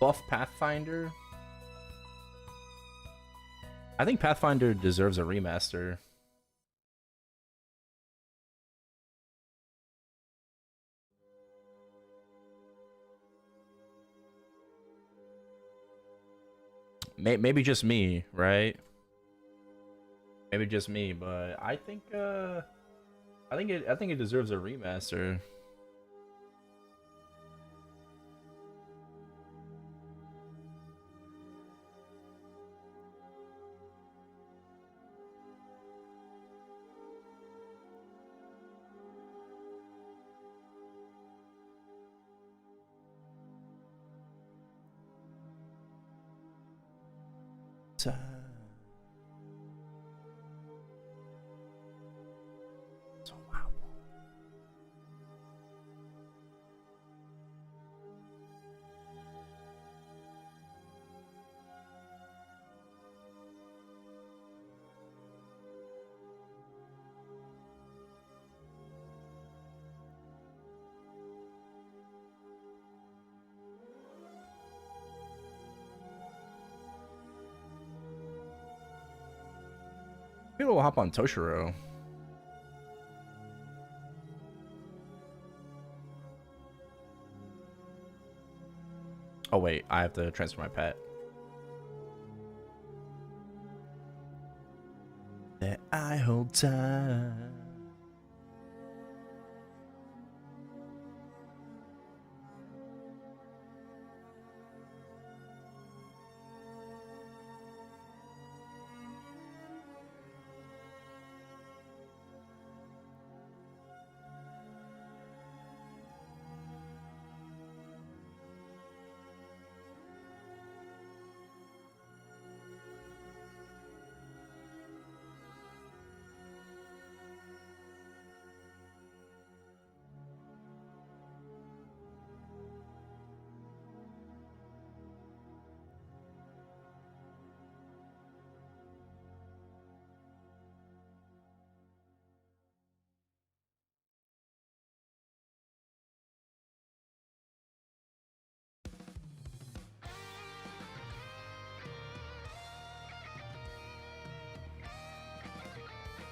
buff Pathfinder. I think Pathfinder deserves a remaster. Maybe just me, right? Maybe just me, but I think it deserves a remaster. So wow. Maybe we'll hop on Toshiro. Oh wait, I have to transfer my pet. That I hold tight.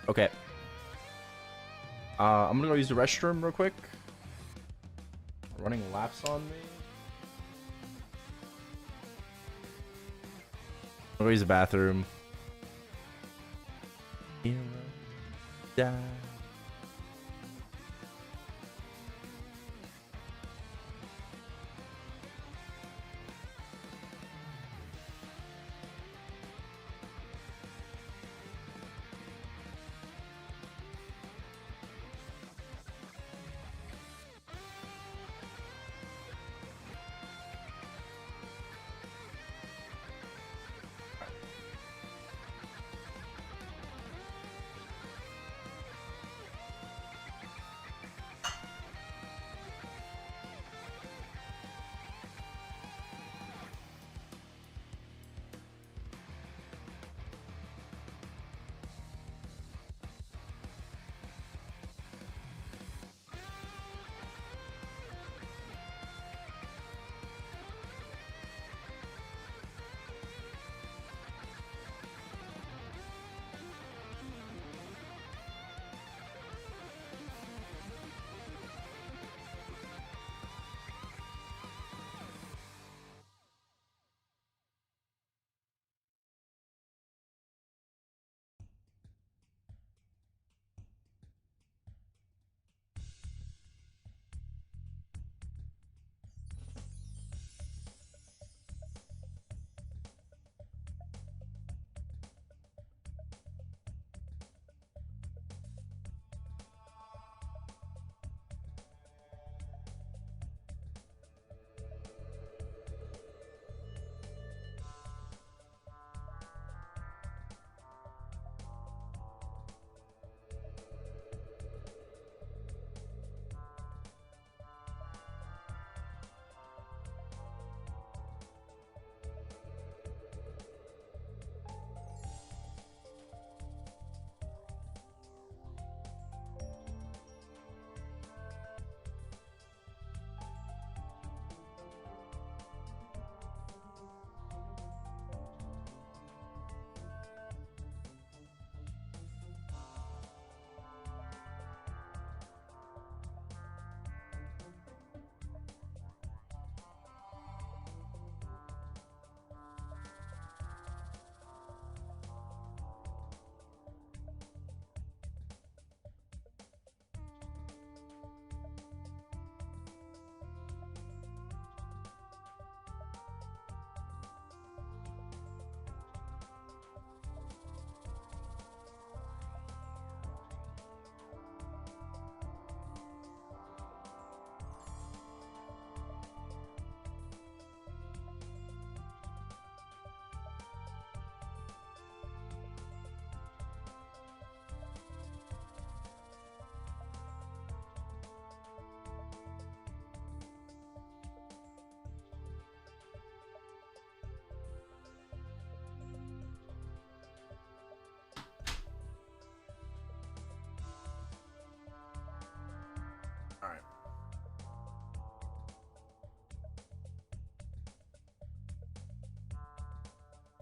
Okay. I'm gonna go use the restroom real quick. Running laps on me. I'm gonna use the bathroom. Hero die.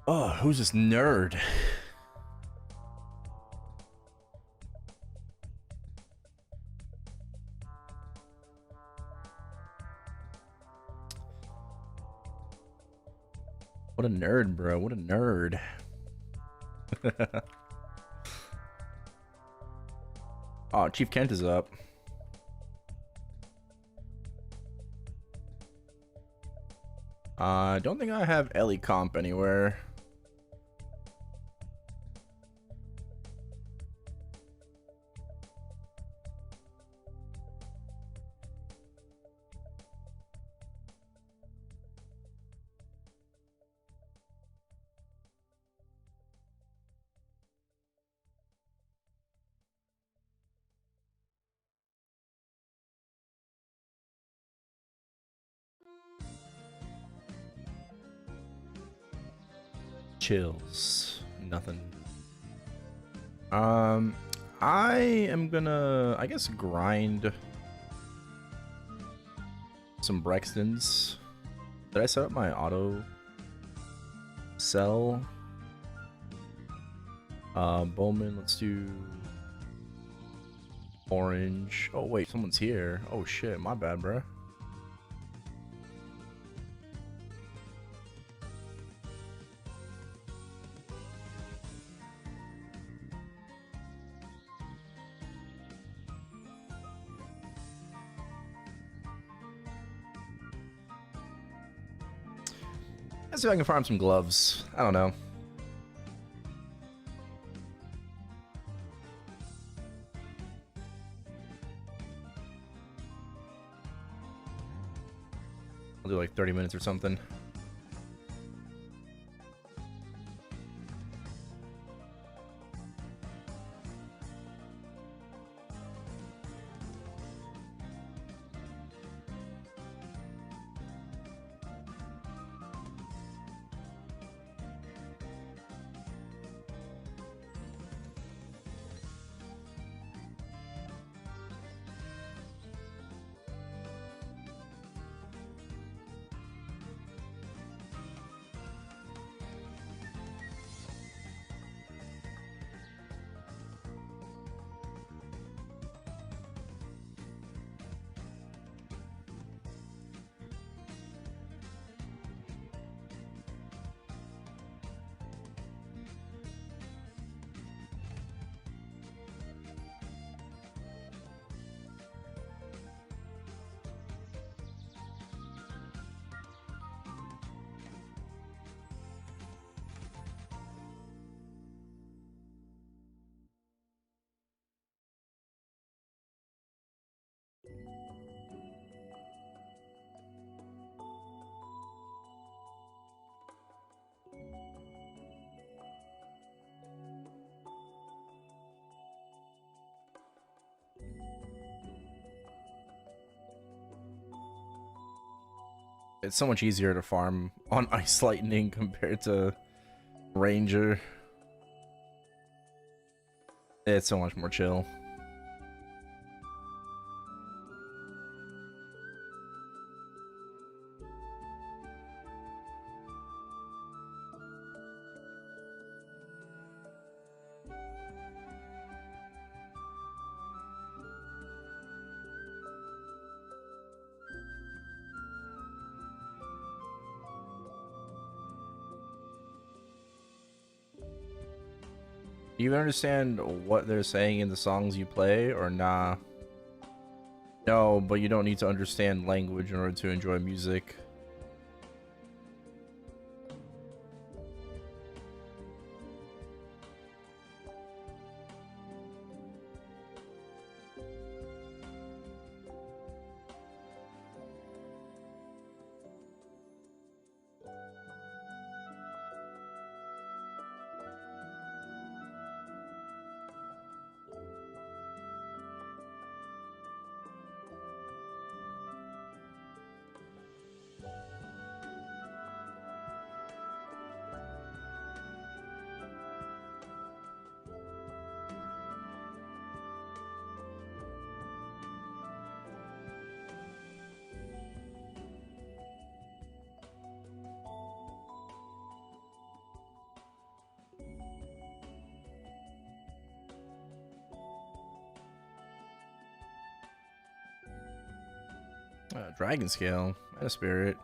Oh, who's this nerd? What a nerd, bro. What a nerd. Oh, Chief Kent is up. I don't think I have Ellie comp anywhere. Chills. Nothing. I am gonna, I guess, grind some Brextons. Did I set up my auto sell? Bowman, let's do orange. Oh wait, someone's here. Oh shit, my bad, bro. Let's see if I can farm some gloves. I don't know. I'll do like 30 minutes or something. It's so much easier to farm on Ice Lightning compared to Ranger. It's so much more chill. Do you understand what they're saying in the songs you play, or nah? No, but you don't need to understand language in order to enjoy music. Dragon scale. And a spirit.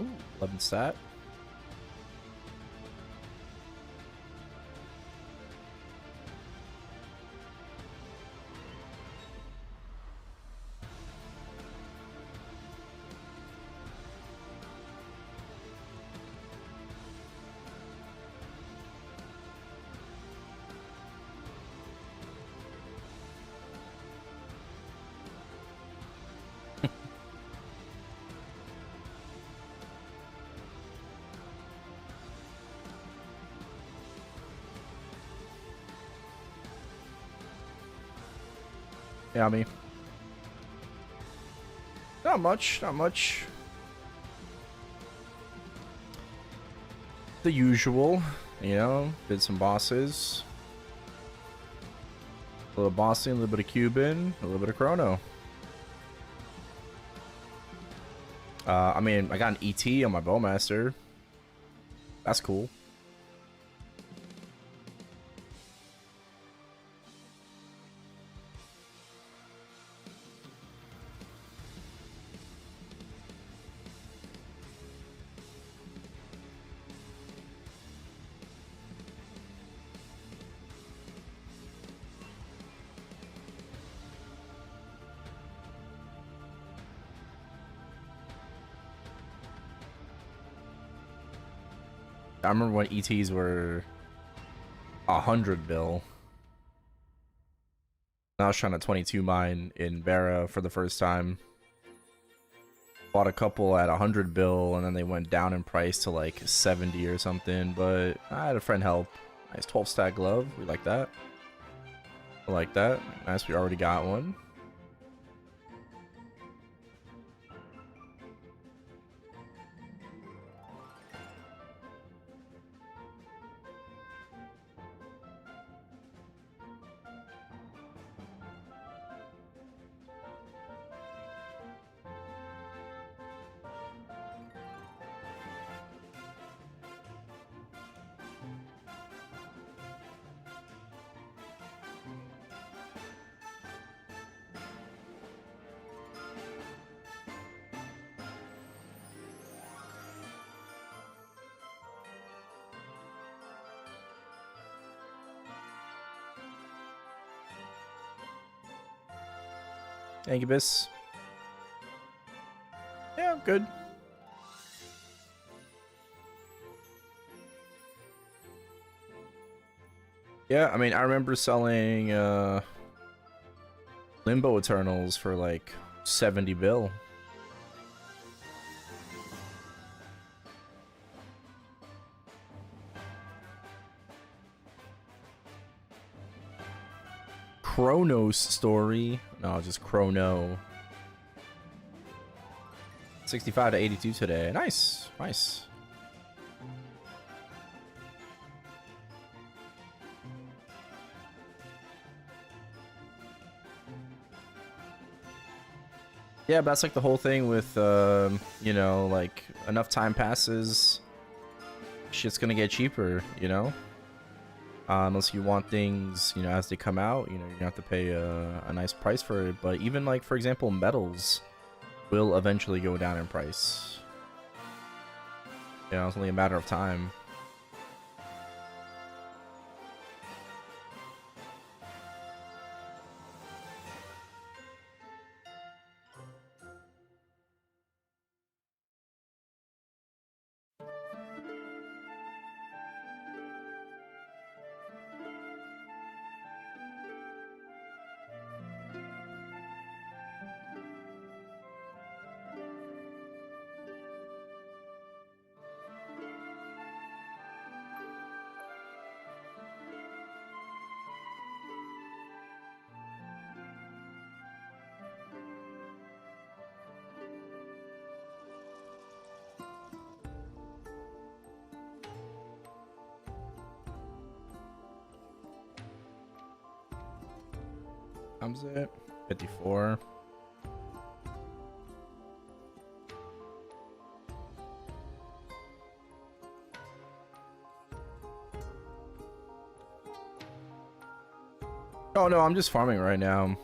Ooh, 11 stat. Yeah, me. Not much, not much. The usual, you know, did some bosses. A little bossing, a little bit of Cuban, a little bit of Chrono. I mean, I got an ET on my Bowmaster. That's cool. I remember when ETs were 100 bill. I was trying to 22 mine in Vera for the first time. Bought a couple at 100 bill, and then they went down in price to like 70 or something. But I had a friend help. Nice 12 stack glove. We like that. I like that. Nice. We already got one. Incubus. Yeah, good. Yeah, I mean, I remember selling Limbo Eternals for like 70 bill. ChronoStory. No, just Chrono. 65 to 82 today. Nice. Nice. Yeah, but that's like the whole thing with, you know, like enough time passes, shit's gonna get cheaper, you know? Unless you want things, you know, as they come out, you know, you're gonna have to pay a nice price for it. But even like, for example, metals will eventually go down in price. You know, it's only a matter of time. Comes it 54. Oh no, I'm just farming right now.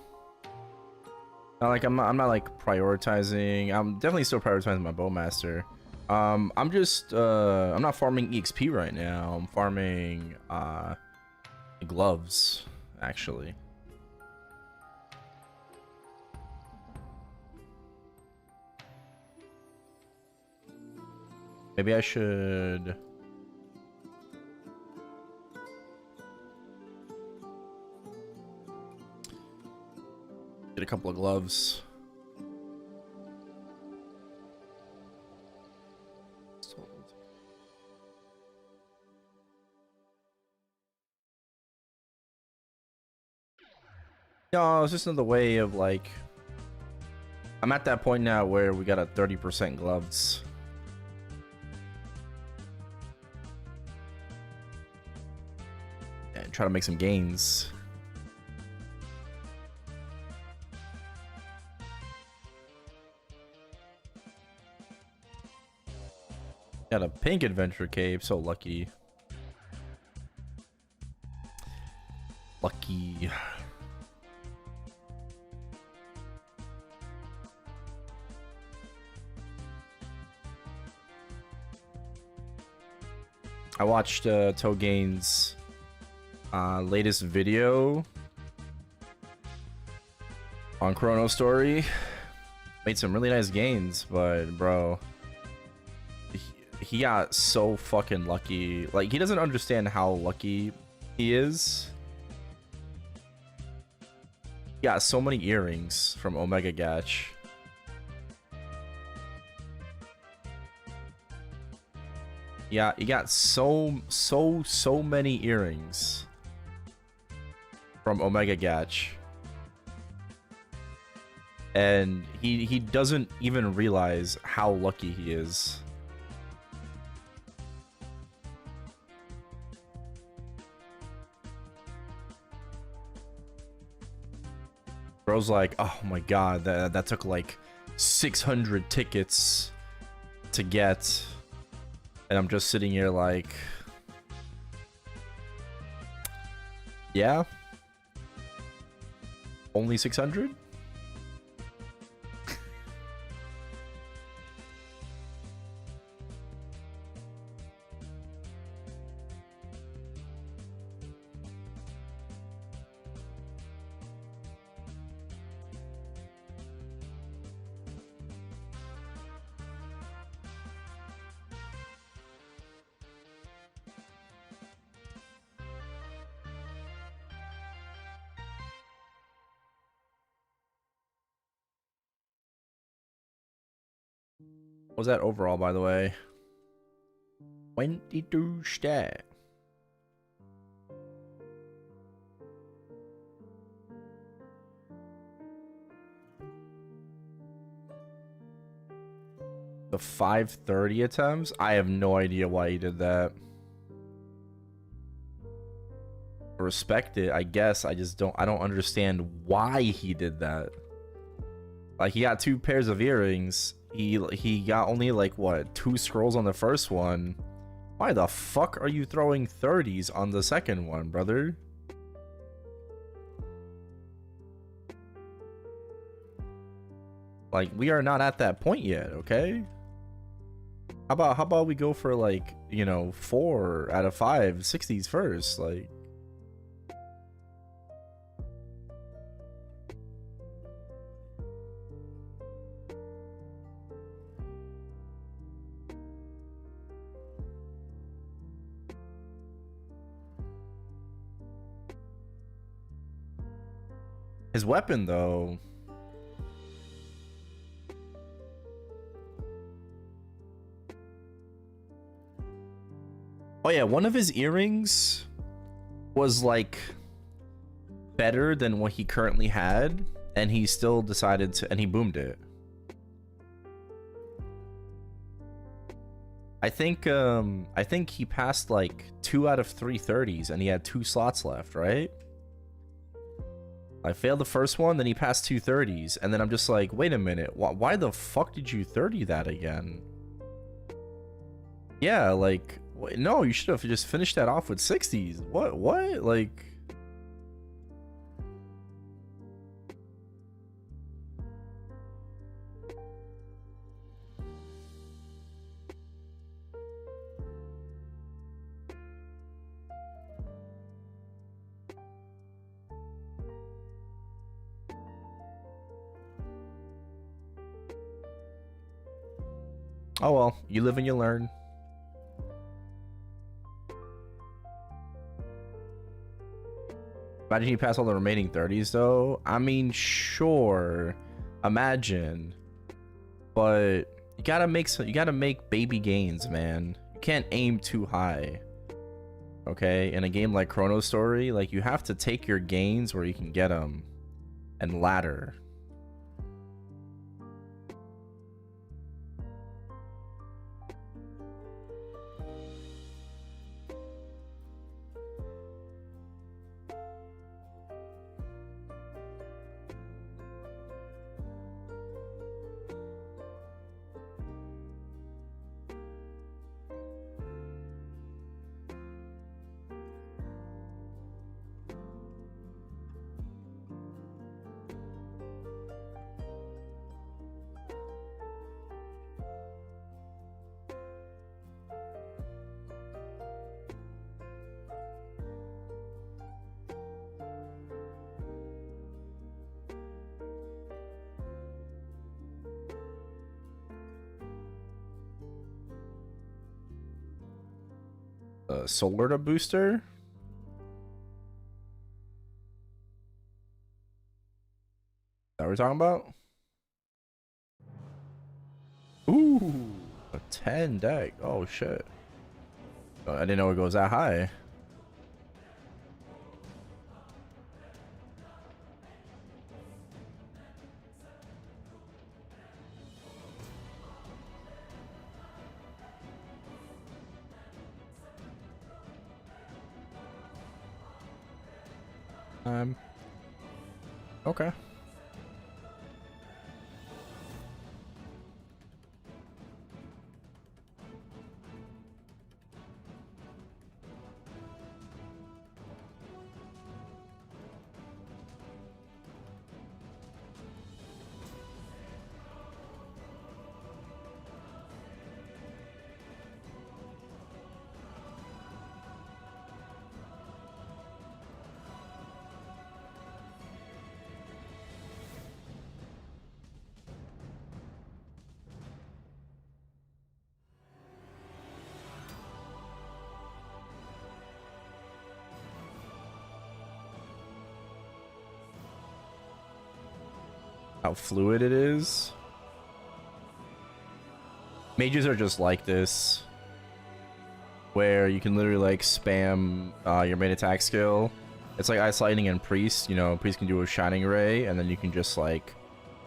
I'm not like prioritizing. I'm definitely still prioritizing my bowmaster. I'm not farming EXP right now. I'm farming gloves actually. Maybe I should get a couple of gloves. No, it's just another way of like, I'm at that point now where we got a 30% gloves. And try to make some gains. Got a pink adventure cave, so lucky. Lucky. I watched Togain's latest video on ChronoStory. Made some really nice gains, but bro, he got so fucking lucky. Like, he doesn't understand how lucky he is. He got so many earrings from Omega Gach. Yeah, he got so many earrings from Omega Gach. And he doesn't even realize how lucky he is. Bro's like, oh my god, that took like 600 tickets to get. And I'm just sitting here like, yeah, only 600? What was that overall, by the way? 22 stat. The 530 attempts? I have no idea why he did that. Respect it, I guess. I don't understand why he did that. Like, he got 2 pairs of earrings. He got only like what, 2 scrolls on the first one. Why the fuck are you throwing 30s on the second one, brother? Like, we are not at that point yet, okay? How about we go for like, you know, 4 out of 5 60s first, like. His weapon, though. Oh yeah, one of his earrings was like better than what he currently had, and he still decided to, and he boomed it. I think he passed like 2 out of 3 30s, and he had 2 slots left, right? I failed the first one, then he passed 230s, and then I'm just like, wait a minute, why the fuck did you 30 that again? Yeah, like, no, you should have just finished that off with 60s. What, like... Oh well, you live and you learn. Imagine you pass all the remaining 30s though. I mean, sure. Imagine. But you gotta make baby gains, man. You can't aim too high. Okay? In a game like ChronoStory, like you have to take your gains where you can get them and ladder. Solar booster? Is that what we're talking about? Ooh, a 10 deck. Oh shit. I didn't know it goes that high. Okay. How fluid it is. Mages are just like this, where you can literally like spam your main attack skill. It's like Ice Lightning and Priest. You know, Priest can do a Shining Ray, and then you can just like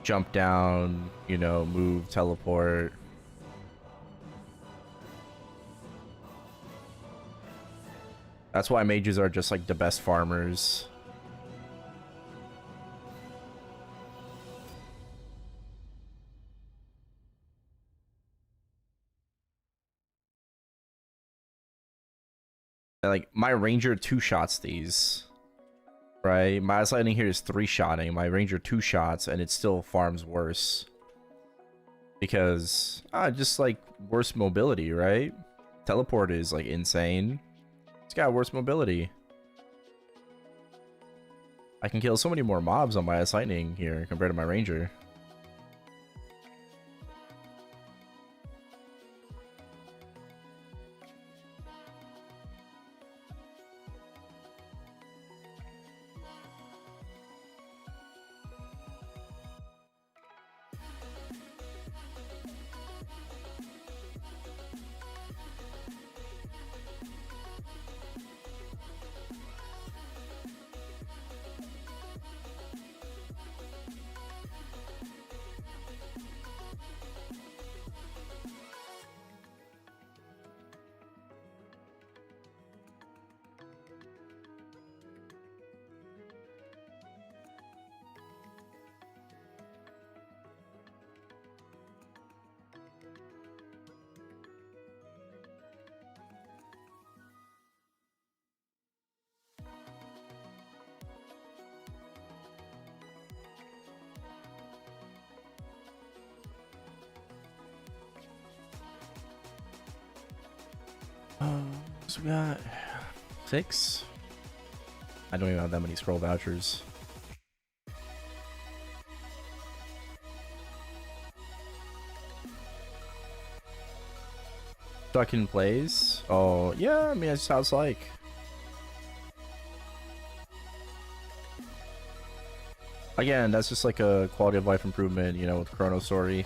jump down, you know, move, teleport. That's why mages are just like the best farmers. Like my ranger two shots these, right? My Ice Lightning here is 3-shotting. My ranger 2 shots, and it still farms worse because just like worse mobility, right? Teleport is like insane. It's got worse mobility. I can kill so many more mobs on my Ice Lightning here compared to my ranger. So we got 6. I don't even have that many scroll vouchers. Stuck in place. Oh yeah, I mean that's how it's like. Again, that's just like a quality of life improvement, you know, with ChronoStory.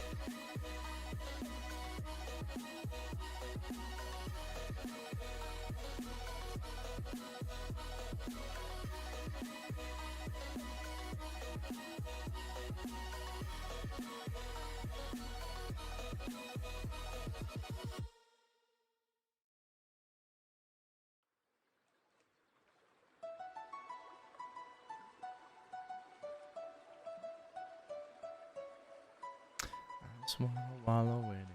Just wanna wallow in it.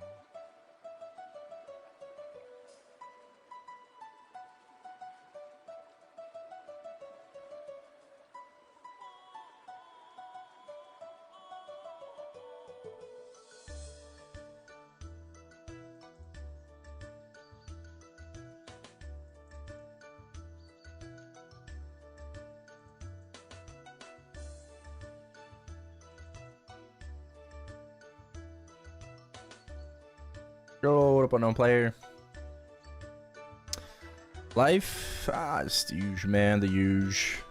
Yo, what up, unknown player? Life? Ah, it's the usual, man, the usual.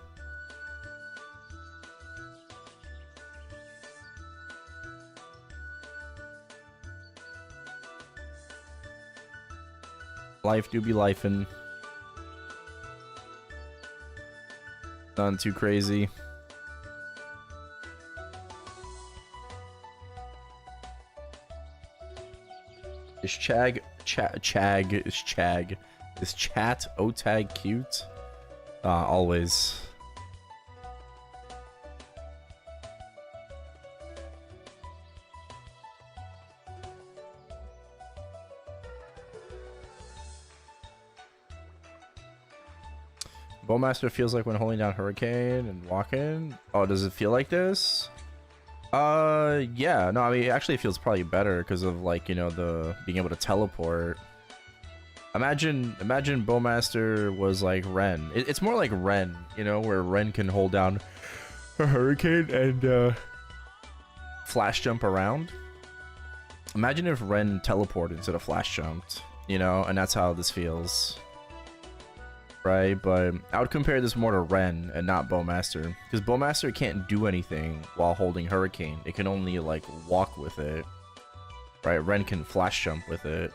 Life do be lifing. Nothing too crazy. Is Chag is chat O-tag cute? Always. Bowmaster feels like when holding down Hurricane and walking. Oh, does it feel like this? Yeah, no, I mean, it actually feels probably better because of, like, you know, the being able to teleport. Imagine Bowmaster was like Ren. It's more like Ren, you know, where Ren can hold down a Hurricane and flash jump around. Imagine if Ren teleported instead of flash jumped, you know, and that's how this feels. Right, but I would compare this more to Ren and not Bowmaster, because Bowmaster can't do anything while holding Hurricane. It can only like walk with it. Right, Ren can flash jump with it.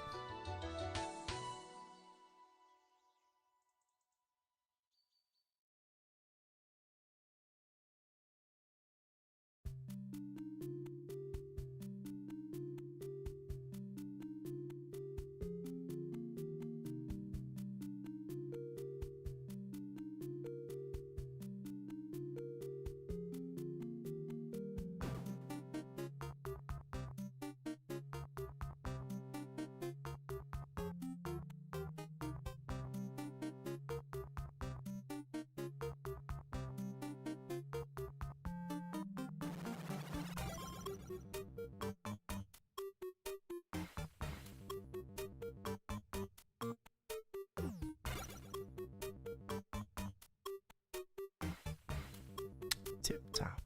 Tip top.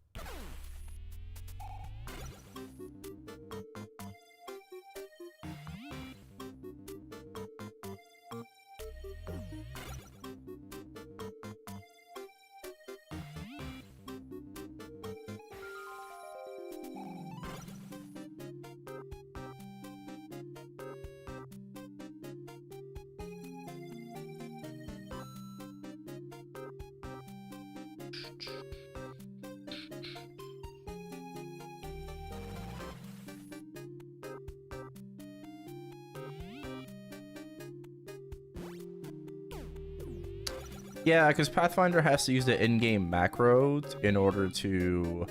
Yeah, because Pathfinder has to use the in-game macro in order to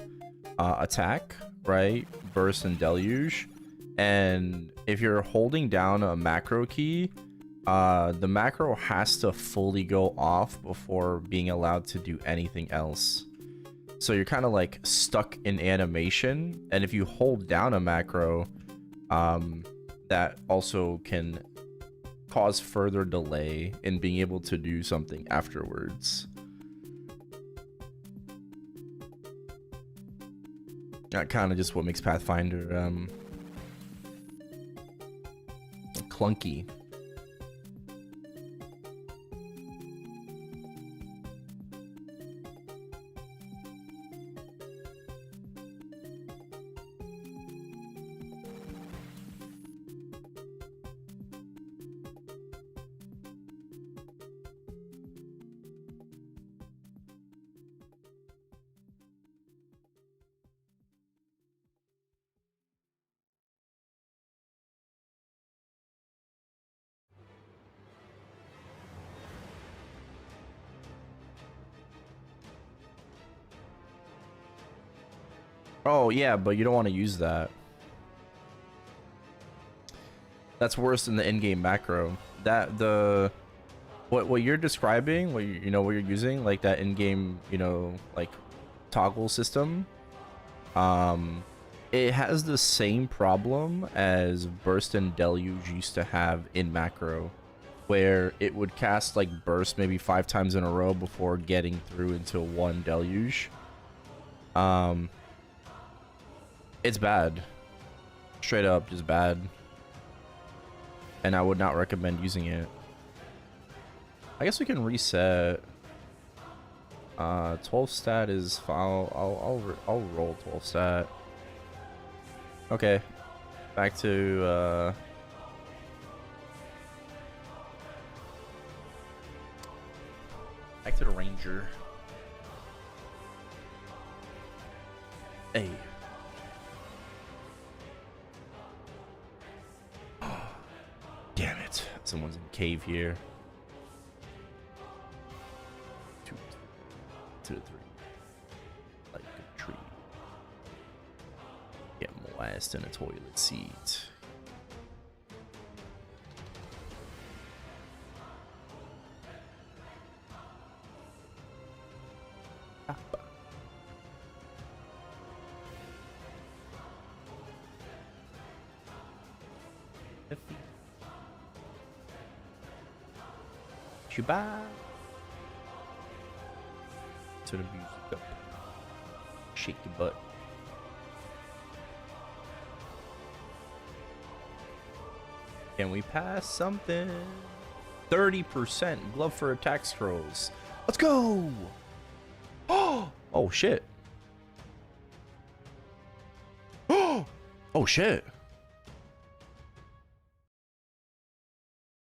attack, right? Burst and Deluge. And if you're holding down a macro key, the macro has to fully go off before being allowed to do anything else. So you're kind of like stuck in animation. And if you hold down a macro, that also can cause further delay in being able to do something afterwards. That kind of just what makes Pathfinder clunky. Oh yeah, but you don't want to use that. That's worse than the in-game macro. That what you're describing, what you know what you're using, like that in-game, you know, like toggle system. It has the same problem as Burst and Deluge used to have in macro, where it would cast like Burst maybe 5 times in a row before getting through into one Deluge. It's bad. Straight up, just bad. And I would not recommend using it. I guess we can reset. 12 stat is I'll roll 12 stat. Okay. Back to back to the Ranger. Hey. Damn it. Someone's in cave here. 2 to the 3. Like a tree. Get molest in a toilet seat. Bye. To the music up. Shake your butt. Can we pass something? 30% glove for attack scrolls. Let's go. Oh shit. Oh shit.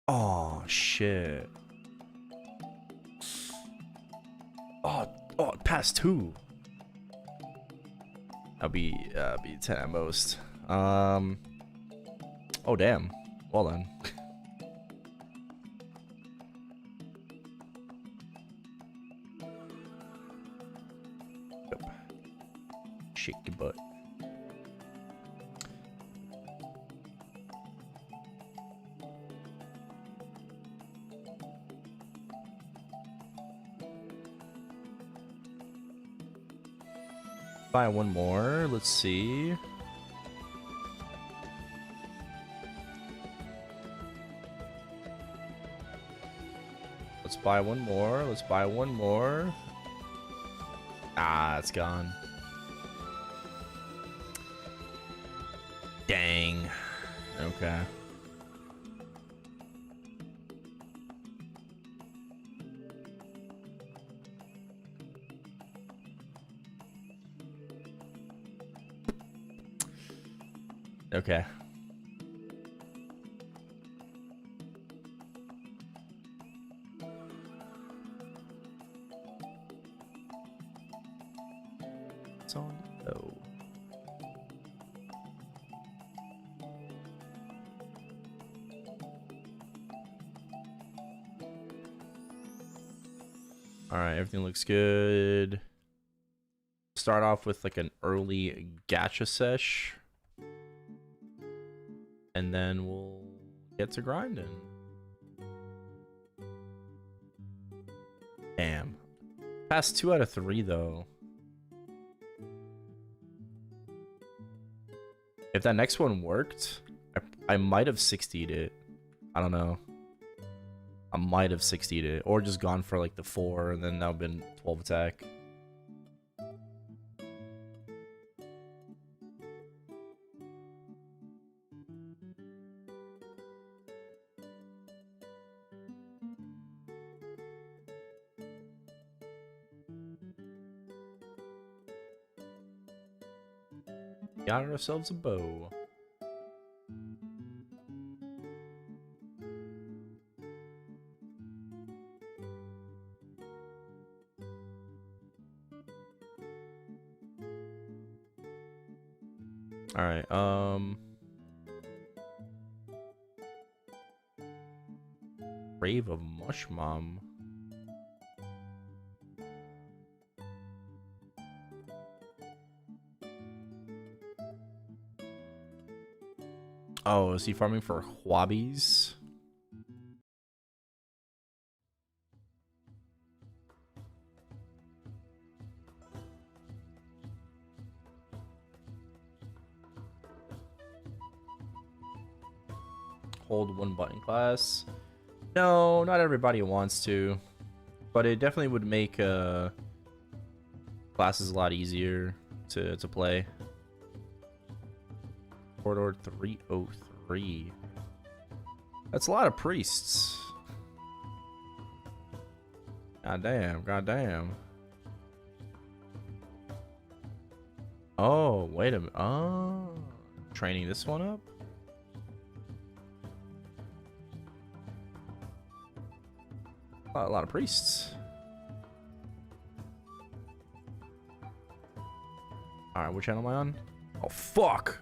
Oh shit. Oh, past 2. I'll be 10 at most. Oh damn. Well then. Yep. Shake your butt. Buy one more. Let's see. Let's buy one more. Let's buy one more. Ah, it's gone. Dang. Okay. Okay. It's on low. All right, everything looks good. Start off with like an early gacha sesh. And then we'll get to grinding. Damn. Passed 2 out of 3 though. If that next one worked, I might have 60'd it. I don't know. I might have 60'd it, or just gone for like the 4, and then that would have been 12 attack. Got ourselves a bow. All right. Grave of Mushmom. Oh, is he farming for Hwabbies? Hold one button class. No, not everybody wants to, but it definitely would make classes a lot easier to play. Corridor 303. That's a lot of priests. God damn, god damn. Oh, wait a minute. Oh, training this one up? A lot of priests. Alright, what channel am I on? Oh, fuck!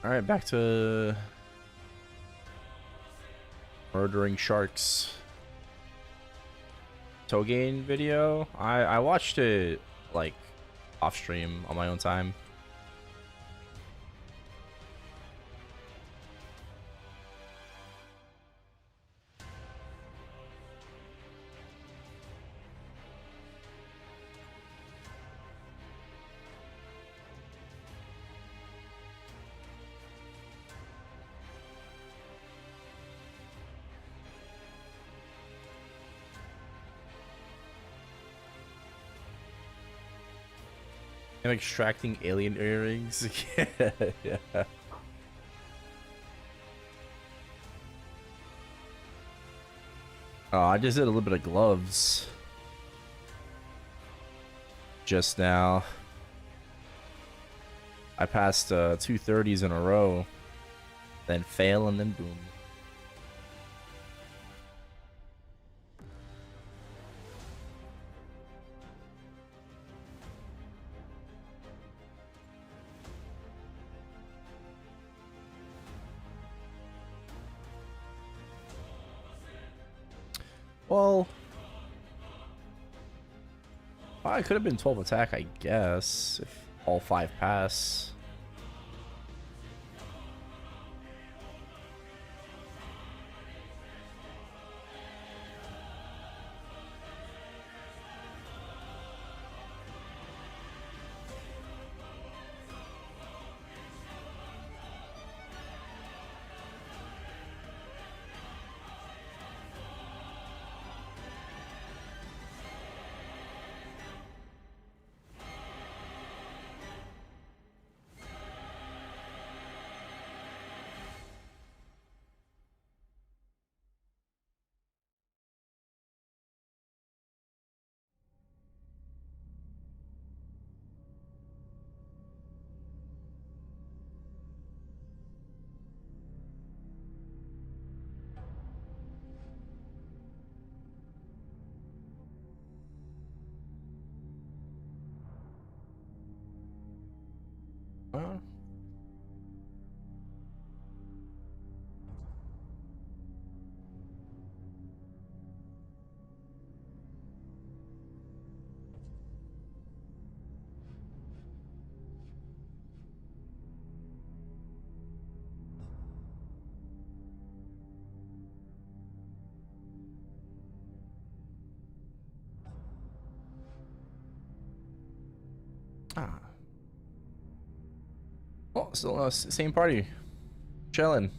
Alright, back to murdering sharks. Togain video. I watched it like off stream on my own time. And extracting alien earrings. Yeah, yeah. Oh, I just did a little bit of gloves just now. I passed 230s in a row, then fail, and then boom. Well, I could have been 12 attack, I guess, if all 5 pass. Well, ah. Oh, still same party. Chilling.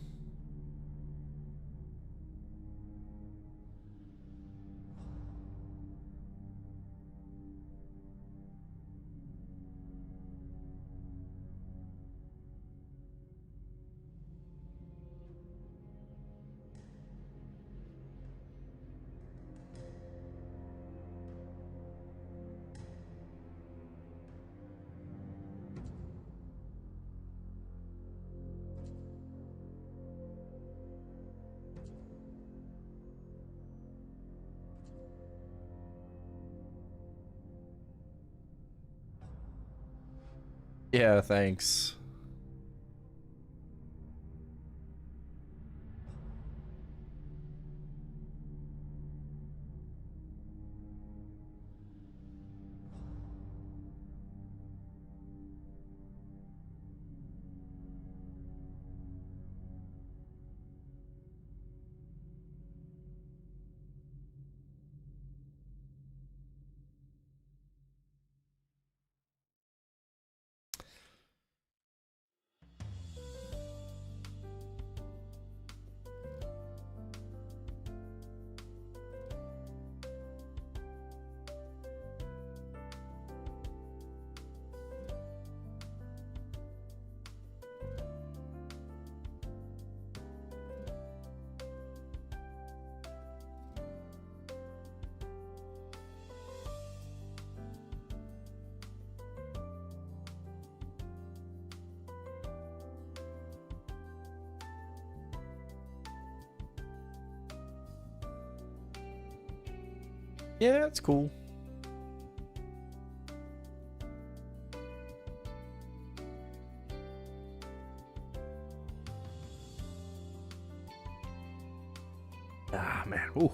Yeah, thanks. Yeah, it's cool. Ah, man. Ooh.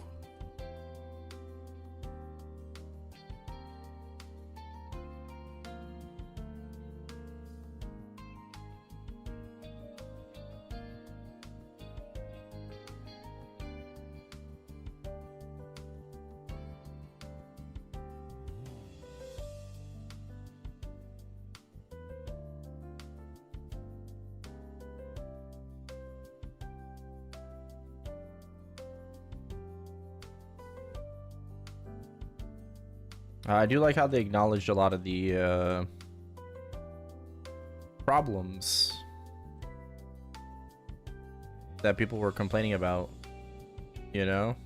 I do like how they acknowledged a lot of the problems that people were complaining about, you know?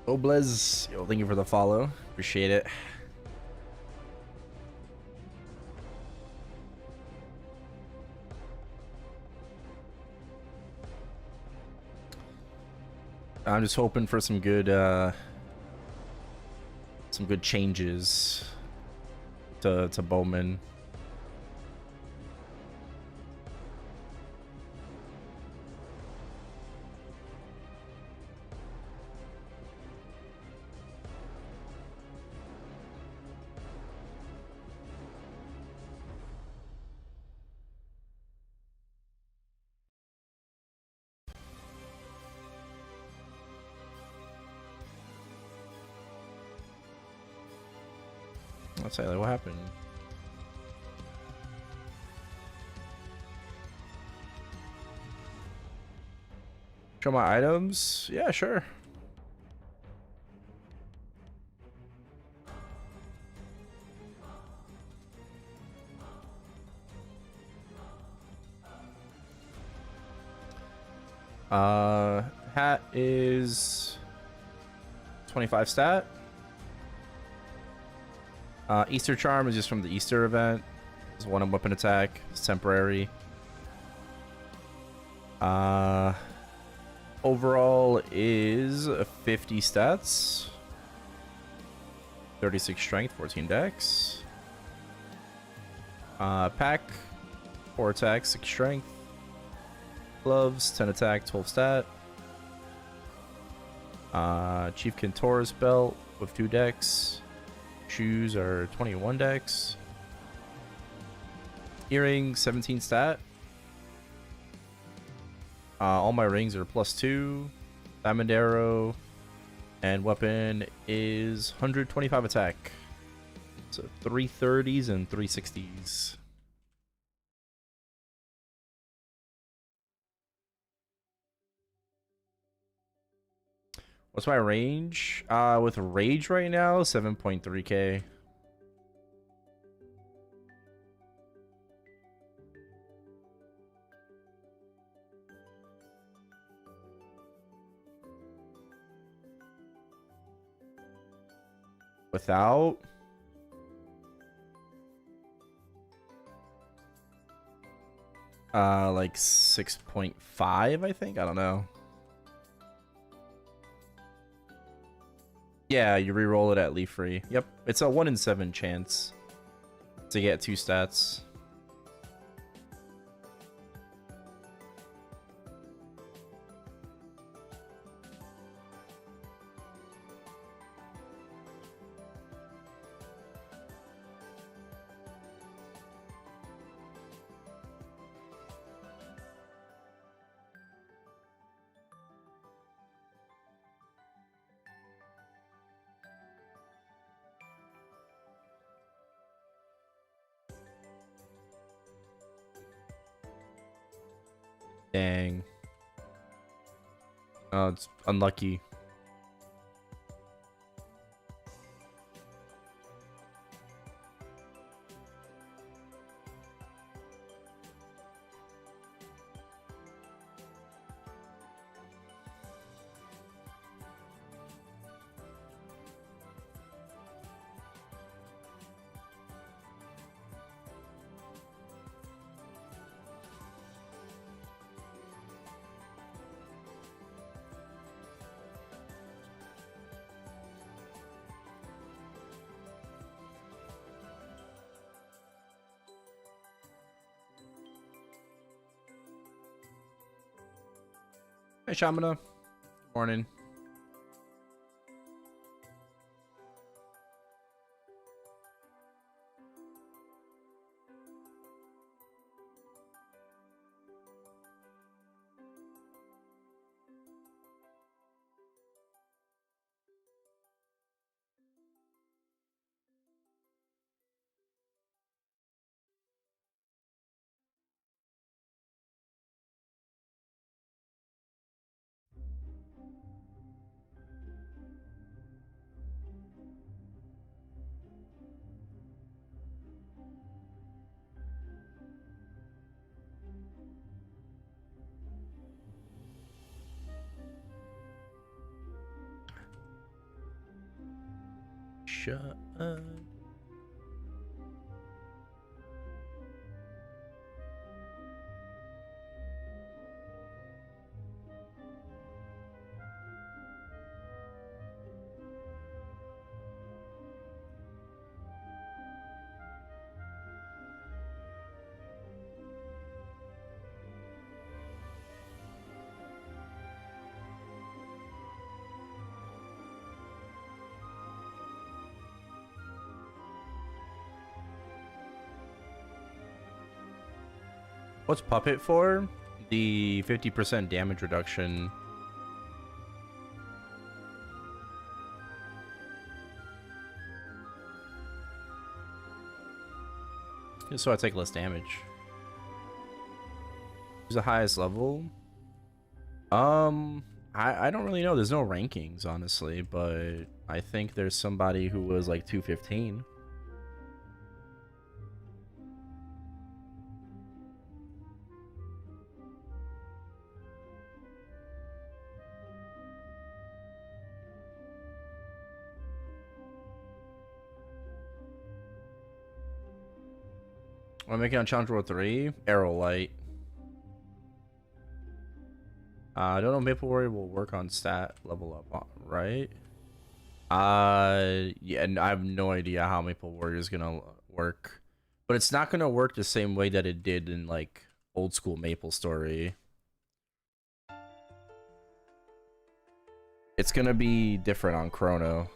Oblez, yo, thank you for the follow. Appreciate it. I'm just hoping for some good changes to Bowman. Let's say, like, what happened? Show my items? Yeah, sure. Hat is 25 stat. Easter Charm is just from the Easter event. It's one weapon attack. It's temporary. Overall is 50 stats. 36 strength, 14 dex. Pack, 4 attack, 6 strength. Gloves, 10 attack, 12 stat. Chieftain Taurus belt with 2 dex. Shoes are 21 dex. Earring, 17 stat. All my rings are +2. Diamond arrow. And weapon is 125 attack. So 330s and 360s. What's my range? With rage right now, 7.3k. Without like 6.5, I think. I don't know. Yeah, you re-roll it at leaf free. Yep, it's a 1 in 7 chance to get 2 stats. Dang. Oh, it's unlucky. Hey, Shamana. Good morning. shut. What's Puppet for? The 50% damage reduction. So I take less damage. Who's the highest level? I don't really know. There's no rankings, honestly, but I think there's somebody who was like 215. I'm making on Challenge World 3, Arrow Light. I don't know if Maple Warrior will work on stat level up, right? Yeah, and I have no idea how Maple Warrior is gonna work, but it's not gonna work the same way that it did in like old school MapleStory. It's gonna be different on Chrono.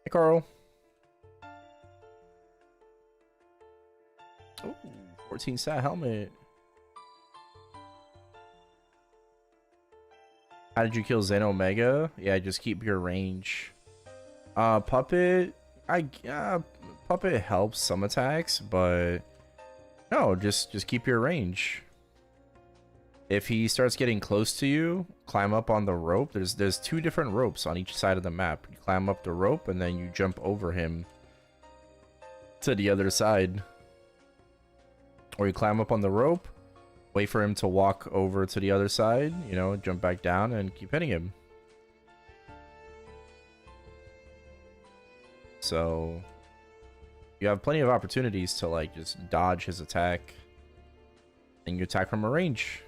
Hey, Carl. Oh, 14 stat helmet. How did you kill Zen Omega? Yeah, just keep your range. Puppet. Puppet helps some attacks, but no, just keep your range. If he starts getting close to you, climb up on the rope. There's two different ropes on each side of the map. You climb up the rope and then you jump over him to the other side. Or you climb up on the rope, wait for him to walk over to the other side, you know, jump back down and keep hitting him. So you have plenty of opportunities to like just dodge his attack and you attack from a range.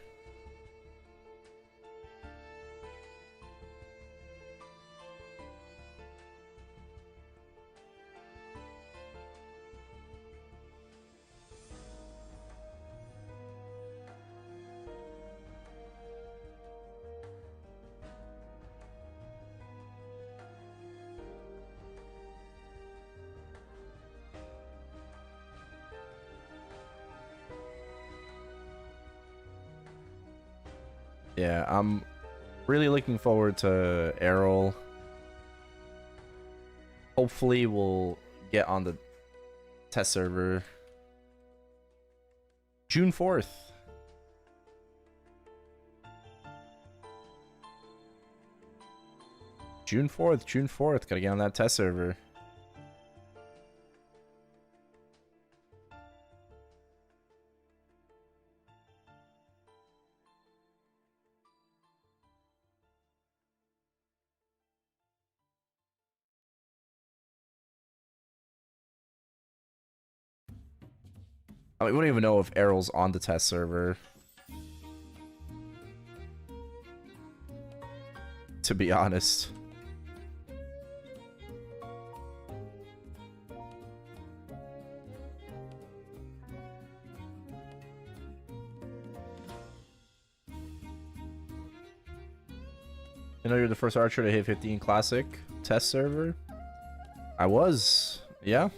Yeah, I'm really looking forward to Errol. Hopefully we'll get on the test server June 4th. June 4th, gotta get on that test server. I mean, we don't even know if Errol's on the test server, to be honest. I know you're the first archer to hit 15 classic test server. I was, yeah.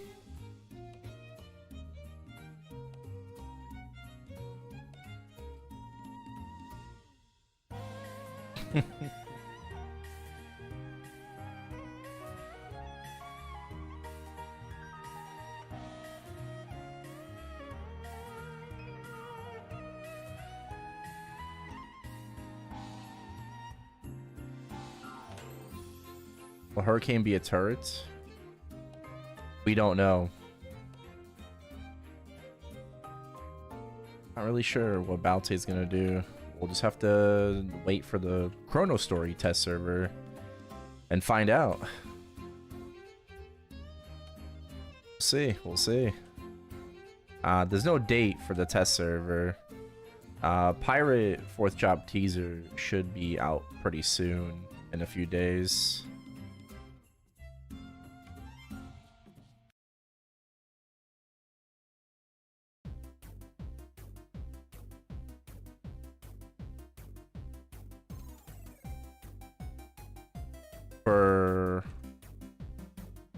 Will Hurricane be a turret? We don't know. Not really sure what Balte's gonna do. we'll just have to wait for the ChronoStory test server and find out. We'll see. There's no date for the test server. Pirate 4th job teaser should be out pretty soon, in a few days. For...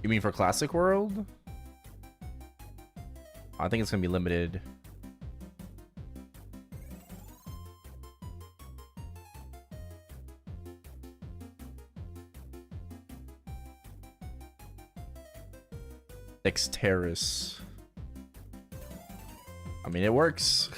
You mean for Classic World? I think it's gonna be limited. Terrace. I mean, it works.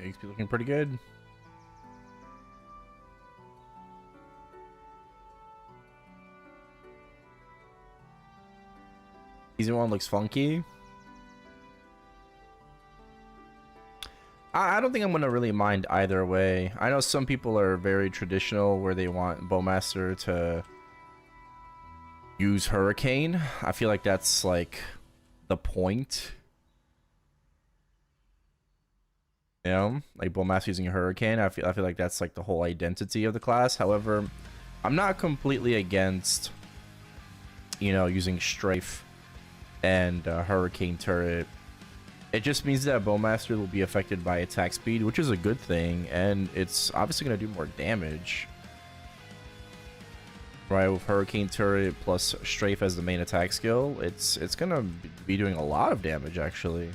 XP looking pretty good. Season 1 looks funky. I don't think I'm gonna really mind either way. I know some people are very traditional where they want Bowmaster to use Hurricane. I feel like that's like the point. You know, like Bowmaster using Hurricane. I feel like that's like the whole identity of the class. However, I'm not completely against, you know, using Strafe and Hurricane Turret. It just means that Bowmaster will be affected by attack speed, which is a good thing, and it's obviously going to do more damage. Right, with Hurricane Turret plus Strafe as the main attack skill, it's going to be doing a lot of damage, actually.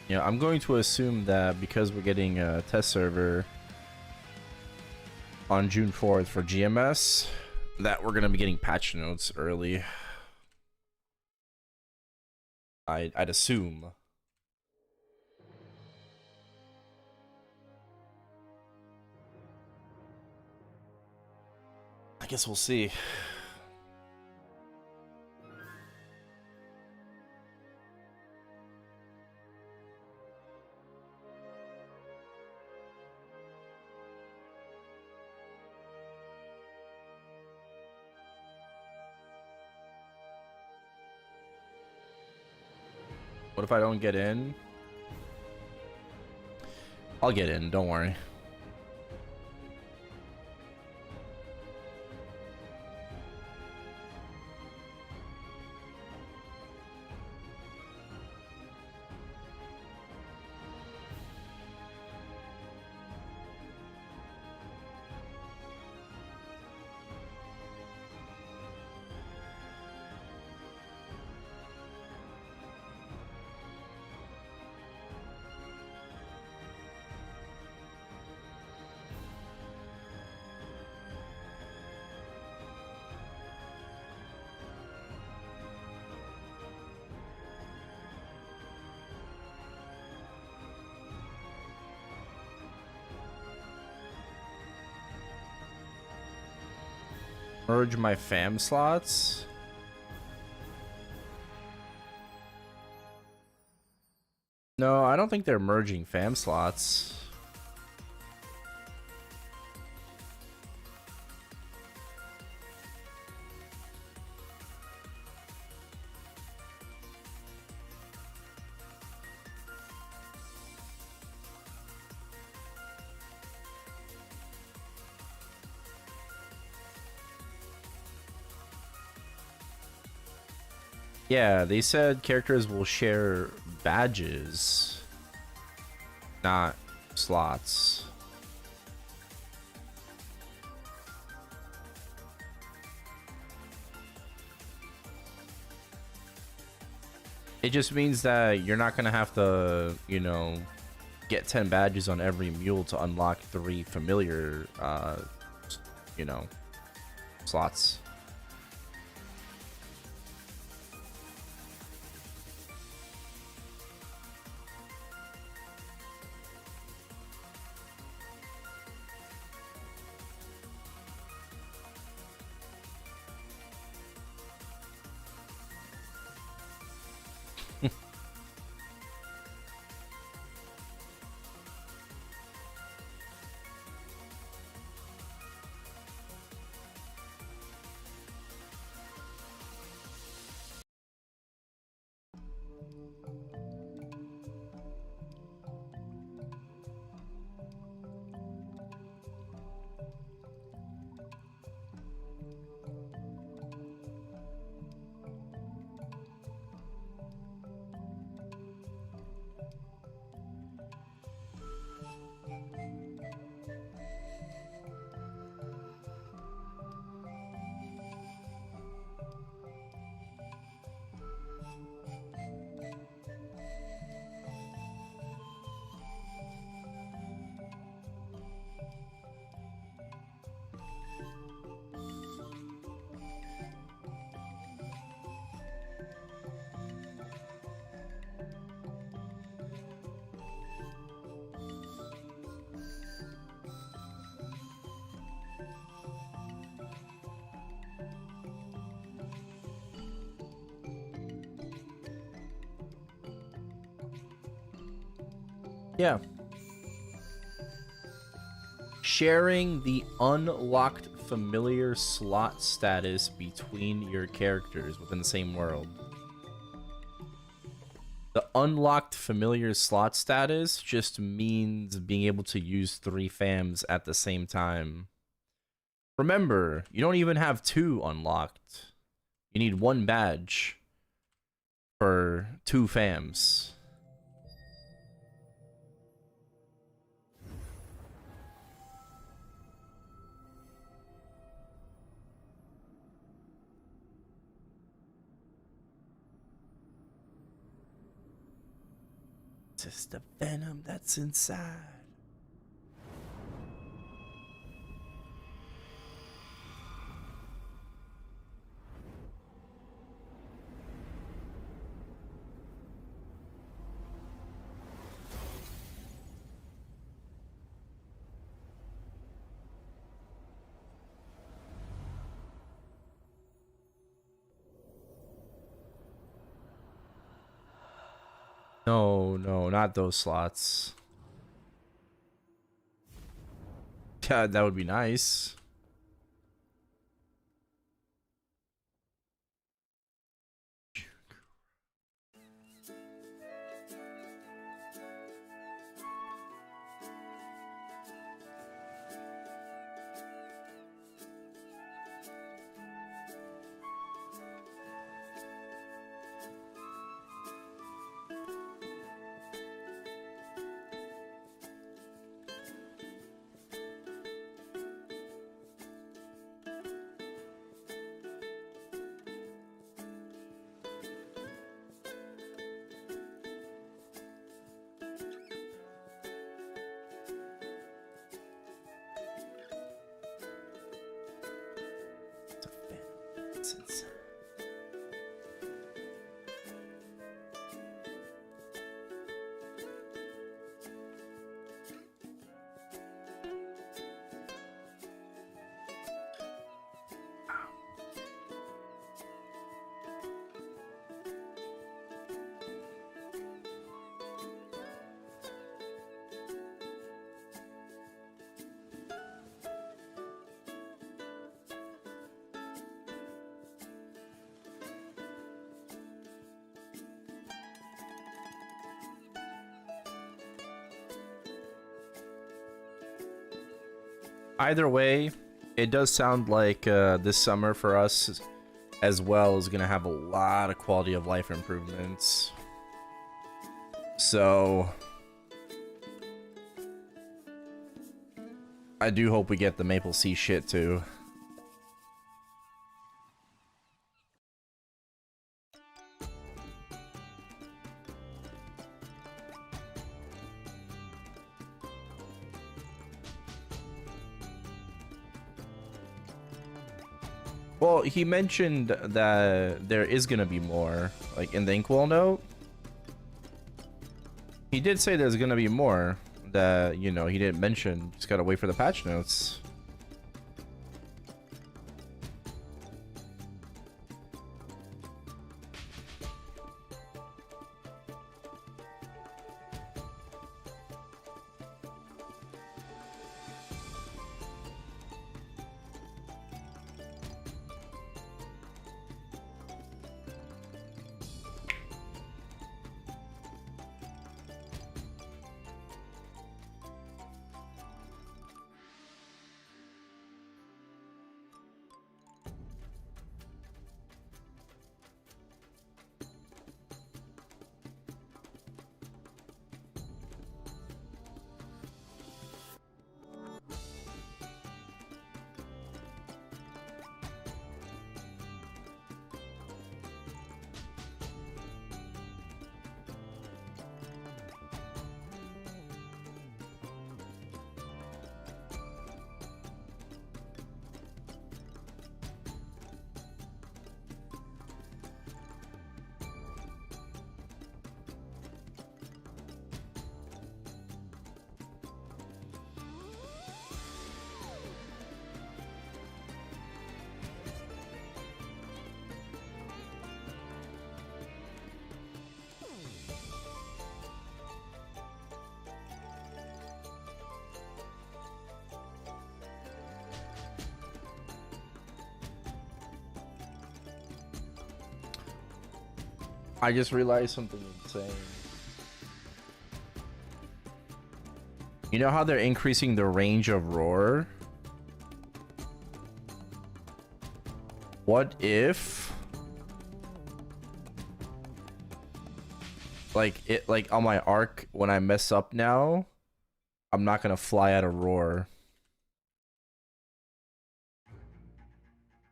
You know, I'm going to assume that because we're getting a test server on June 4th for GMS, that we're going to be getting patch notes early. I'd assume. I guess we'll see. What if I don't get in? I'll get in, don't worry. Merge my fam slots? No, I don't think they're merging fam slots. Yeah, they said characters will share badges, not slots. It just means that you're not gonna have to, you know, get 10 badges on every mule to unlock 3 familiar, you know, slots. Yeah. Sharing the unlocked familiar slot status between your characters within the same world. The unlocked familiar slot status just means being able to use 3 fams at the same time. Remember, you don't even have 2 unlocked. You need 1 badge for 2 fams. Just the venom that's inside. No, no, not those slots. Yeah, that would be nice. Either way, it does sound like this summer for us as well is going to have a lot of quality of life improvements. So I do hope we get the Maple Sea shit too. Well, he mentioned that there is gonna be more, like in the Inkwell note. He did say there's gonna be more that, you know, he didn't mention. Just gotta wait for the patch notes. I just realized something insane. You know how they're increasing the range of roar? What if, like on my arc, when I mess up now, I'm not gonna fly out of roar.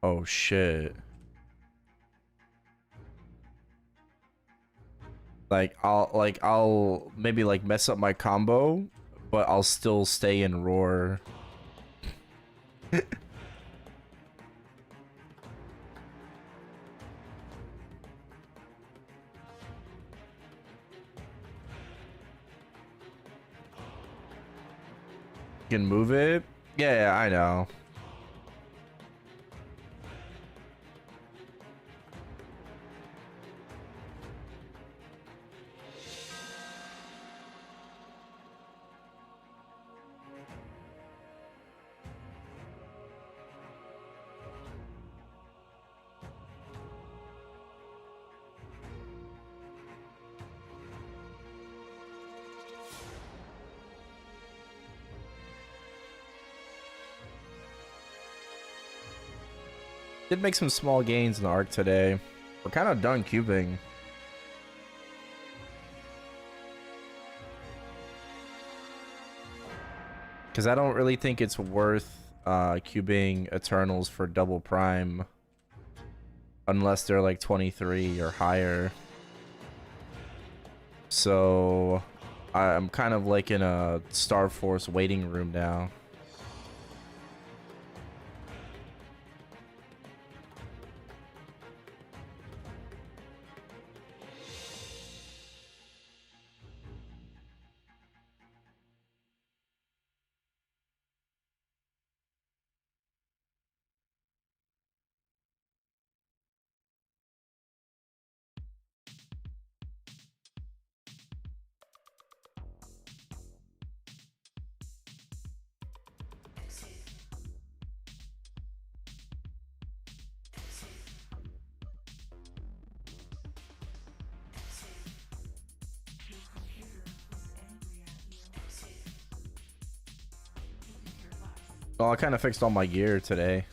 Oh shit. I'll maybe like mess up my combo, but I'll still stay in roar. Can move it? Yeah, I know. Did make some small gains in the arc today. We're kind of done cubing. Because I don't really think it's worth cubing Eternals for double prime. Unless they're like 23 or higher. So I'm kind of like in a Star Force waiting room now. Oh, I kind of fixed all my gear today.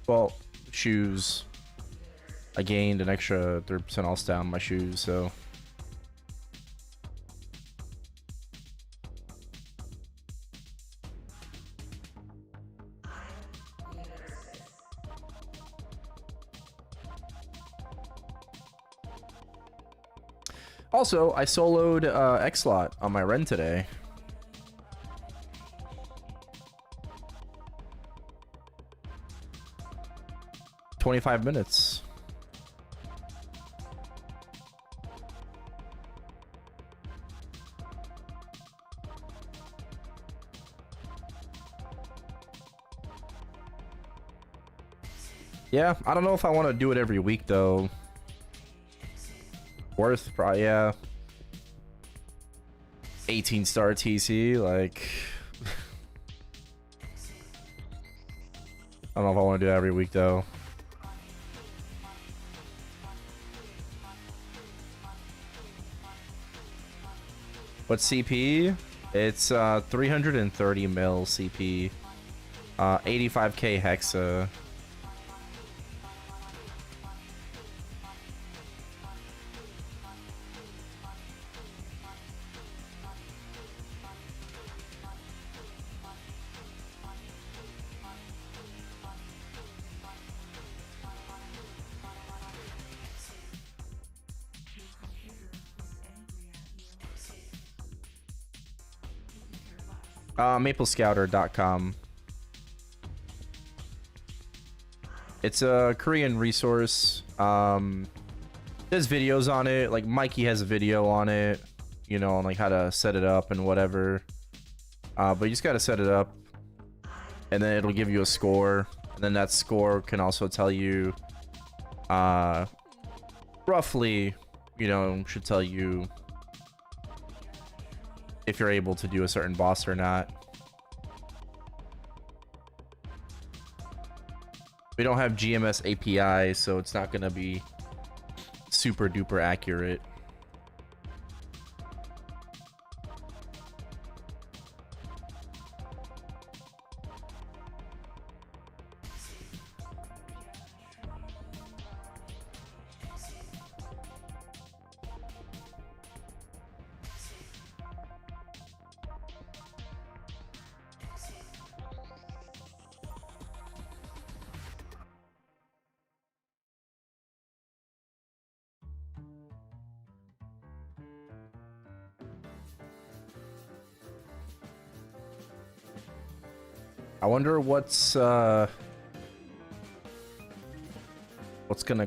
Well, shoes. I gained an extra 3% all down my shoes, so. Also, I soloed X-Lot on my Ren today. $25 minutes. Yeah, I don't know if I want to do it every week though. Worth probably, yeah. 18-star TC, like. I don't know if I want to do that every week though. What CP? It's 330 mil CP, 85k hexa. Maplescouter.com. It's a Korean resource. There's videos on it. Like Mikey has a video on it, you know, on like how to set it up and whatever. But you just gotta set it up, and then it'll give you a score, and then that score can also tell you, roughly, you know, should tell you if you're able to do a certain boss or not. We don't have GMS API, so it's not going to be super duper accurate. I wonder what's gonna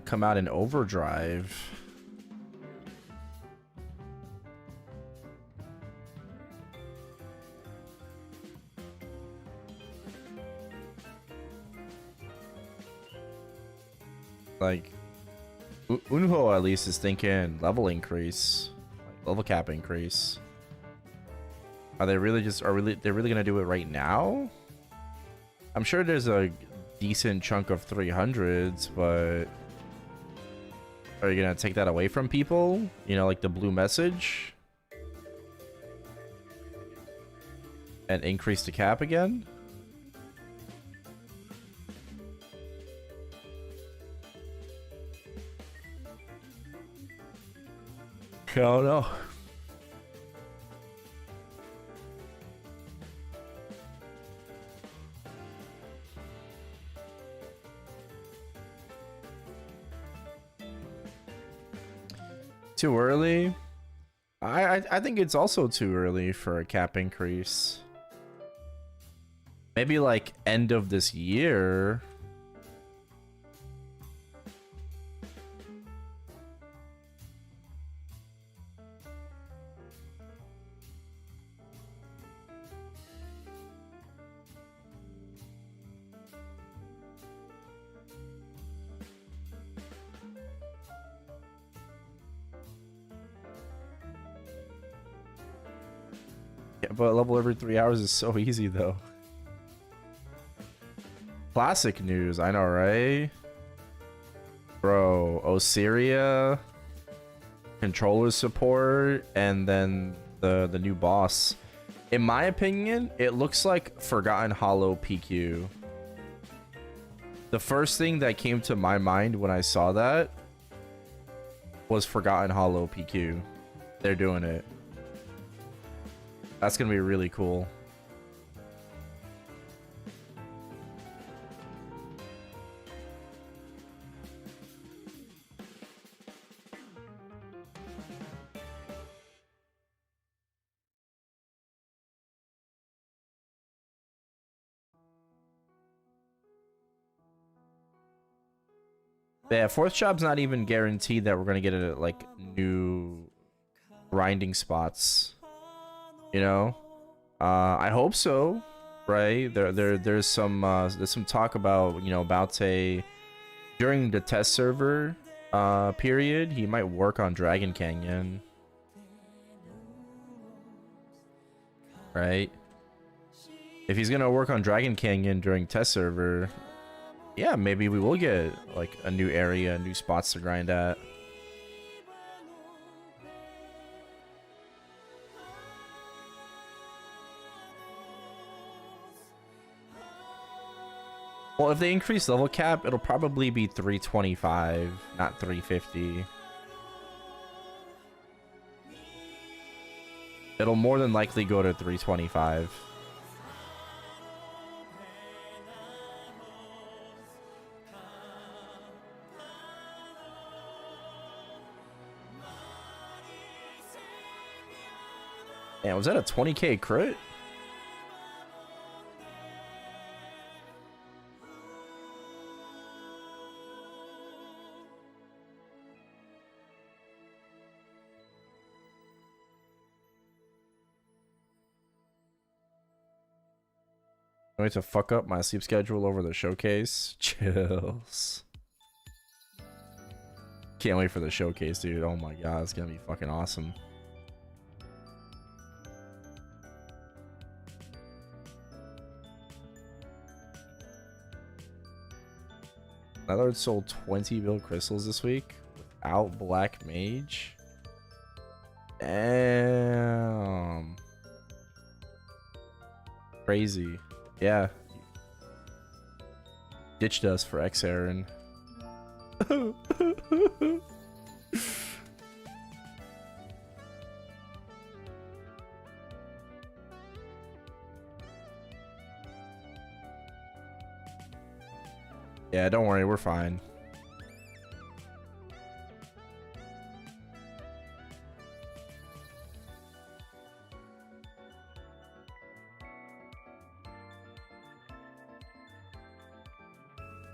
come out in Overdrive. Like, Unho at least is thinking level increase, like level cap increase. Are they really they're really gonna do it right now? I'm sure there's a decent chunk of 300s, but are you gonna take that away from people? You know, like the blue message? And increase the cap again? I don't know. Too early? I think it's also too early for a cap increase. Maybe like end of this year. Yeah, but level every 3 hours is so easy though. Classic news, I know, right? Bro, Osiria, controller support, and then the new boss. In my opinion, it looks like Forgotten Hollow PQ. The first thing that came to my mind when I saw that was Forgotten Hollow PQ. They're doing it. That's gonna be really cool. Yeah, fourth job's not even guaranteed that we're gonna get a, like, new grinding spots. You know, I hope so. Right? There's some talk about, you know, about during the test server period, he might work on Dragon Canyon. Right? If he's gonna work on Dragon Canyon during test server, yeah, maybe we will get like a new area, new spots to grind at. Well, if they increase level cap, it'll probably be 325, not 350. It'll more than likely go to 325. Man, was that a 20k crit? I'm going to fuck up my sleep schedule over the showcase. Chills. Can't wait for the showcase, dude. Oh my god, it's gonna be fucking awesome. Netherlord sold 20 bill crystals this week without Black Mage. Damn. Crazy. Yeah. Ditched us for X Aaron. Yeah, don't worry, we're fine.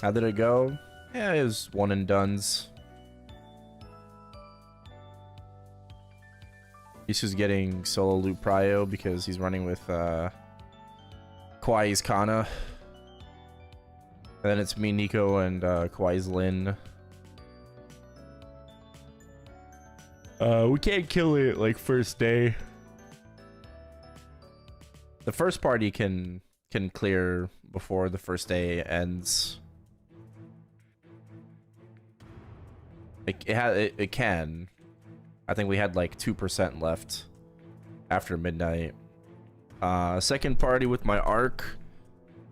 How did it go? Yeah, it was one and dones. He's getting solo loot prio because he's running with Kawaii's Kana. And then it's me, Nico, and Kawaii's Lin. We can't kill it like first day. The first party can clear before the first day ends. It can. I think we had like 2% left after midnight. Second party with my arc.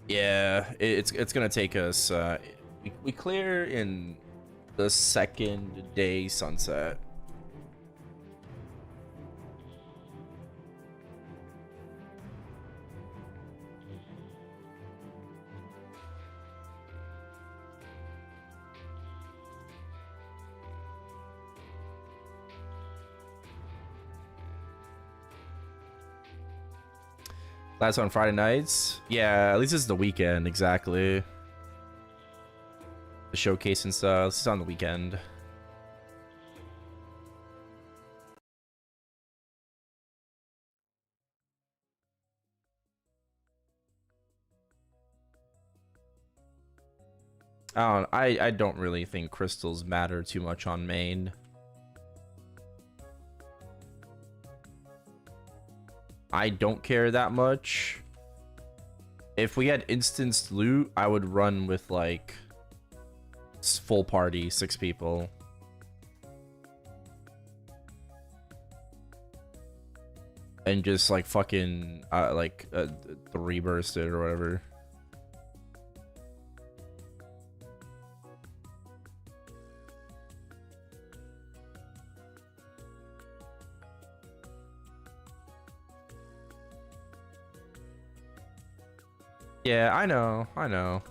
Yeah, it's gonna take us. We clear in the second day sunset. That's on Friday nights. Yeah, at least it's the weekend, exactly. The showcase and stuff. It's on the weekend. I don't really think crystals matter too much on main. I don't care that much. If we had instanced loot, I would run with like full party, 6 people. And just like fucking 3 bursted or whatever. Yeah, I know.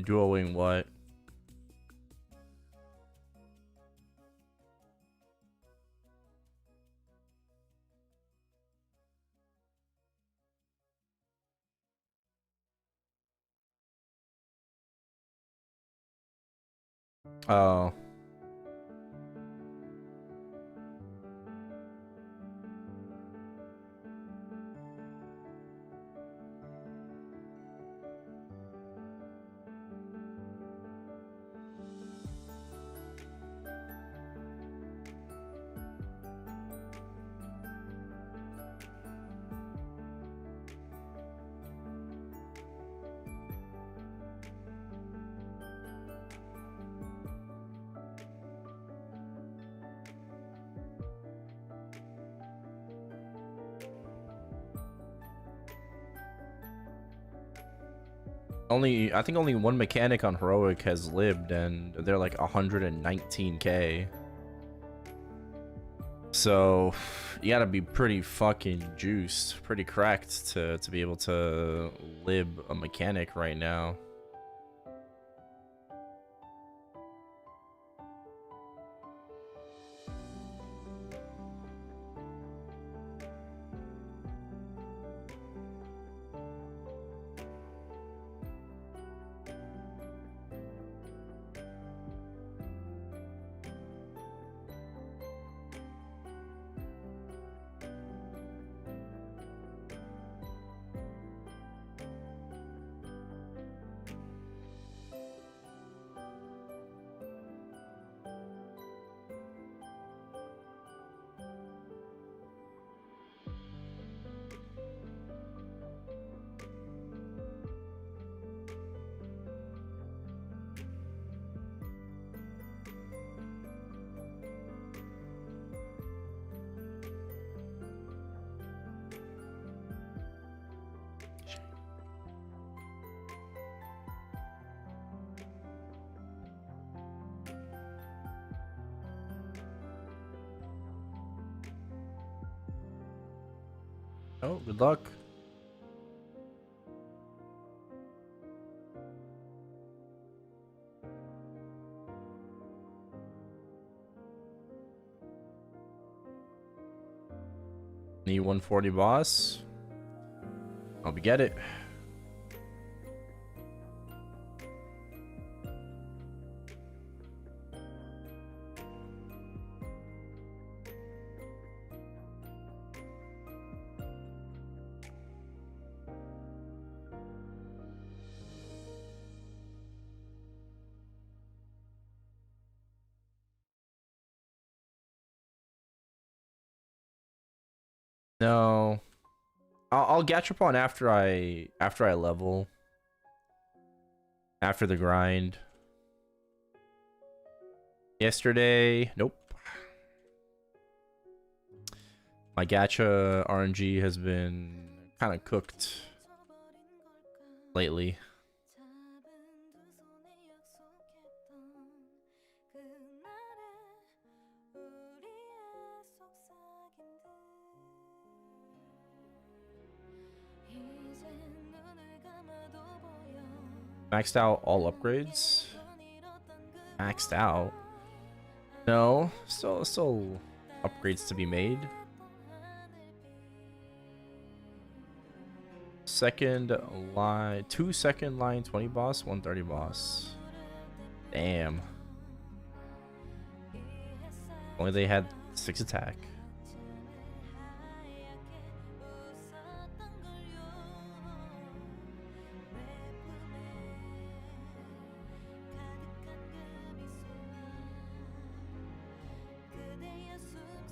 Dueling what? Oh. I think only one mechanic on Heroic has lived, and they're like 119k. So you gotta be pretty fucking juiced, pretty cracked to be able to lib a mechanic right now. Oh, good luck. Need 140 boss. Hope you get it. No, I'll Gachapon after I level, after the grind. Yesterday, nope. My gacha RNG has been kind of cooked lately. Maxed out all upgrades. Maxed out. No, still upgrades to be made. Second line, 2 second line 20 boss, 130 boss. Damn. Only they had 6 attack.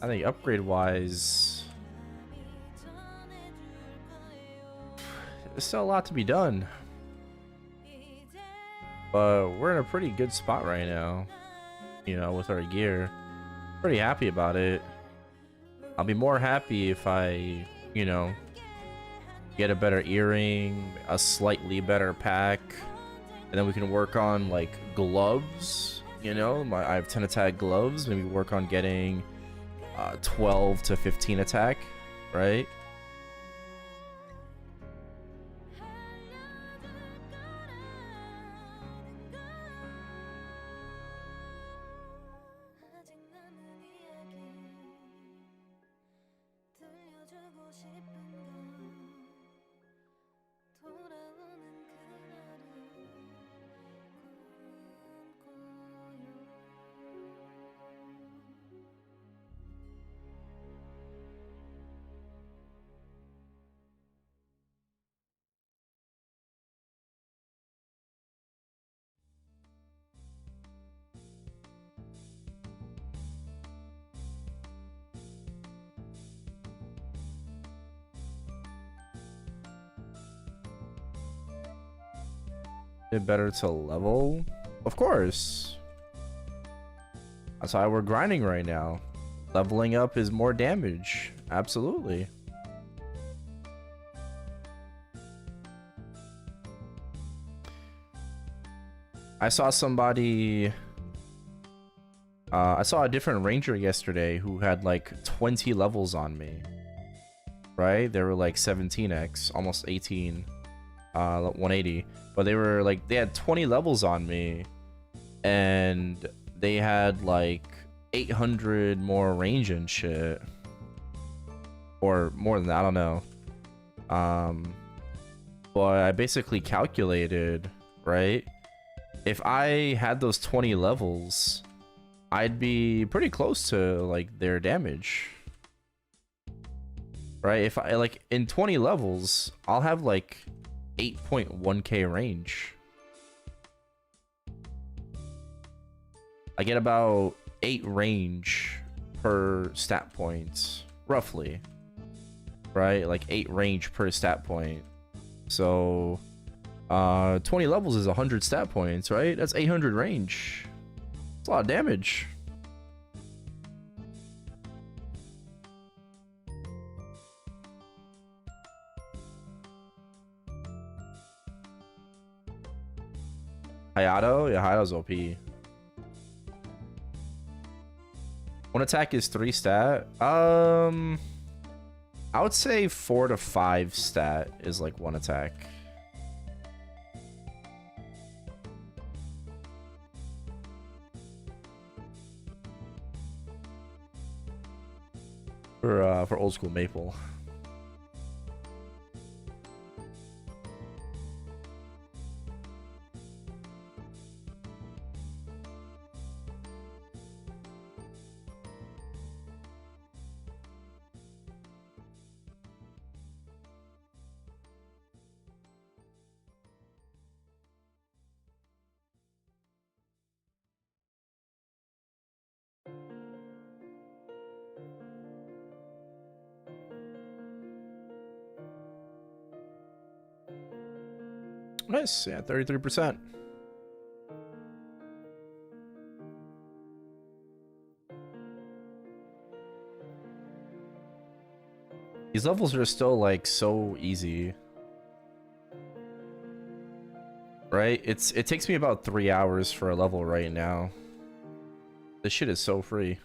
I think upgrade wise, there's still a lot to be done, but we're in a pretty good spot right now, you know, with our gear. Pretty happy about it. I'll be more happy if I, you know, get a better earring, a slightly better pack, and then we can work on like gloves, you know. I have 10 attack gloves, maybe work on getting 12 to 15 attack, right? It better to level? Of course. That's why we're grinding right now. Leveling up is more damage. Absolutely. I saw somebody... I saw a different ranger yesterday who had like 20 levels on me. Right? They were like 17x, almost 18. 180. But they were like, they had 20 levels on me. And they had like 800 more range and shit. Or more than that, I don't know. But I basically calculated, right? If I had those 20 levels, I'd be pretty close to like their damage. Right? If I like in 20 levels, I'll have like 8.1k range. I get about 8 range per stat point, roughly. Right? Like 8 range per stat point. So 20 levels is 100 stat points, right? That's 800 range. It's a lot of damage. Hayato? Yeah, Hayato's OP. One attack is 3 stat. I would say 4 to 5 stat is like 1 attack. For old school Maple. Nice, yeah, 33%. These levels are still like so easy. Right? It takes me about 3 hours for a level right now. This shit is so free.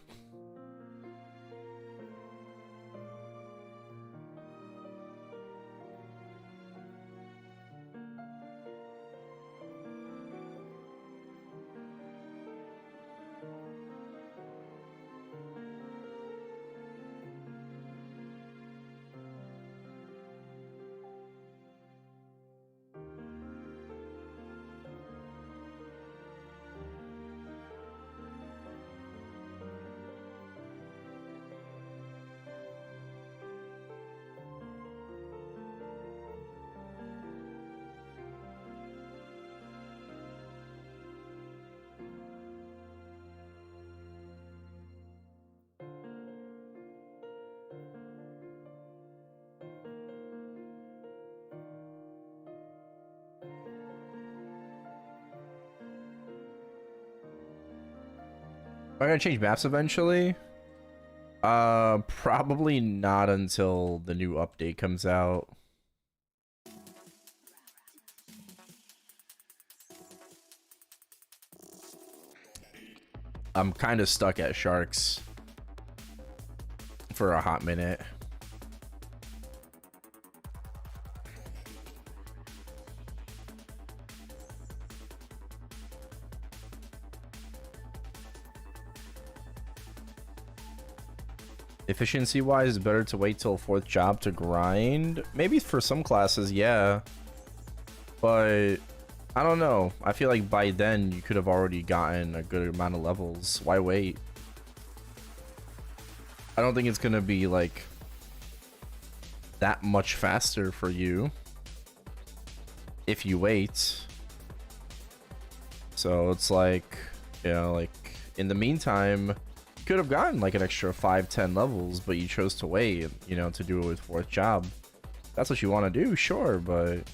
Am I gonna change maps eventually? Probably not until the new update comes out. I'm kind of stuck at Sharks for a hot minute. Efficiency wise, it's better to wait till 4th job to grind. Maybe for some classes, yeah. But I don't know. I feel like by then you could have already gotten a good amount of levels. Why wait? I don't think it's gonna be like that much faster for you if you wait. So it's like, you know, like in the meantime, you could have gotten like an extra 5-10 levels, but you chose to wait, you know, to do it with 4th job. That's what you want to do, sure, but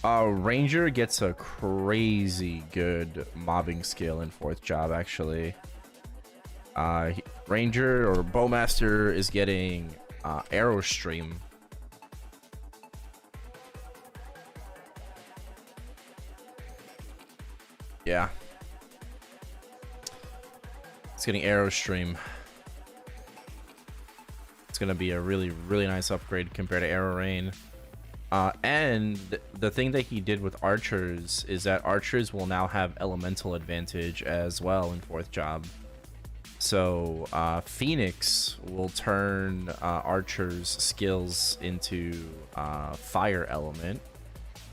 Ranger gets a crazy good mobbing skill in 4th job, actually. Ranger or Bowmaster is getting arrow stream. Yeah. It's getting arrow stream. It's gonna be a really, really nice upgrade compared to arrow rain. And the thing that he did with archers is that archers will now have elemental advantage as well in 4th job. So Phoenix will turn archers skills into fire element,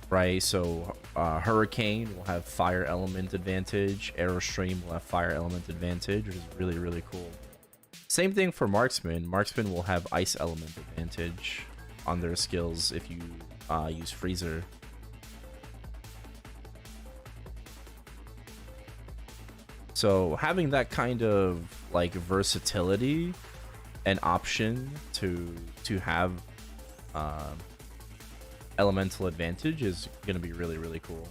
right? So Hurricane will have fire element advantage, Arrow Stream will have fire element advantage, which is really, really cool. Same thing for Marksman. Marksman will have ice element advantage on their skills if you use Freezer. So having that kind of like versatility and option to have elemental advantage is going to be really, really cool.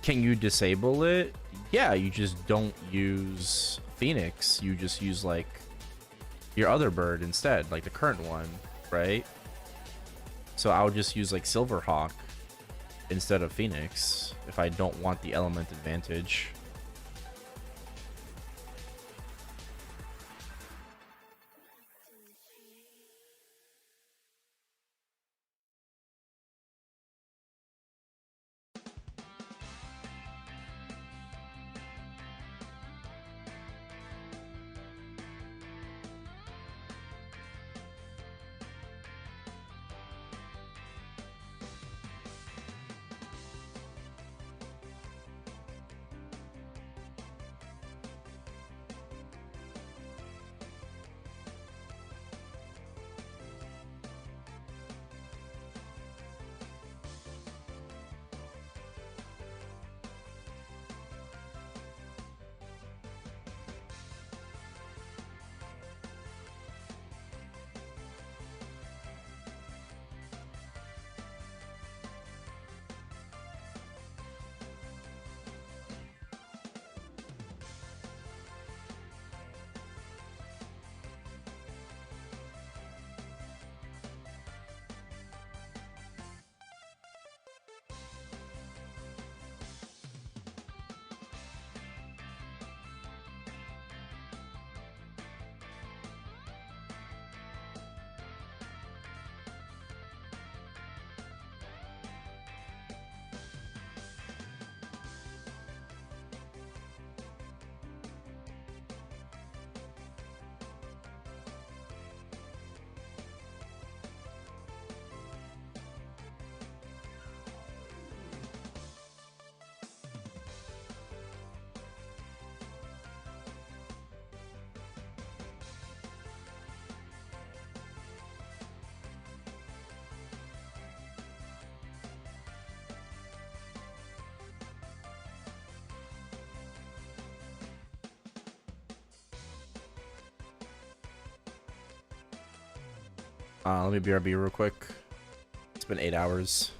Can you disable it? Yeah, you just don't use Phoenix. You just use like your other bird instead, like the current one, right? So I would just use like Silverhawk instead of Phoenix if I don't want the element advantage. Let me BRB real quick. It's been 8 hours.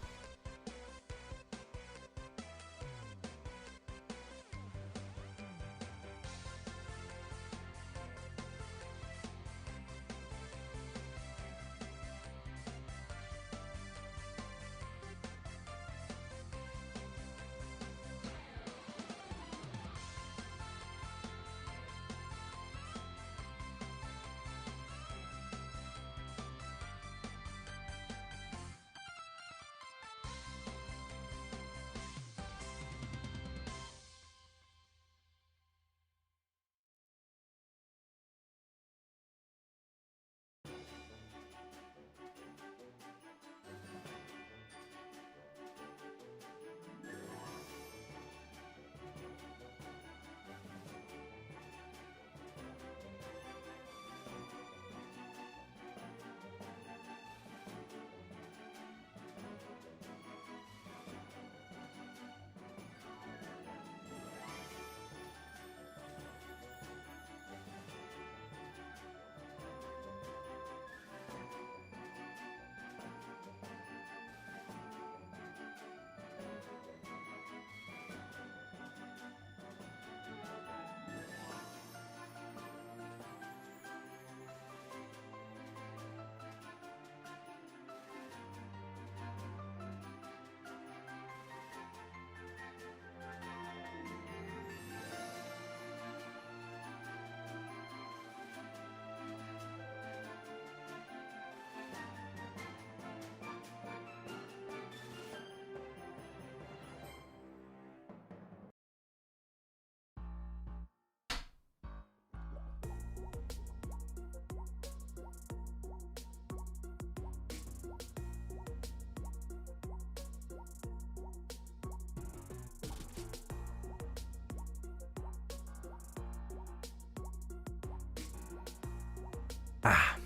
Ah.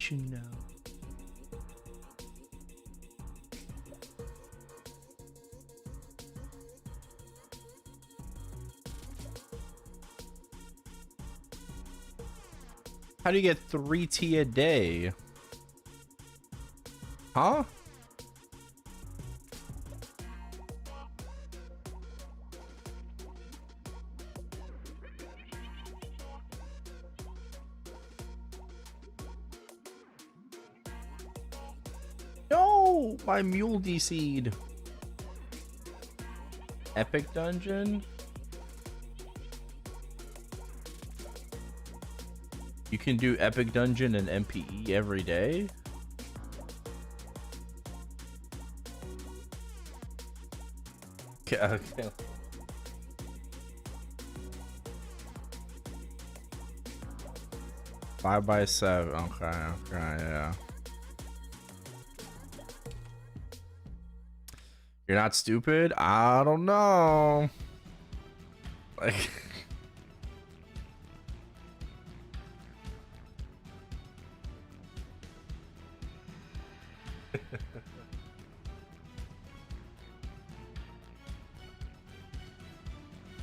You know. How do you get 3 tea a day? Huh? No, my mule DC'd. Epic dungeon. You can do epic dungeon and MPE every day. Okay. 5x7. Okay, yeah. You're not stupid? I don't know. Like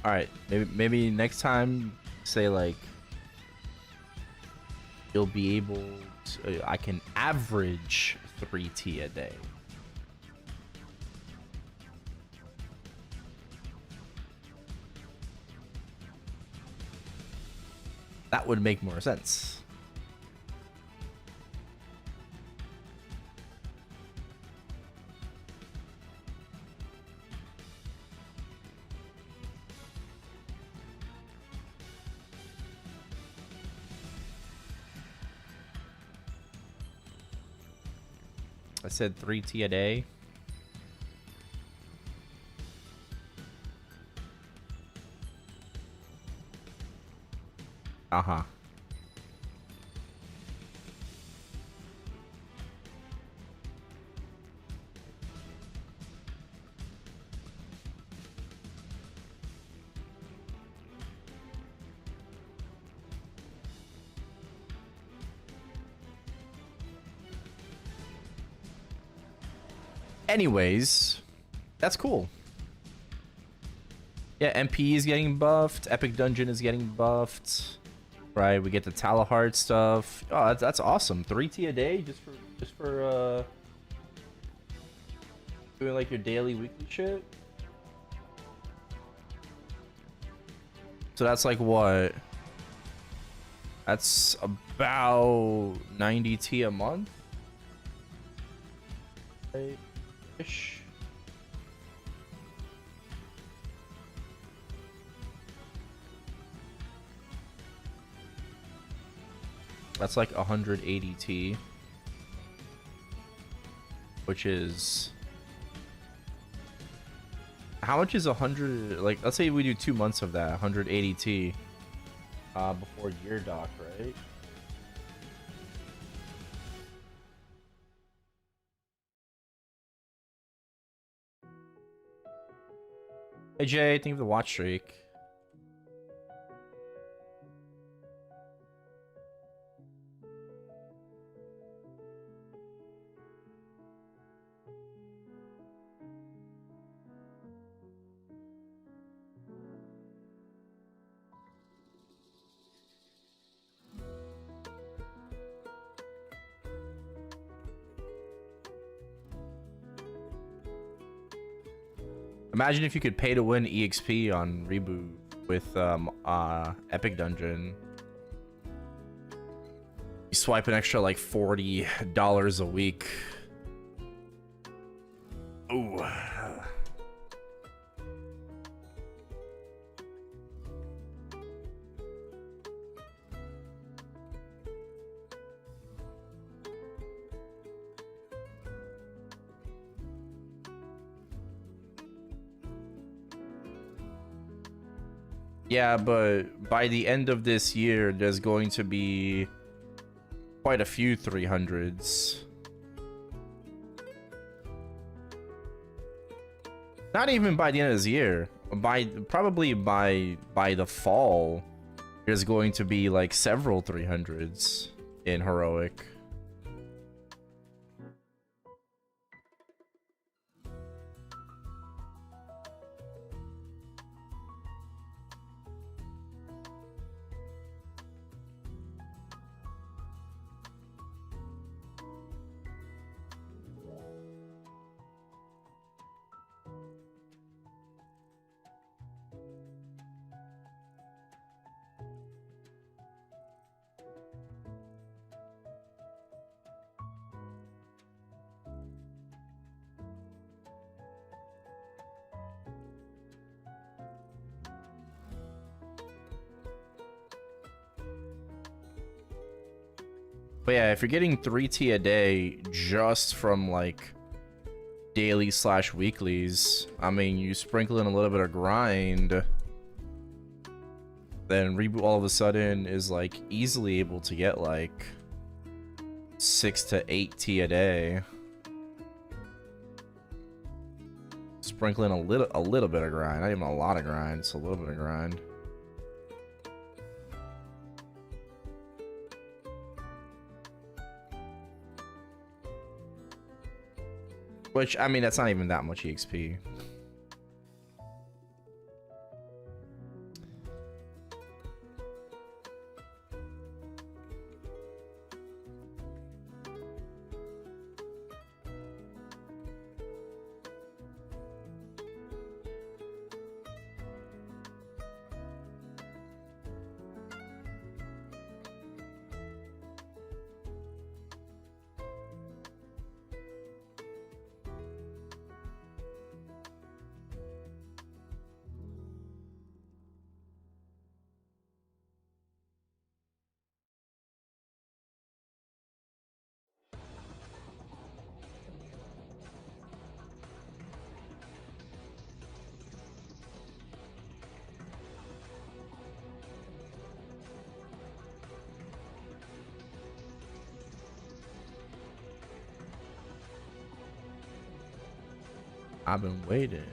all right, maybe next time say like you'll be able to, I can average 3T a day. That would make more sense. I said 3T a day. Uh-huh. Anyways, that's cool. Yeah, MP is getting buffed. Epic Dungeon is getting buffed. Right, we get the Talahard stuff. Oh, that's awesome. 3T a day just for doing like your daily, weekly shit. So that's like what? That's about 90T a month. Ish. That's like 180T, which is how much is 100? Like, let's say we do 2 months of that, 180T, before year doc, right? Hey Jay, thank you for the watch streak. Imagine if you could pay to win EXP on Reboot with Epic Dungeon. You swipe an extra like $40 a week. Ooh. Yeah, but by the end of this year, there's going to be quite a few 300s. Not even by the end of this year. Probably by the fall, there's going to be like several 300s in Heroic. But yeah, if you're getting 3T a day just from like daily / weeklies, I mean, you sprinkle in a little bit of grind, then Reboot all of a sudden is like easily able to get like 6 to 8T a day. Sprinkle in a little bit of grind, not even a lot of grind, just a little bit of grind. Which, I mean, that's not even that much EXP. I've been waiting.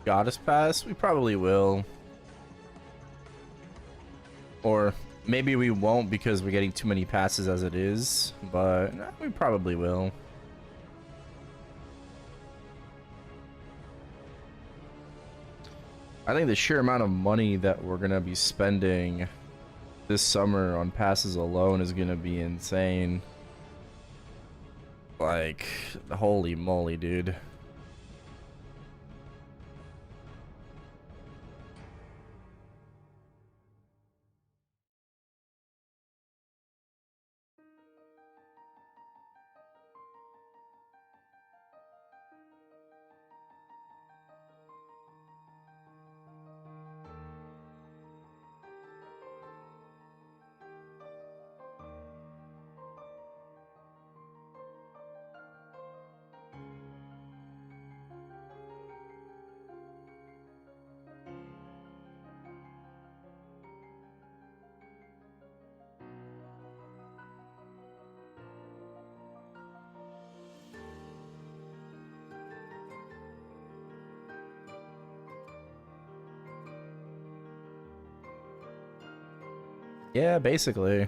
Goddess Pass? We probably will. Or maybe we won't because we're getting too many passes as it is, but we probably will. I think the sheer amount of money that we're gonna be spending this summer on passes alone is gonna be insane. Like, holy moly, dude. Yeah, basically.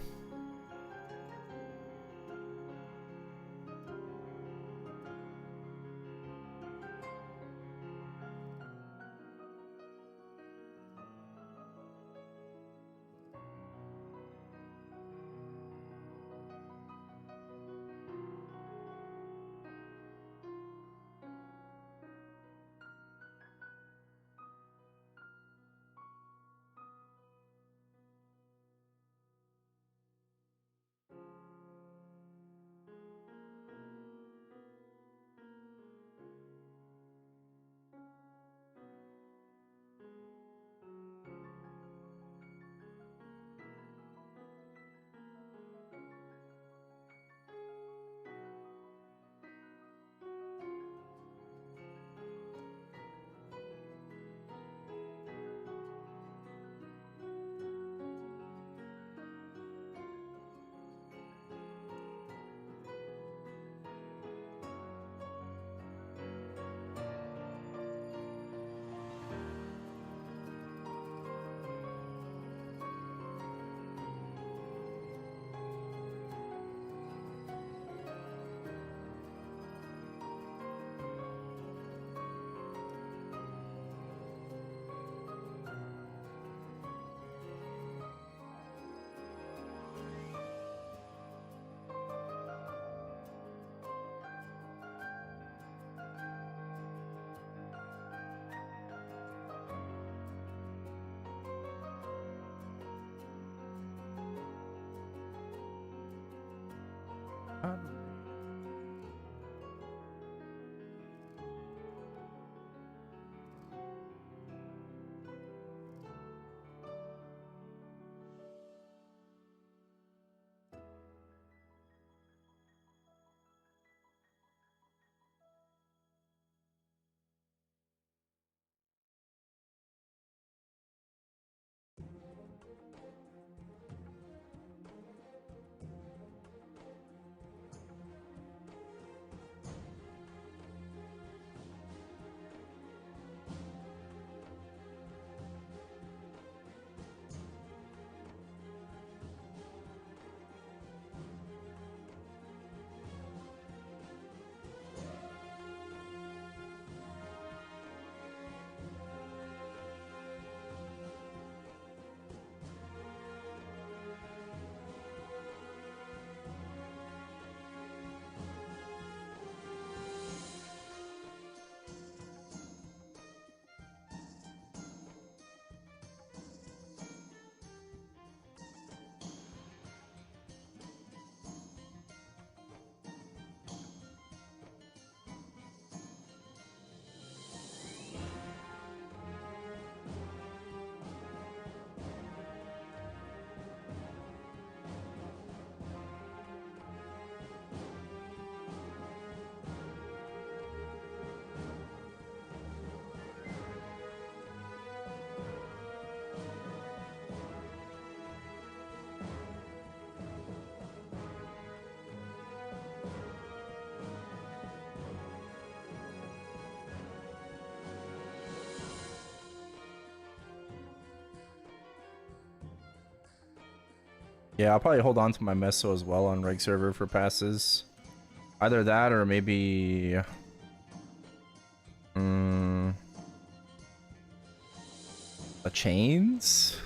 Yeah, I'll probably hold on to my meso as well on reg server for passes. Either that or maybe a chains.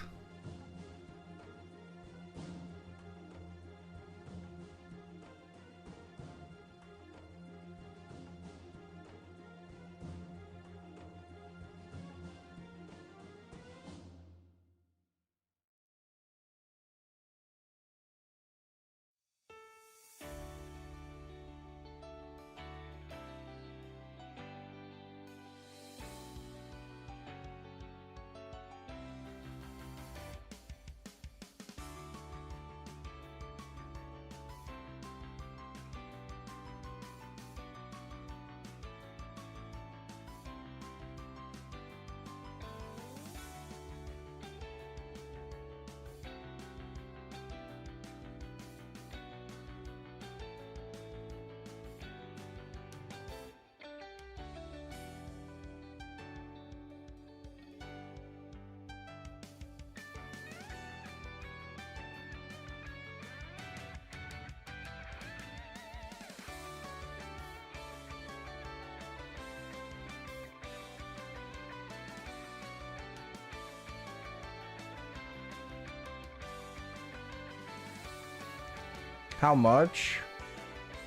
How much?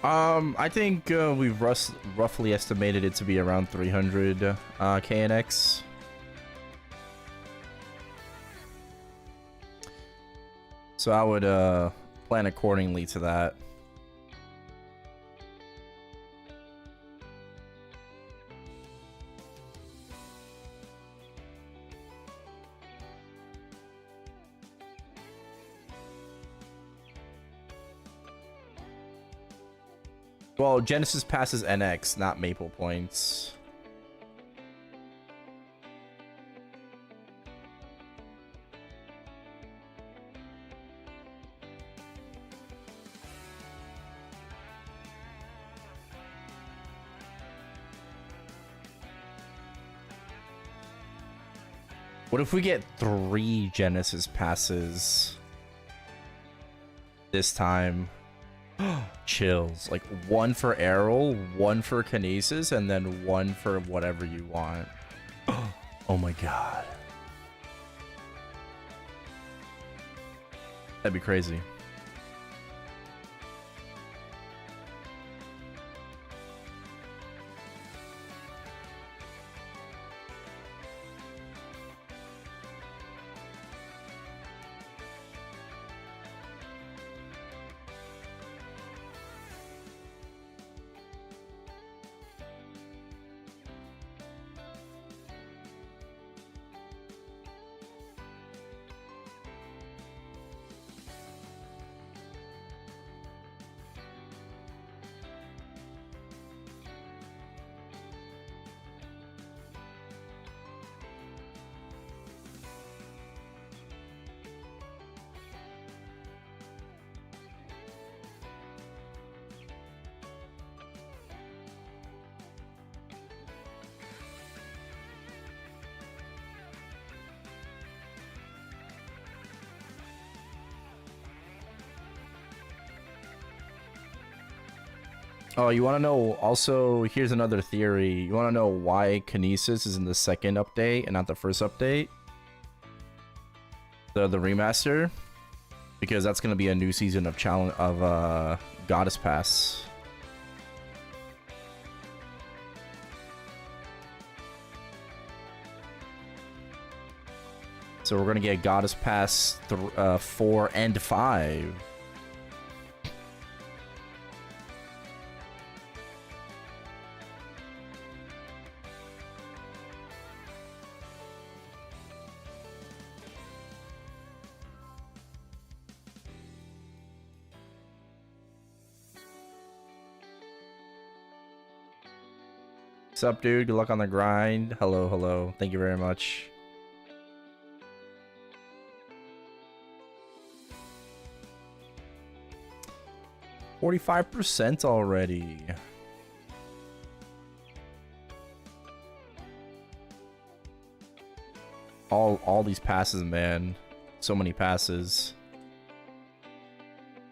I think we've roughly estimated it to be around 300 KNX. So I would plan accordingly to that. Well, Genesis passes NX, not Maple points. What if we get 3 Genesis passes this time? Chills. Like 1 for Errol, 1 for Kinesis, and then 1 for whatever you want. Oh my god. That'd be crazy. Oh, you want to know? Also, here's another theory. You want to know why Kinesis is in the second update and not the first update? The remaster, because that's gonna be a new season of Goddess Pass. So we're gonna get Goddess Pass 4 and 5. What's up, dude? Good luck on the grind. Hello, hello. Thank you very much. $45% already. All these passes, man. So many passes.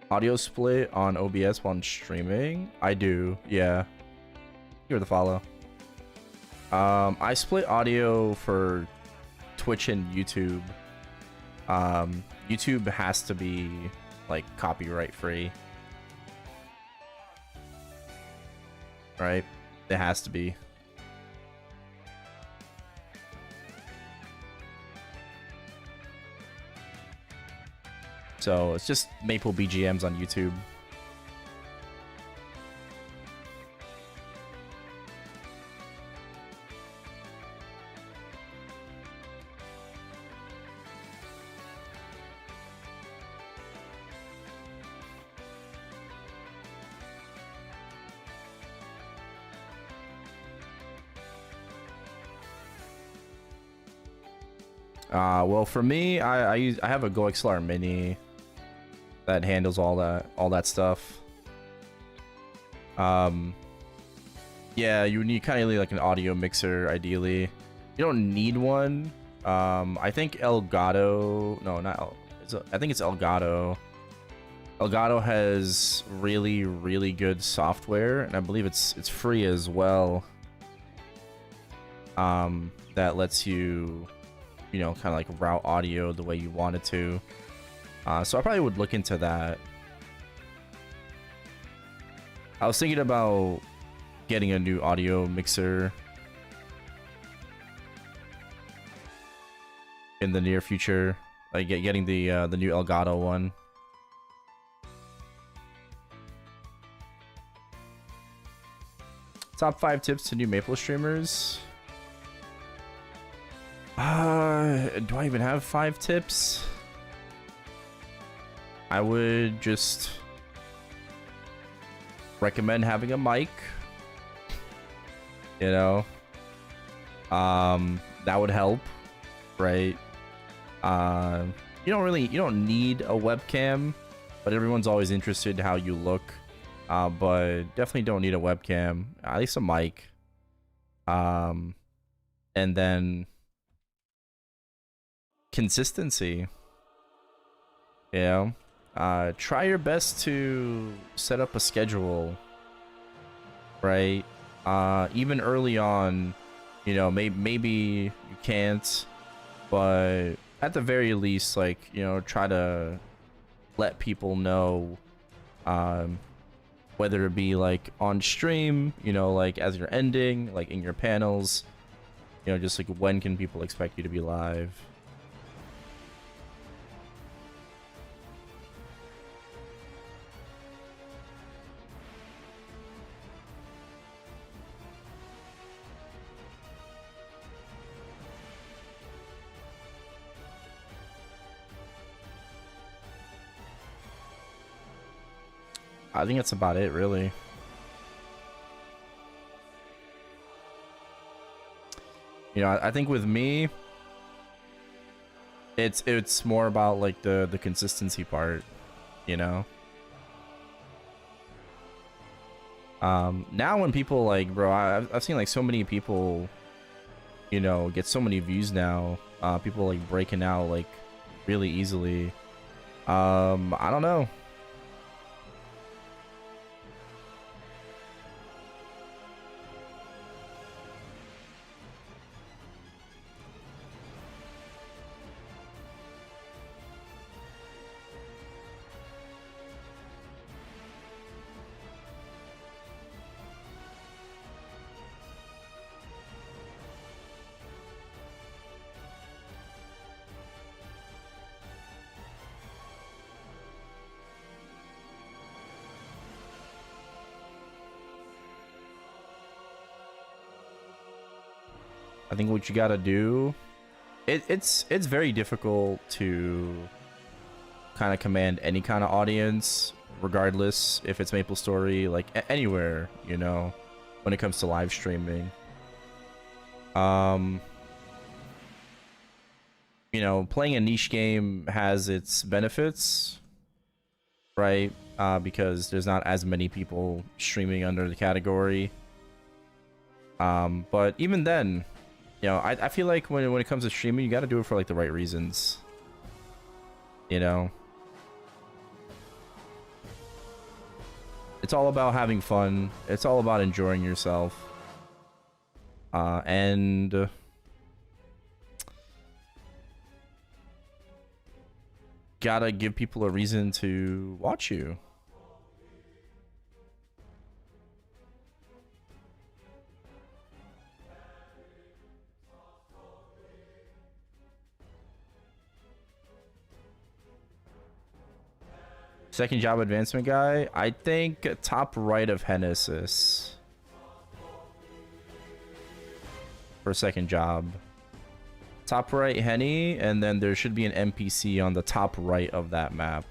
Audio split on OBS while streaming? I do, yeah. You're the follow. I split audio for Twitch and YouTube. YouTube has to be like copyright free. Right? It has to be. So it's just Maple BGMs on YouTube. Well, for me, I have a GoXLR Mini that handles all that stuff. Yeah, you kind of need like an audio mixer, ideally. You don't need one. I think Elgato. No, not El. I think it's Elgato. Elgato has really good software, and I believe it's free as well. That lets you, you know, kind of like route audio the way you want it to. So I probably would look into that. I was thinking about getting a new audio mixer in the near future, like getting the new Elgato one. Top 5 tips to new Maple streamers. Do I even have 5 tips? I would just recommend having a mic. You know, that would help, right? You don't need a webcam, but everyone's always interested in how you look. But definitely don't need a webcam. At least a mic. And then consistency. You know, try your best to set up a schedule, right? Even early on, you know, maybe you can't, but at the very least, like, you know, try to let people know, whether it be like on stream, you know, like as you're ending, like in your panels, you know, just like when can people expect you to be live. I think that's about it, really. You know, I think with me, it's more about like the consistency part, you know. Now when people like, bro, I've seen like so many people, you know, get so many views now. People like breaking out like really easily. I don't know. I think what you gotta do, it's very difficult to kind of command any kind of audience, regardless if it's MapleStory, like anywhere, you know, when it comes to live streaming. You know, playing a niche game has its benefits, right? Because there's not as many people streaming under the category. But even then, you know, I feel like when it comes to streaming, you got to do it for like the right reasons. You know, it's all about having fun. It's all about enjoying yourself. And gotta give people a reason to watch you. Second job advancement guy, I think top right of Genesis for second job. Top right Henny, and then there should be an NPC on the top right of that map.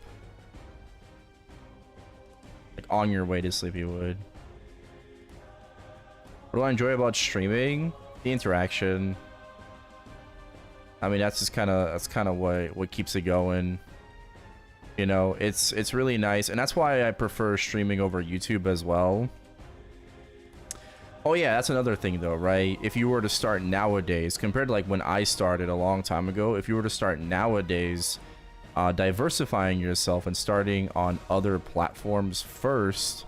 Like on your way to Sleepywood. What do I enjoy about streaming? The interaction. I mean, that's kind of what keeps it going. You know, it's really nice, and that's why I prefer streaming over YouTube as well. Oh yeah, that's another thing though, right? If you were to start nowadays, compared to like when I started a long time ago, if you were to start nowadays, diversifying yourself and starting on other platforms first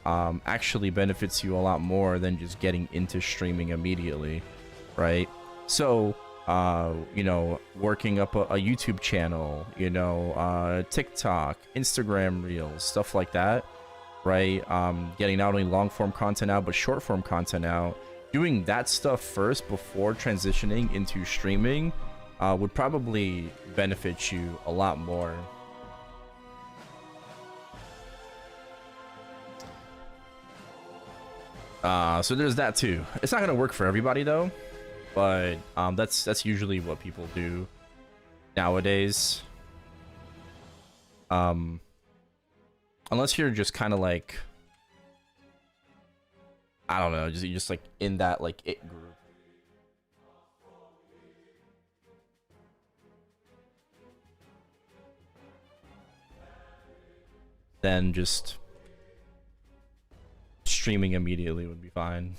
actually benefits you a lot more than just getting into streaming immediately, right? So, you know, working up a YouTube channel, you know, TikTok, Instagram Reels, stuff like that. Right, getting not only long form content out but short form content out, doing that stuff first before transitioning into streaming would probably benefit you a lot more. So there's that too. It's not gonna work for everybody though, but that's usually what people do nowadays. Unless you're just kind of like, I don't know, just like in that like it group. Then just streaming immediately would be fine.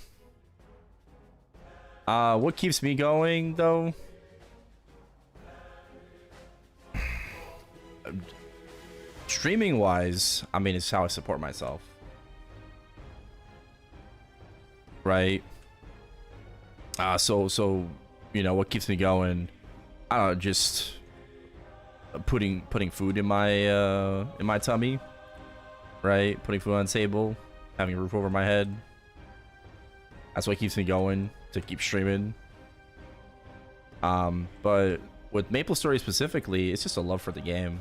What keeps me going though? Streaming wise, I mean, it's how I support myself, right? So you know, what keeps me going, I don't know, just putting food in my tummy, right? Putting food on the table, having a roof over my head. That's what keeps me going to keep streaming. But with MapleStory specifically, it's just a love for the game.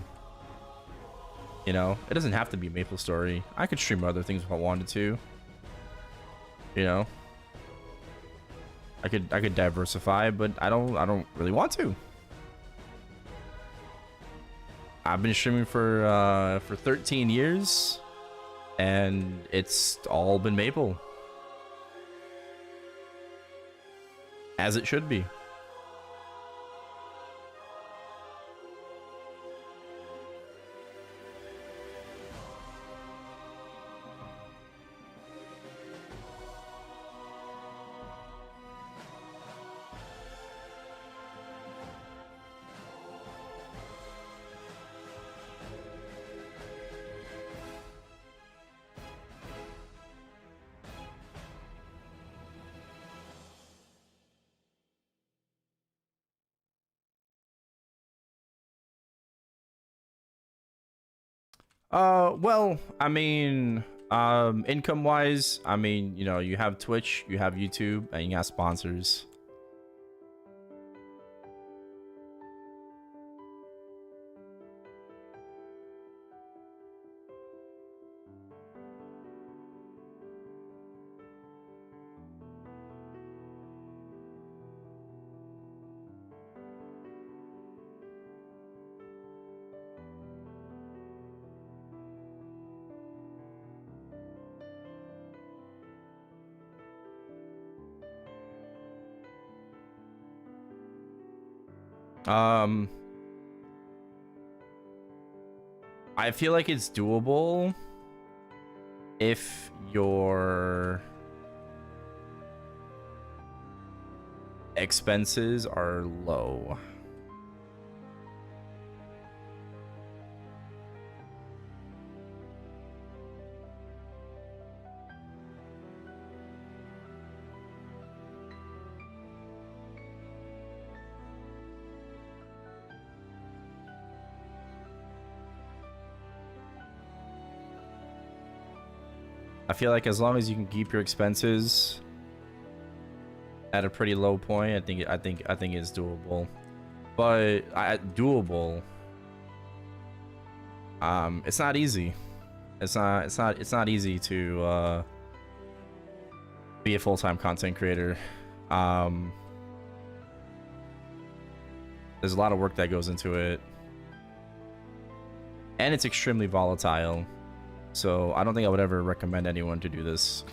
You know, it doesn't have to be MapleStory. I could stream other things if I wanted to. You know, I could diversify, but I don't really want to. I've been streaming for 13 years, and it's all been Maple, as it should be. Well, I mean, income wise, I mean, you know, you have Twitch, you have YouTube, and you got sponsors. Um, I feel like it's doable if your expenses are low. I feel like as long as you can keep your expenses at a pretty low point, I think it's doable. But doable. It's not easy. It's not easy to be a full-time content creator. There's a lot of work that goes into it, and it's extremely volatile. So I don't think I would ever recommend anyone to do this.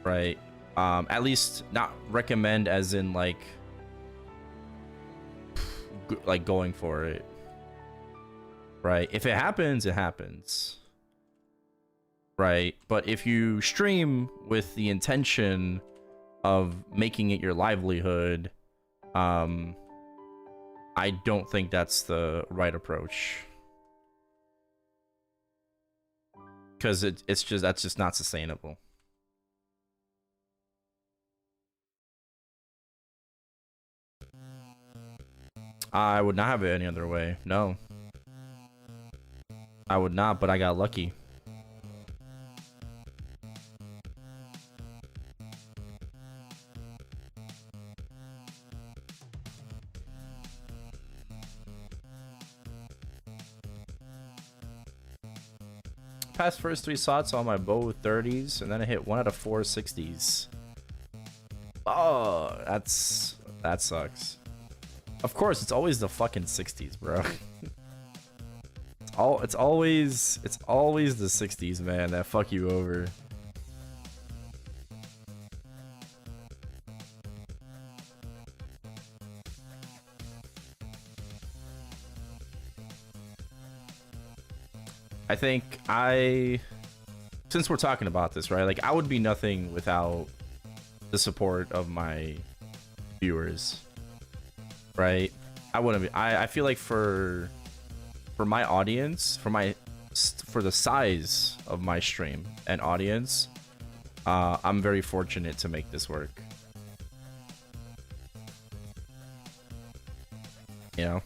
Right? At least not recommend as in like going for it. Right? If it happens, it happens. Right? But if you stream with the intention of making it your livelihood, I don't think that's the right approach. Because that's just not sustainable. I would not have it any other way. No. I would not, but I got lucky. Past first 3 shots on my bow with 30s, and then I hit 1 out of 4 60s. Oh, that sucks. Of course, it's always the fucking 60s, bro. It's always the 60s, man, that fuck you over. I think since we're talking about this, right? Like, I would be nothing without the support of my viewers, right? I wouldn't be. I feel like for my audience, for the size of my stream and audience, I'm very fortunate to make this work. You know?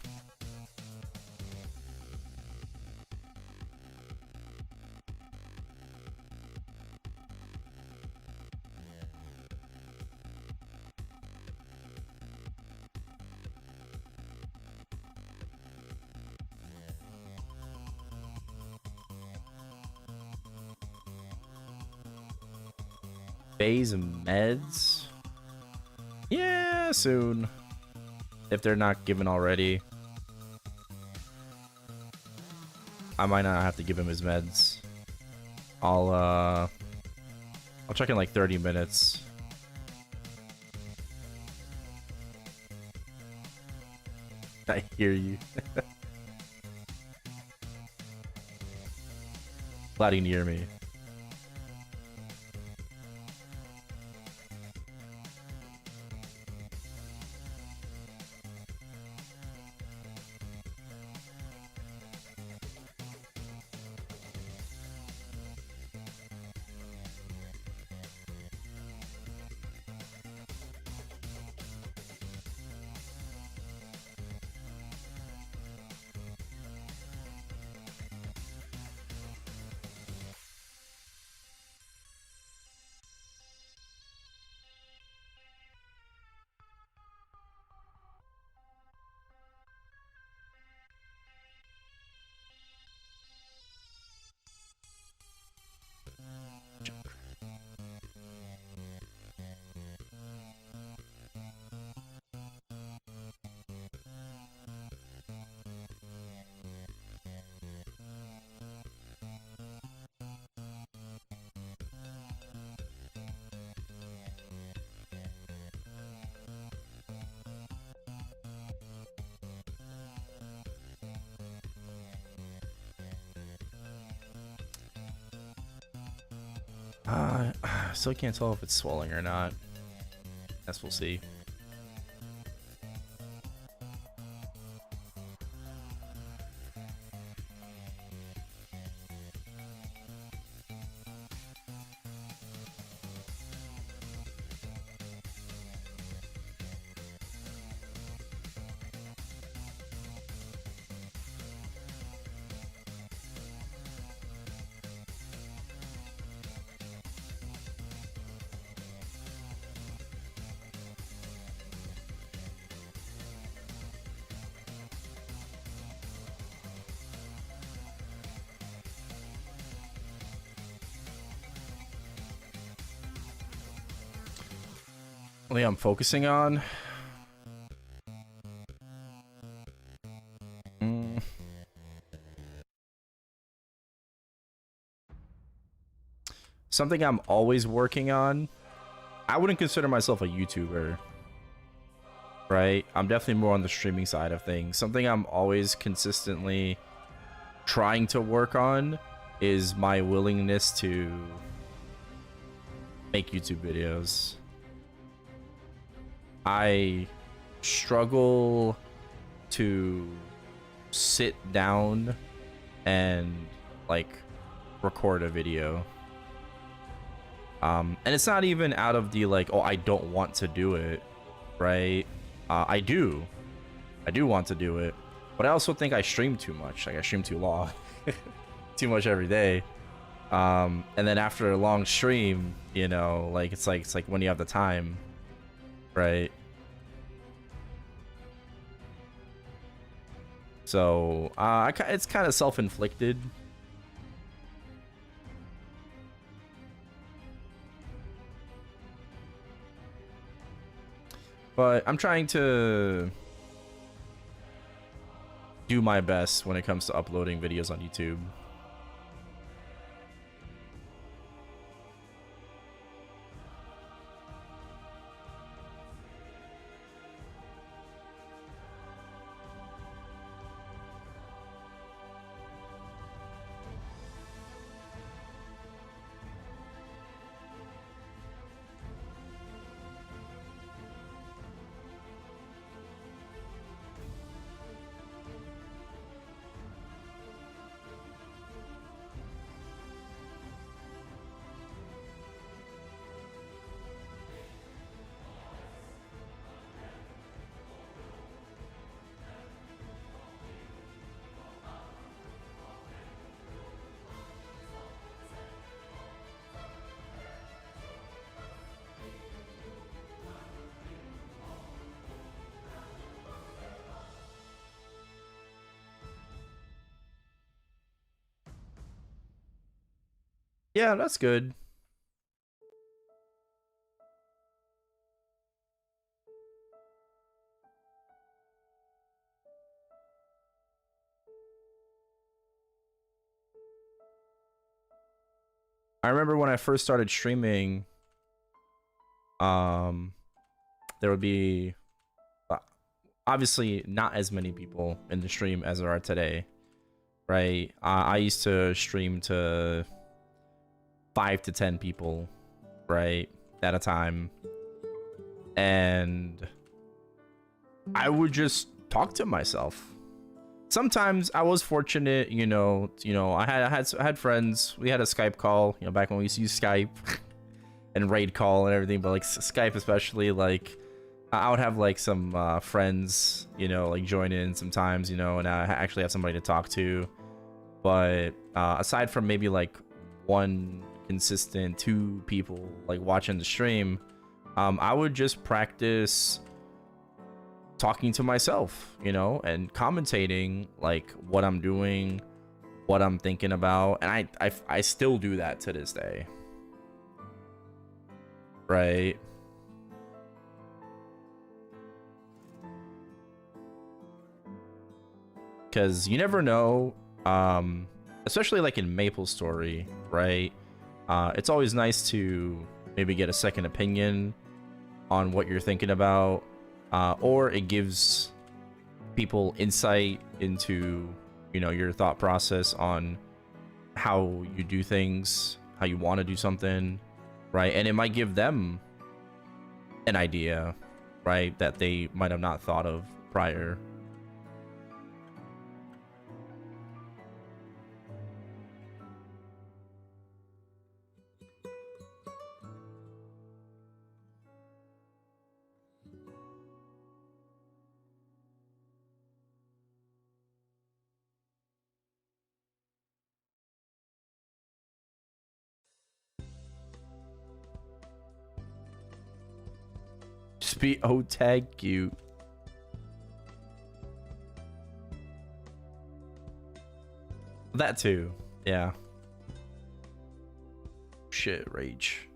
Phase meds? Yeah, soon. If they're not given already. I might not have to give him his meds. I'll check in like 30 minutes. I hear you. Glad you can hear me. Still can't tell if it's swelling or not. Guess we'll see. Only I'm focusing on. Something I'm always working on. I wouldn't consider myself a YouTuber, right? I'm definitely more on the streaming side of things. Something I'm always consistently trying to work on is my willingness to make YouTube videos. I struggle to sit down and like record a video. And it's not even out of the like, oh, I don't want to do it, right? I do want to do it, but I also think I stream too much. Like I stream too long, too much every day. And then after a long stream, you know, like it's like when you have the time, right? So it's kind of self-inflicted. But I'm trying to do my best when it comes to uploading videos on YouTube. Yeah, that's good. I remember when I first started streaming, there would be obviously not as many people in the stream as there are today, right? I used to stream to 5 to 10 people, right, at a time, and I would just talk to myself. Sometimes I was fortunate, you know, I had friends. We had a Skype call, you know, back when we used to use Skype and raid call and everything, but like Skype especially, like I would have like some friends, you know, like join in sometimes, you know, and I actually have somebody to talk to. But aside from maybe like one consistent 2 people like watching the stream, I would just practice talking to myself, you know, and commentating like what I'm doing, what I'm thinking about, and I still do that to this day, right? Because you never know, especially like in MapleStory, right? It's always nice to maybe get a second opinion on what you're thinking about, or it gives people insight into, you know, your thought process on how you do things, how you want to do something, right? And it might give them an idea, right, that they might have not thought of prior. Just be tag cute. That too, yeah. Shit, rage.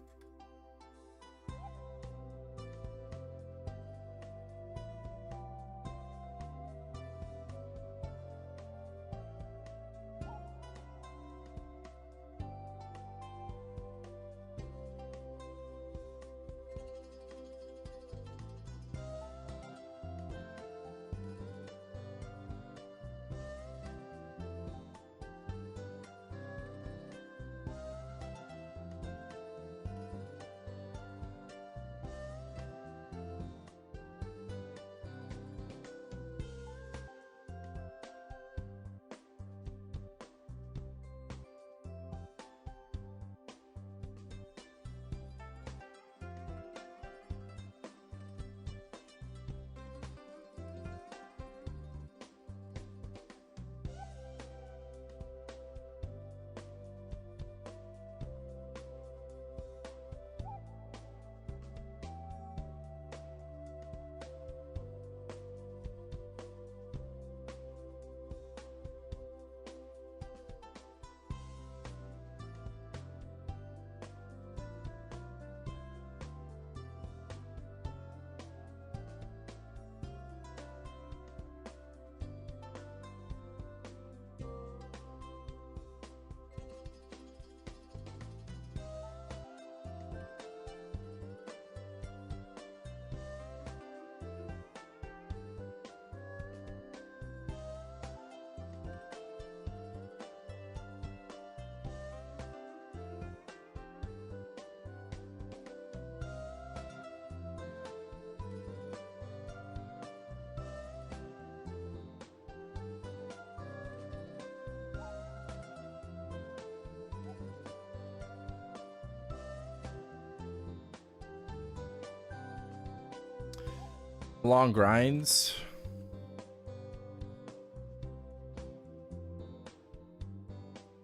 Long grinds.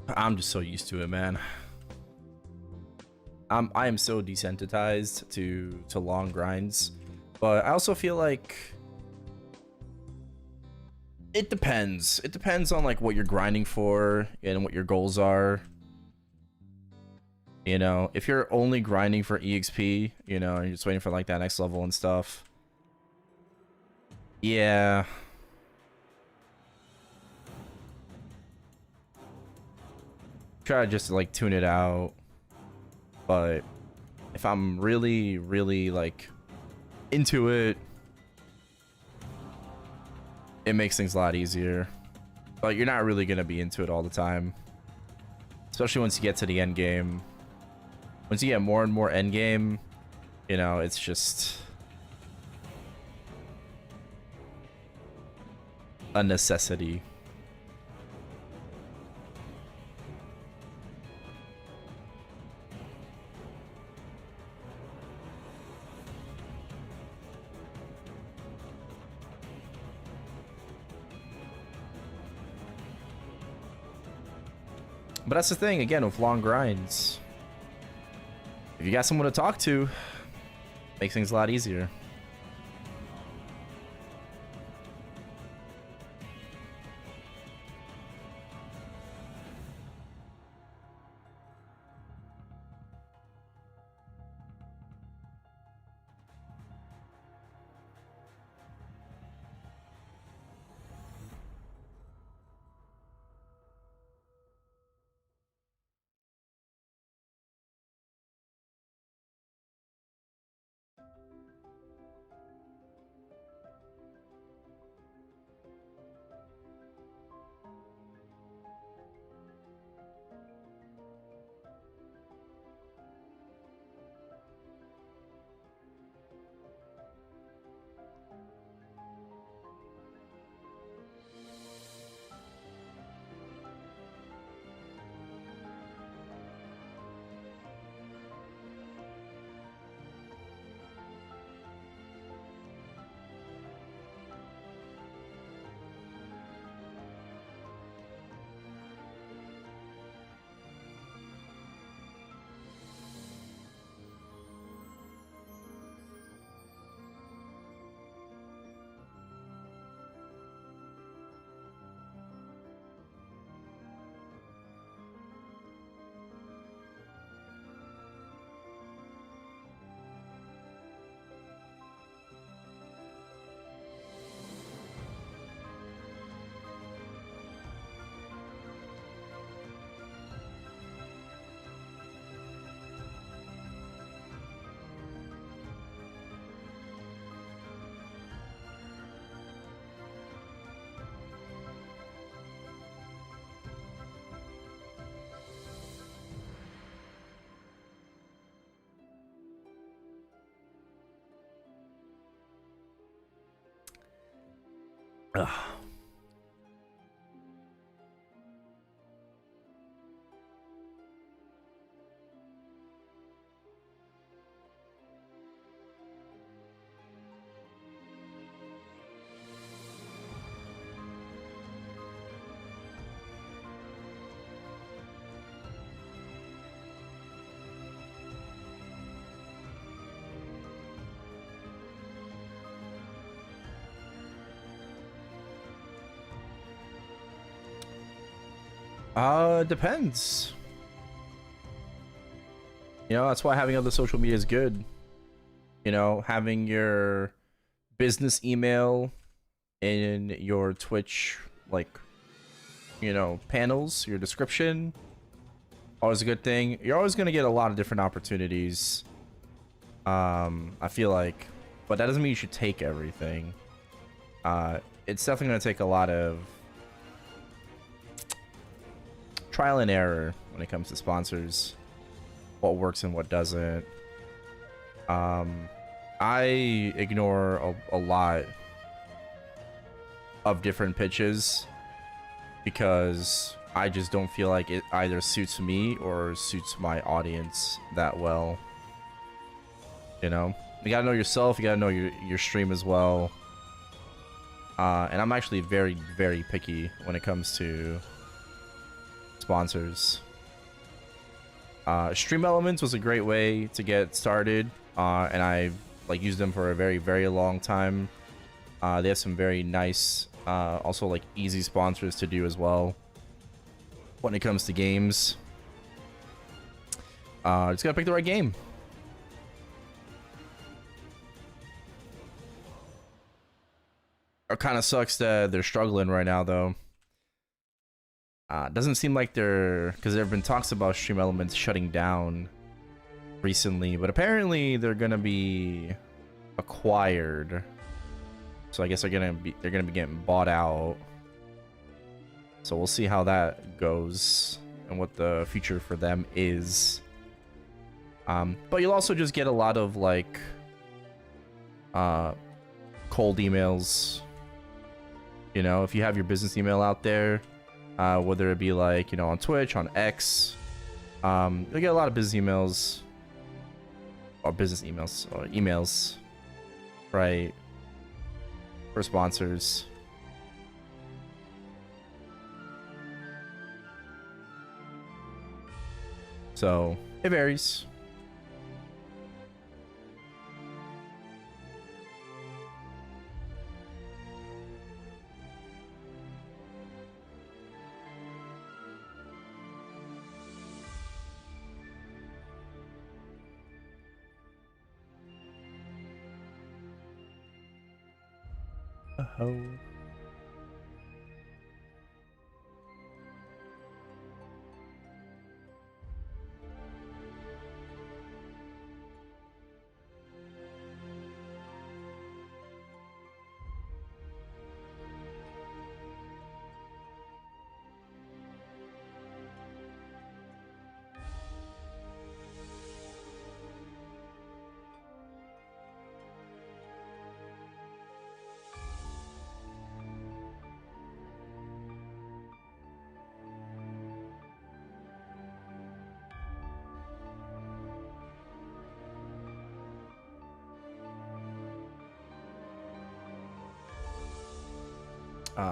I'm just so used to it, man. I am so desensitized to long grinds, but I also feel like it depends. It depends on like what you're grinding for and what your goals are. You know, if you're only grinding for EXP, you know, and you're just waiting for like that next level and stuff. Yeah. Try to just like tune it out. But if I'm really, really like into it, it makes things a lot easier. But you're not really gonna be into it all the time. Especially once you get to the end game. Once you get more and more end game, you know, it's just a necessity. But that's the thing, again, with long grinds. If you got someone to talk to, makes things a lot easier. Ugh. Depends. You know, that's why having other social media is good. You know, having your business email in your Twitch, like, you know, panels, your description, always a good thing. You're always going to get a lot of different opportunities. I feel like, but that doesn't mean you should take everything. It's definitely going to take a lot of trial and error when it comes to sponsors, what works and what doesn't. I ignore a lot of different pitches because I just don't feel like it either suits me or suits my audience that well. You know, you gotta know yourself, you gotta know your stream as well. And I'm actually very, very picky when it comes to sponsors. Stream Elements was a great way to get started, and I've like used them for a very, very long time. They have some very nice, also like easy sponsors to do as well when it comes to games. Just gotta pick the right game. It kind of sucks that they're struggling right now, though. Doesn't seem like because there have been talks about Stream Elements shutting down recently, but apparently they're gonna be acquired. So I guess they're gonna be getting bought out. So we'll see how that goes and what the future for them is. But you'll also just get a lot of like cold emails. You know, if you have your business email out there, whether it be like, you know, on Twitch, on X, you'll get a lot of business emails or emails, right, for sponsors. So it varies. Oh.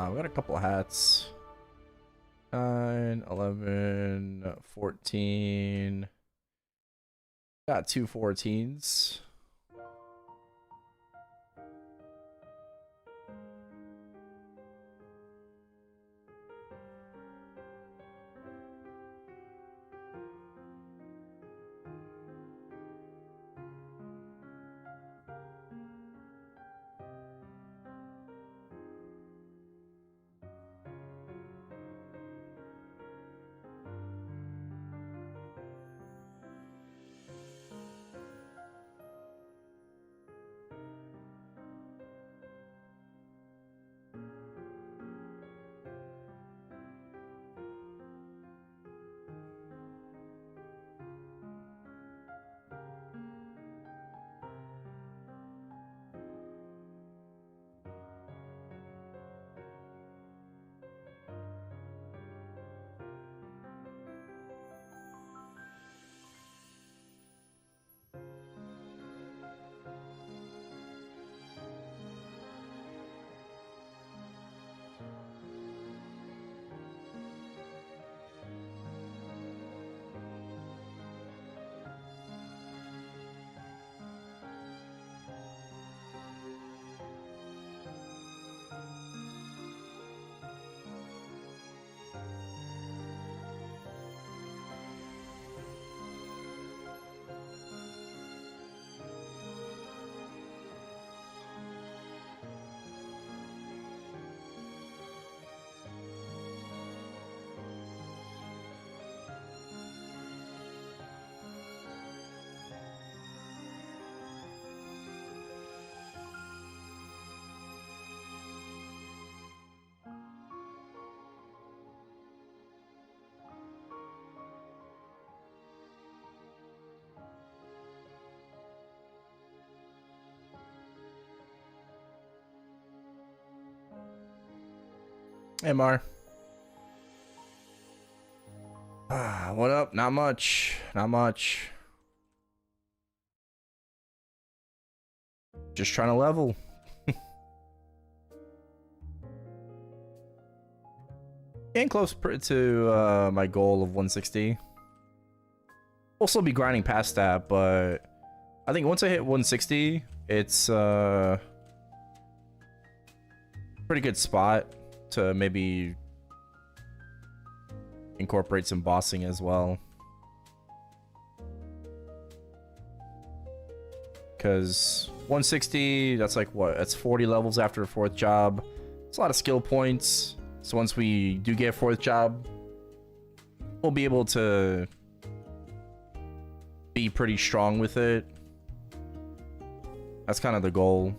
We got a couple of hats. 9, 11, 14. Got 2 14s. Hey, Mar. What up? Not much. Not much. Just trying to level. Getting close to my goal of 160. We'll still be grinding past that, but I think once I hit 160, it's pretty good spot to maybe incorporate some bossing as well. Because 160, that's like what? That's 40 levels after a 4th job. It's a lot of skill points. So once we do get a 4th job, we'll be able to be pretty strong with it. That's kind of the goal.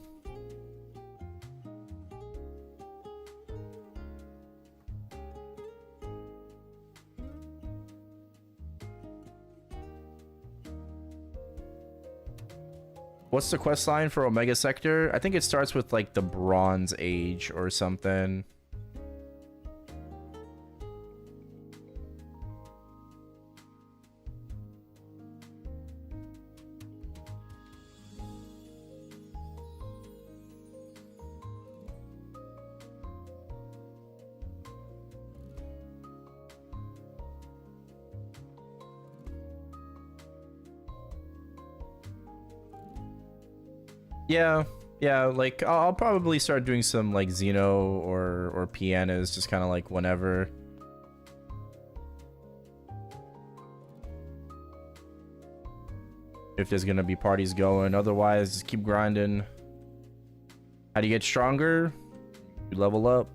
What's the quest line for Omega Sector? I think it starts with like the Bronze Age or something. Yeah, like I'll probably start doing some like Xeno or Pianas, just kind of like whenever. If there's gonna be parties going, otherwise just keep grinding. How do you get stronger? You level up.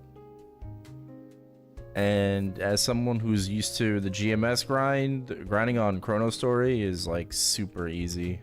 And as someone who's used to the GMS grind, grinding on ChronoStory is like super easy.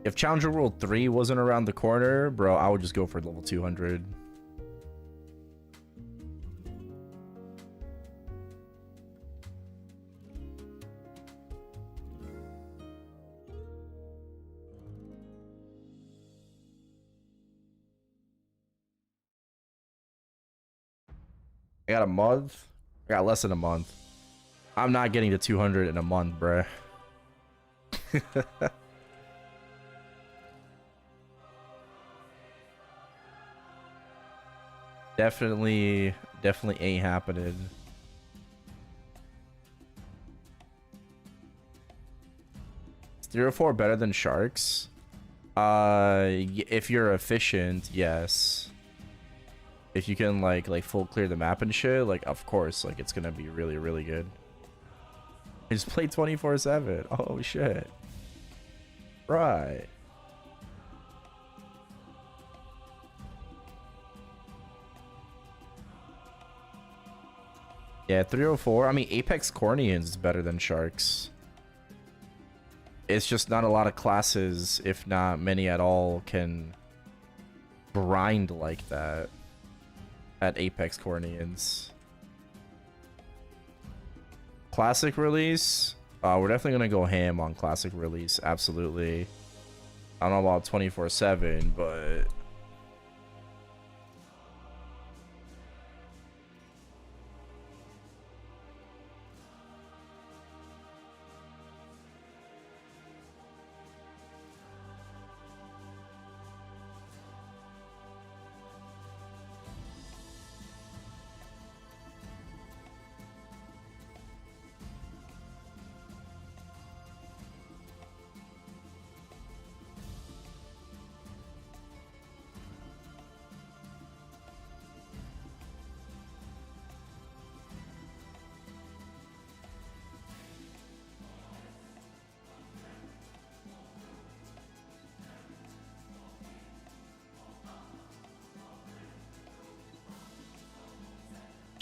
If Challenger World 3 wasn't around the corner, bro, I would just go for level 200. I got a month. I got less than a month. I'm not getting to 200 in a month, bruh. Definitely ain't happening. Is 304 better than sharks? If you're efficient, yes. If you can like full clear the map and shit, like of course, like it's gonna be really, really good. I just play 24/7. Oh shit. Right. Yeah, 304. I mean, Apex Cornians is better than Sharks. It's just not a lot of classes, if not many at all, can grind like that at Apex Cornians. Classic release? We're definitely going to go ham on classic release. Absolutely. I don't know about 24/7, but...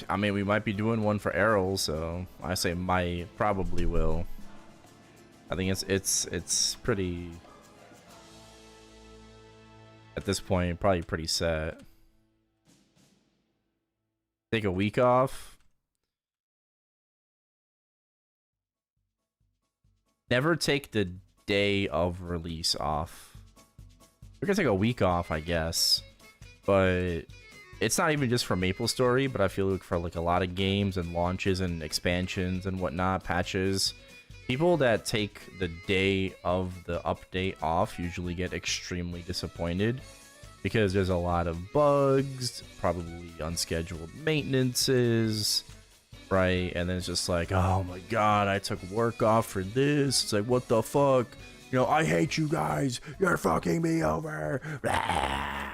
I mean, we might be doing one for Errol, so I say might, probably will. I think it's pretty, at this point, probably pretty set. Take a week off. Never take the day of release off. We're gonna take a week off, I guess, but it's not even just for MapleStory, but I feel like for like a lot of games and launches and expansions and whatnot, patches, people that take the day of the update off usually get extremely disappointed because there's a lot of bugs, probably unscheduled maintenances, right? And then it's just like, oh my god, I took work off for this. It's like, what the fuck? You know, I hate you guys. You're fucking me over. Blah.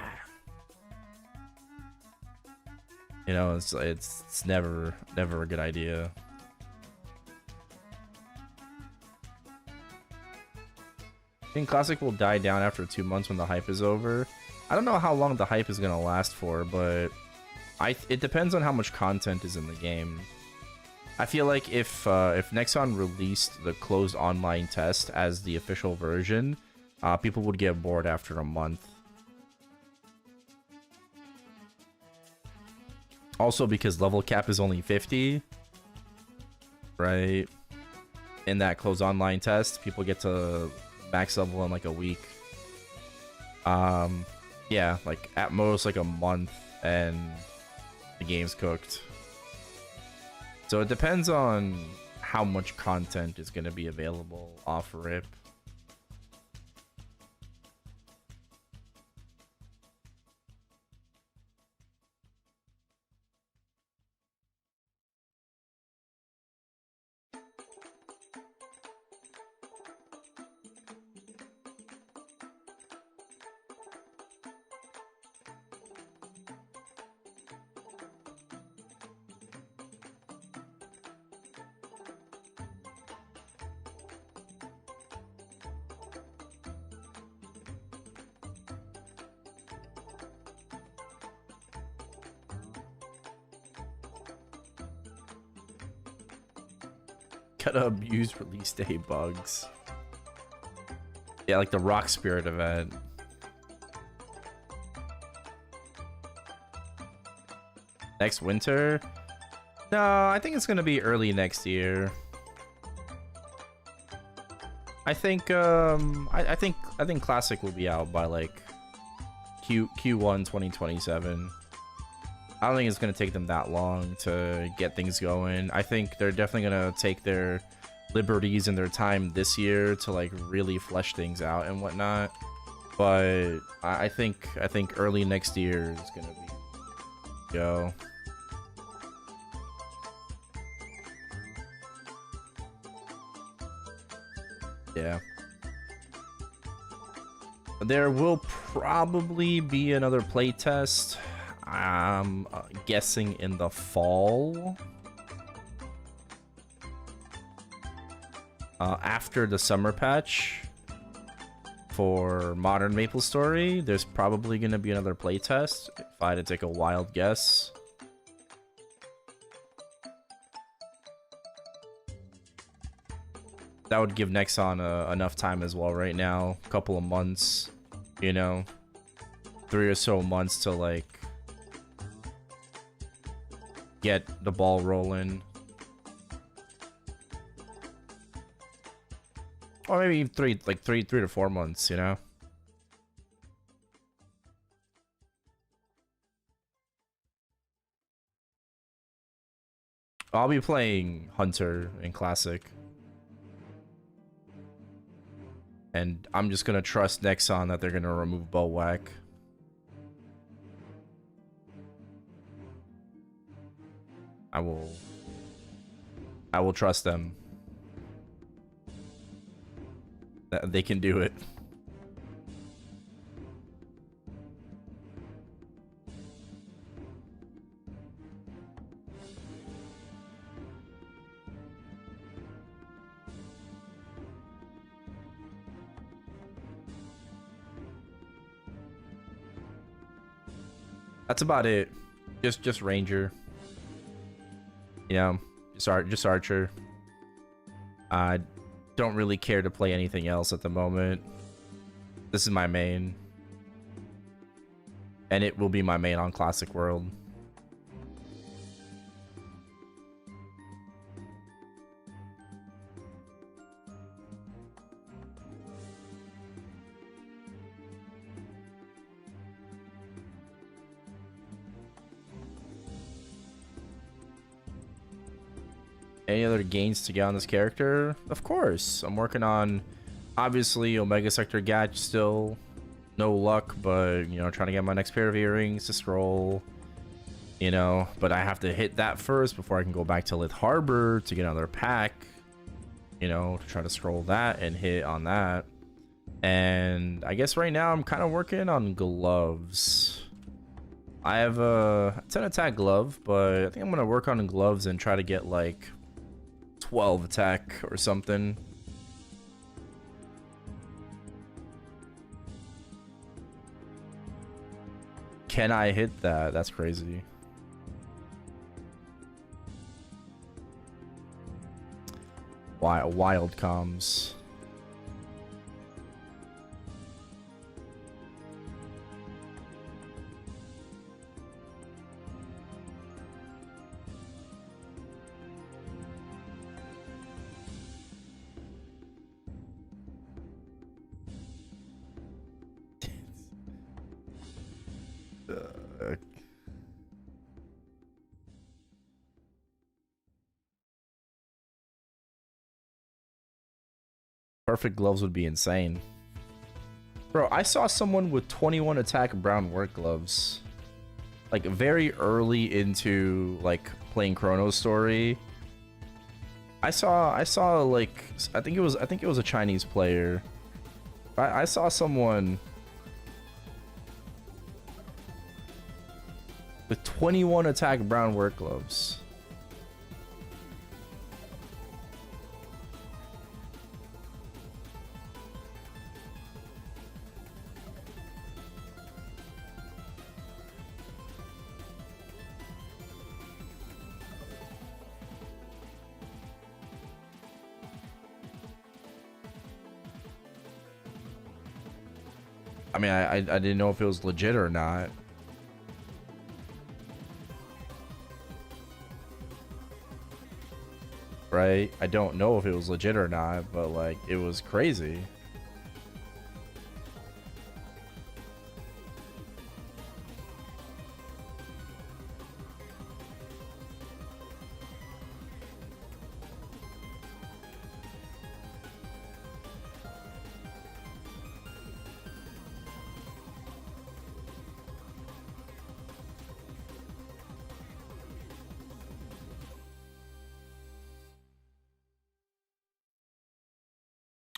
You know, it's never a good idea. I think Classic will die down after 2 months when the hype is over. I don't know how long the hype is gonna last for, but it depends on how much content is in the game. I feel like if Nexon released the closed online test as the official version, people would get bored after a month. Also because level cap is only 50, right? In that closed online test, people get to max level in like a week. Yeah, like at most like a month and the game's cooked. So it depends on how much content is going to be available off rip. Gotta abuse release day bugs. Yeah, like the Rock Spirit event. Next winter? No, I think it's gonna be early next year. I think I think Classic will be out by like Q1 2027. I don't think it's going to take them that long to get things going. I think they're definitely going to take their liberties and their time this year to like really flesh things out and whatnot. But I think early next year is going to be go. Yeah. There will probably be another playtest. I'm guessing in the fall. After the summer patch for modern MapleStory, there's probably going to be another playtest, if I had to take a wild guess. That would give Nexon enough time as well right now. A couple of months, you know. 3 or so months to like get the ball rolling. Or maybe three to 4 months, you know? I'll be playing Hunter in Classic. And I'm just gonna trust Nexon that they're gonna remove Bullwhack. I will trust them. That they can do it. That's about it. Just Ranger. You know, just Archer. I don't really care to play anything else at the moment. This is my main. And it will be my main on Classic World. Any other gains to get on this character? Of course. I'm working on, obviously, Omega Sector Gatch still. No luck, but, you know, trying to get my next pair of earrings to scroll. You know, but I have to hit that first before I can go back to Lith Harbor to get another pack. You know, to try to scroll that and hit on that. And I guess right now I'm kind of working on gloves. I have a 10 attack glove, but I think I'm going to work on gloves and try to get like 12 attack or something. Can I hit that? That's crazy. Wild comms. Perfect gloves would be insane. Bro, I saw someone with 21 attack brown work gloves. Like very early into like playing ChronoStory. I saw like I think it was a Chinese player. I saw someone with 21 attack brown work gloves. I mean, I didn't know if it was legit or not. Right? I don't know if it was legit or not, but like, it was crazy.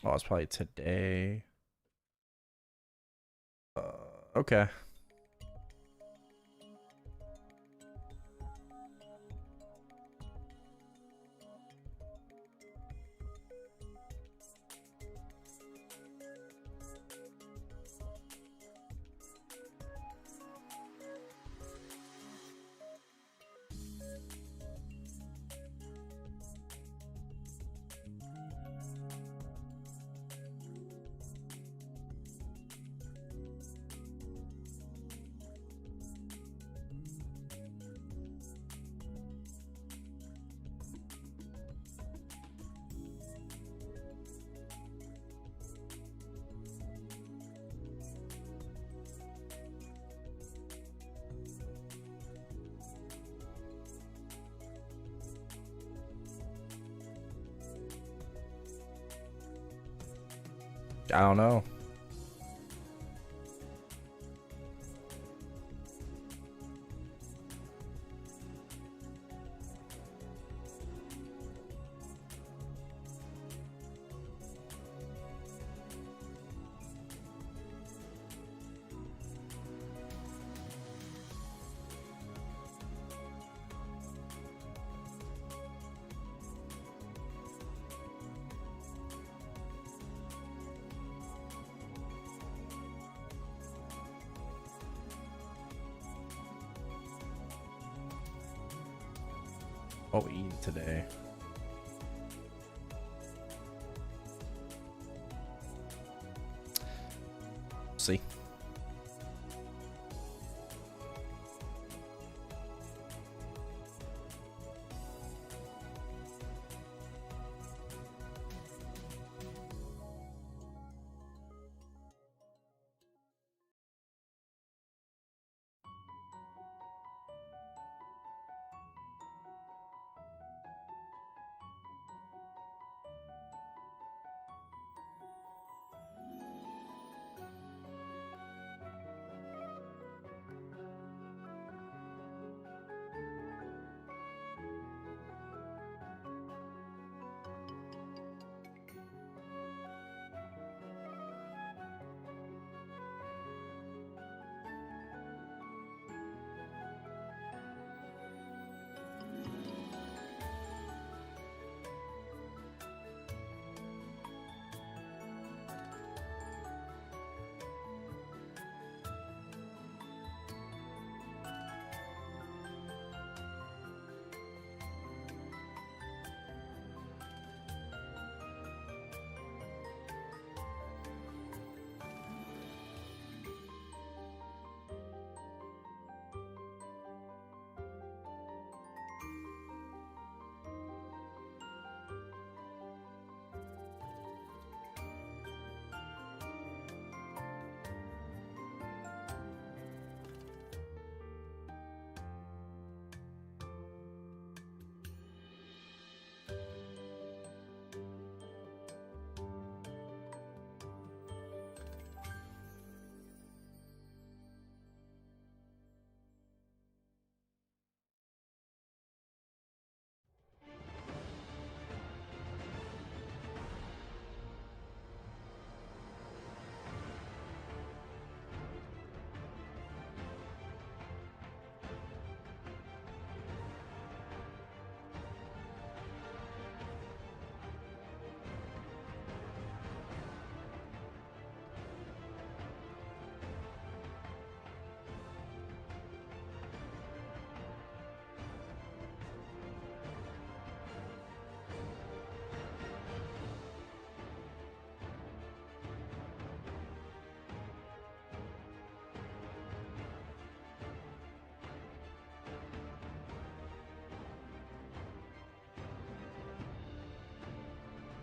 Oh, it's probably today. Okay. I don't know. What we eating today? See.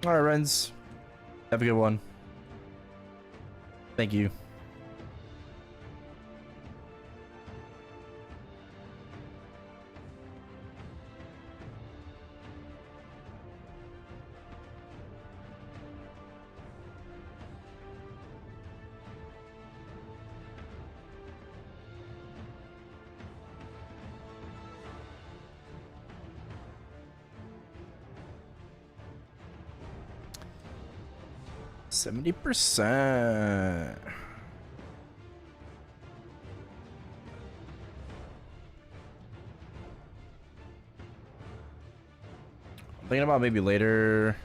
All right, Renz. Have a good one. Thank you. %70%. I'm thinking about maybe later.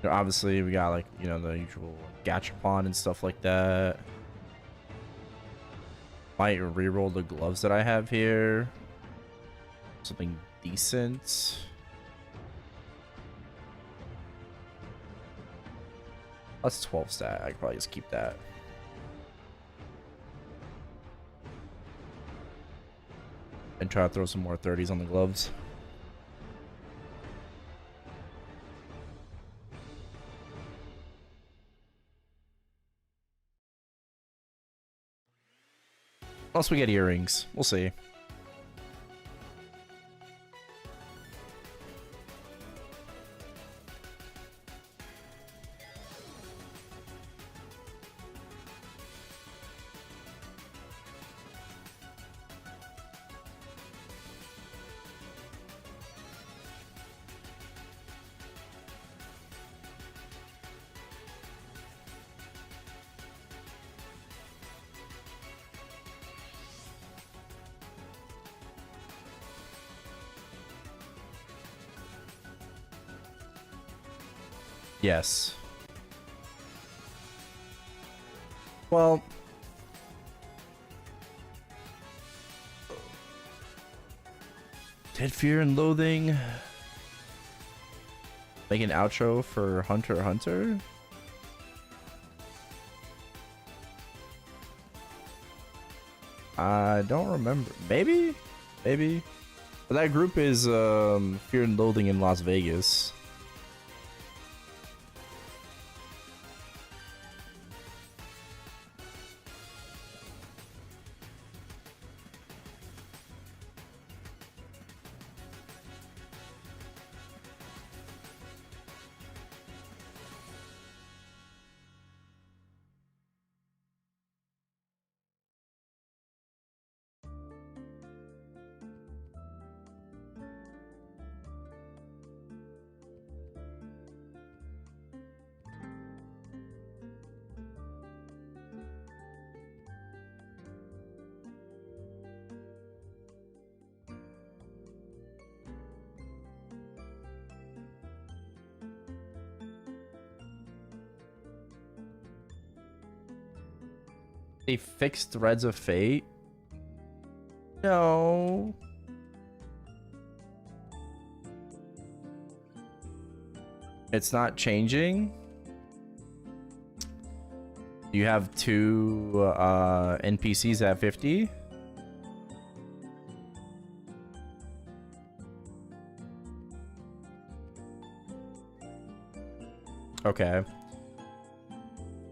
You know, obviously, we got like, you know, the usual Gachapon and stuff like that. Might reroll the gloves that I have here. Something decent. That's 12 stat. I could probably just keep that. And try to throw some more 30s on the gloves. Unless we get earrings. We'll see. Yes. Well, Did Fear and Loathing make an outro for Hunter x Hunter? I don't remember. Maybe? Maybe. But that group is Fear and Loathing in Las Vegas. They fixed Threads of Fate? No. It's not changing? You have two NPCs at 50? Okay.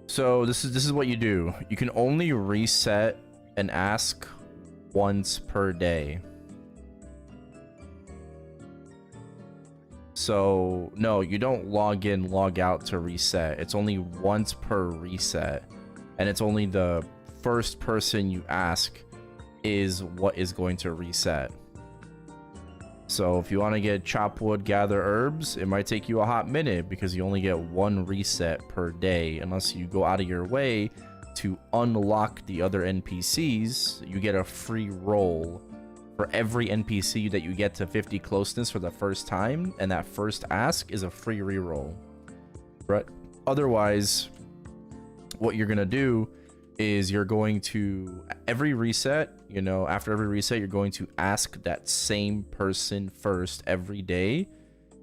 So this is what you do. You can only reset an ask once per day. So no, you don't log in, log out to reset. It's only once per reset. And it's only the first person you ask is what is going to reset. So if you want to get chop wood, gather herbs, it might take you a hot minute because you only get one reset per day. Unless you go out of your way to unlock the other NPCs, you get a free roll for every NPC that you get to 50 closeness for the first time. And that first ask is a free reroll. But otherwise, what you're going to do is you're going to, every reset, you know, after every reset, you're going to ask that same person first every day,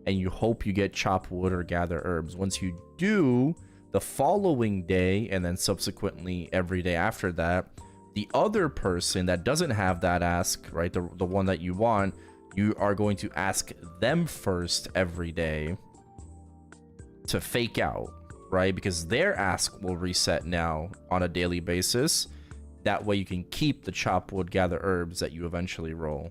and you hope you get chop wood or gather herbs. Once you do, the following day, and then subsequently every day after that, the other person that doesn't have that ask, right, the one that you want, you are going to ask them first every day to fake out. Right, because their ask will reset now on a daily basis. That way you can keep the chop wood, gather herbs that you eventually roll.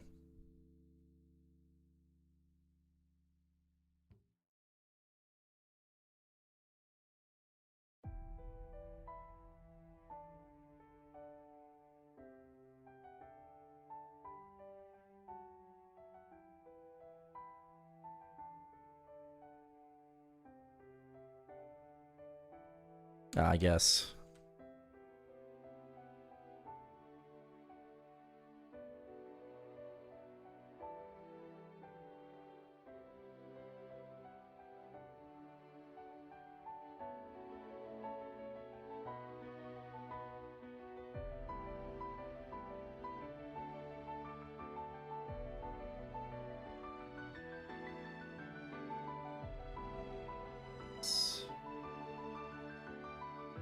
I guess.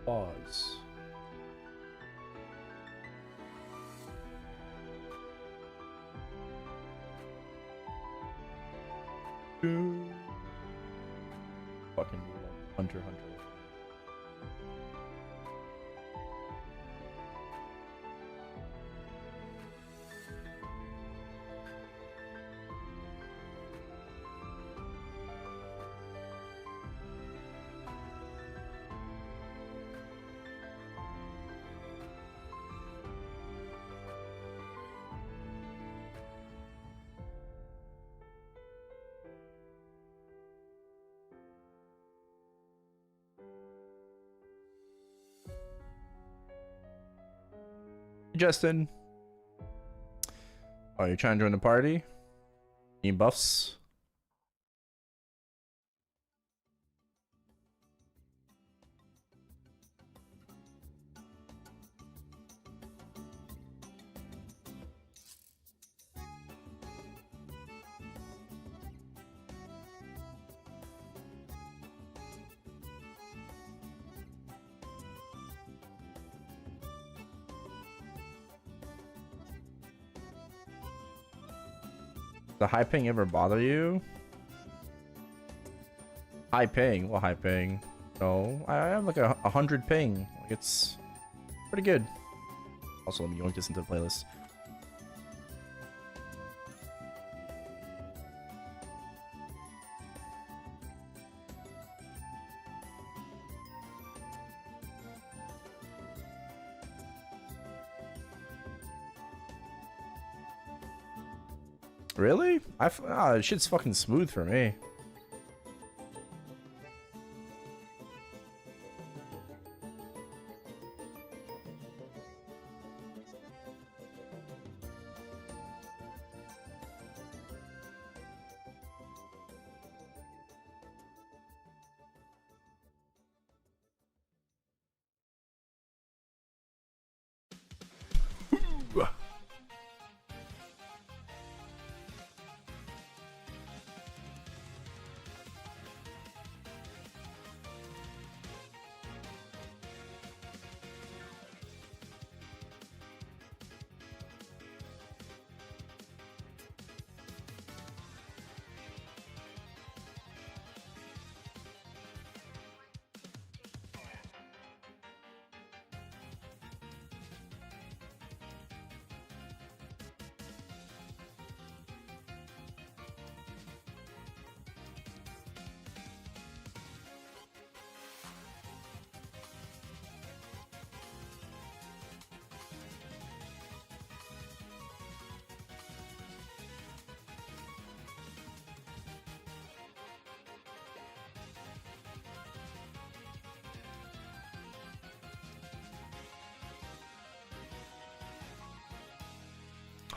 Pause. Fucking Hunter x Hunter. Justin. Oh, you're trying to join the party? Need buffs? The high ping ever bother you? High ping? What high ping? No, I have like a 100 ping. Like it's pretty good. Also, let me yoink this into the playlist. Really? Shit's fucking smooth for me.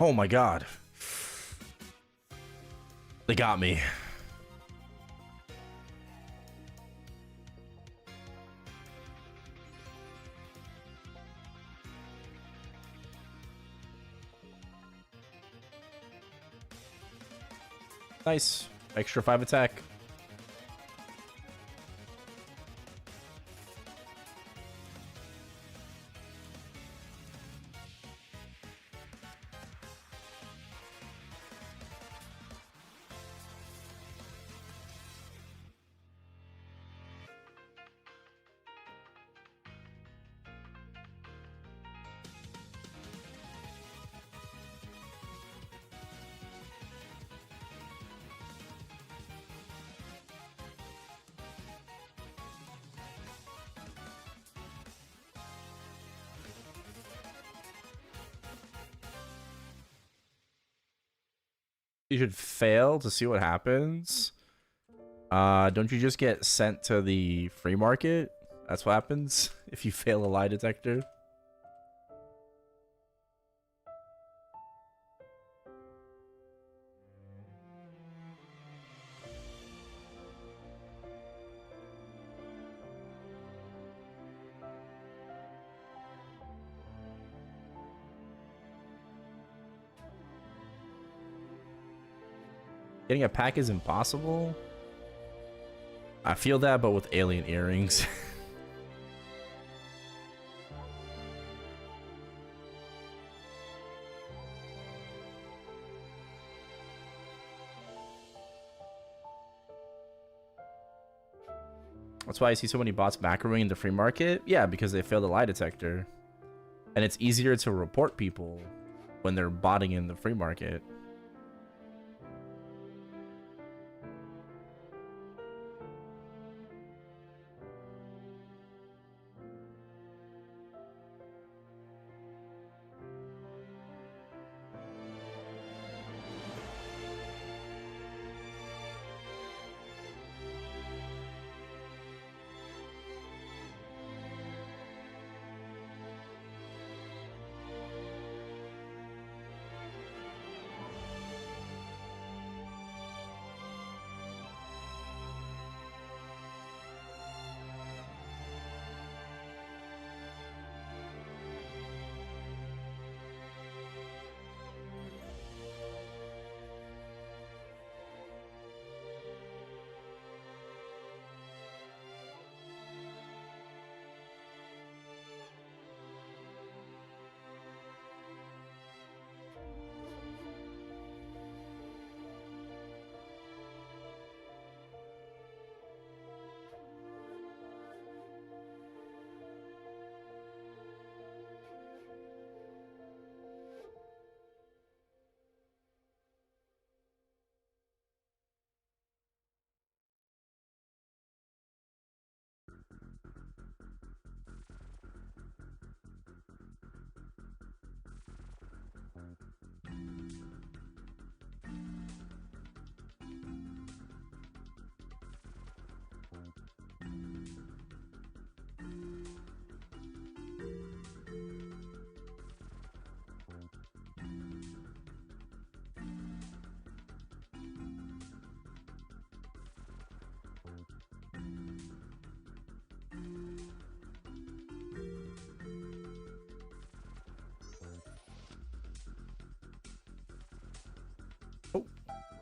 Oh my god. They got me. Nice. Extra 5 attack. You should fail to see what happens. Don't you just get sent to the free market? That's what happens if you fail a lie detector. Getting a pack is impossible. I feel that, but with alien earrings. That's why I see so many bots macroing in the free market. Yeah, because they failed the lie detector. And it's easier to report people when they're botting in the free market.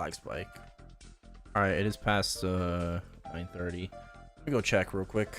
Lag spike. All right, it is past 9:30. Let me go check real quick.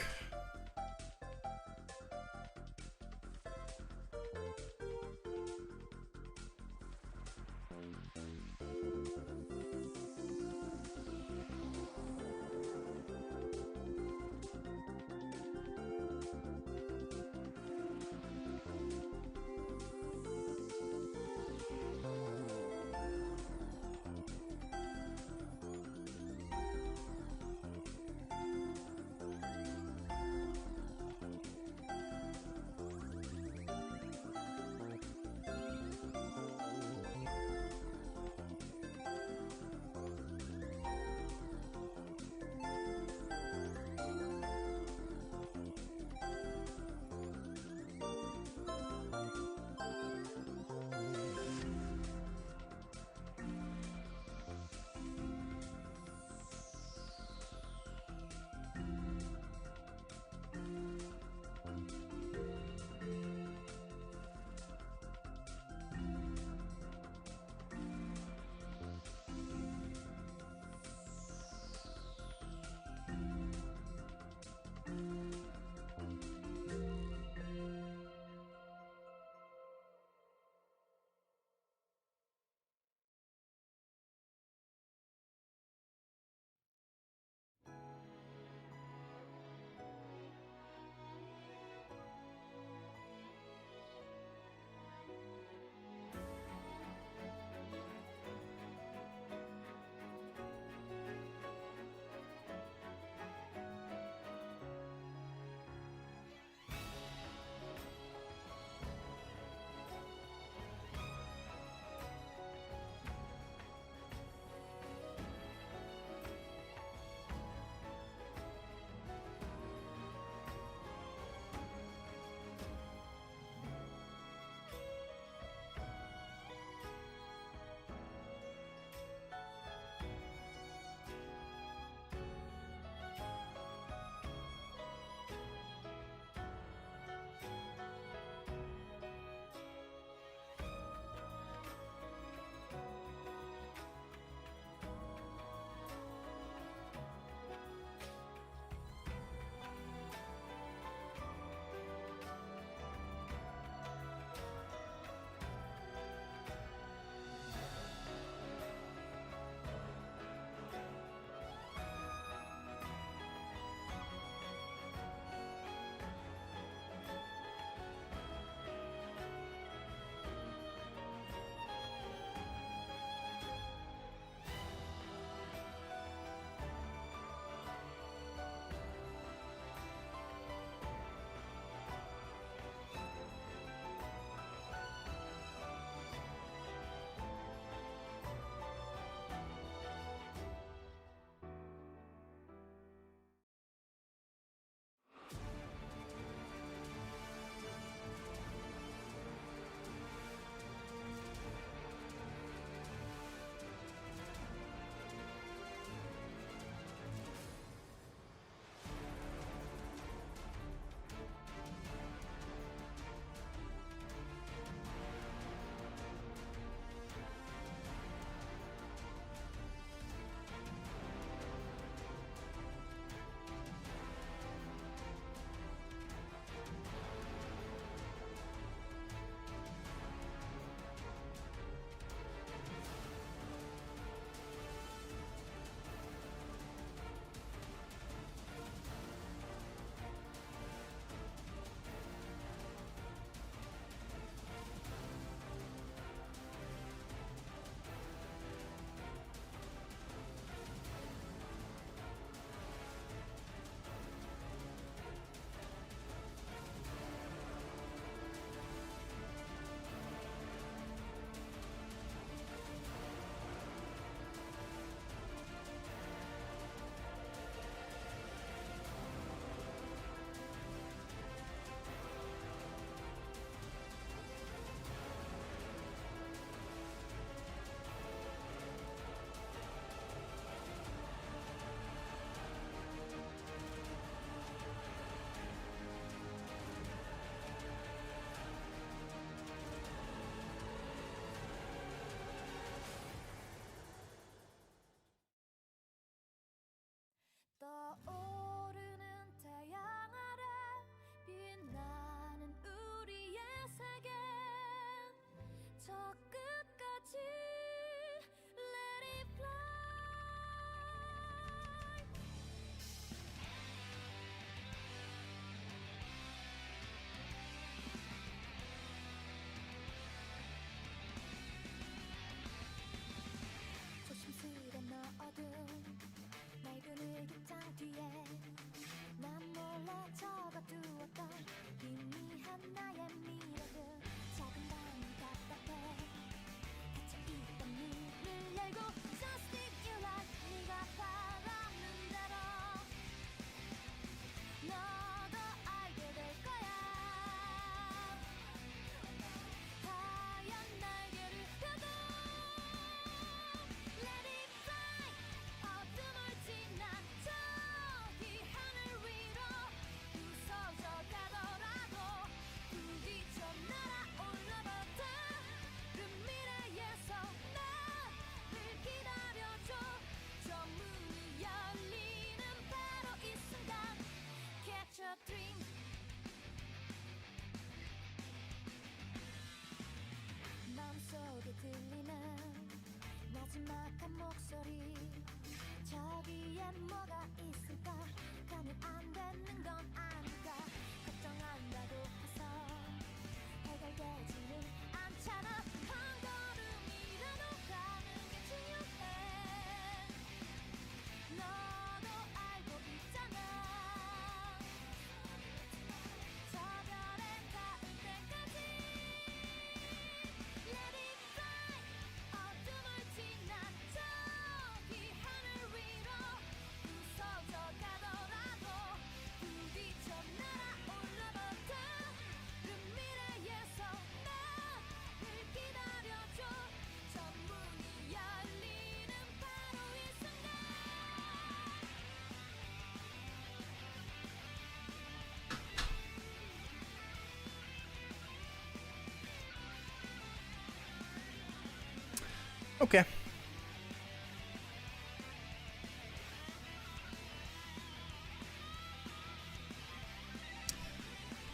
Okay.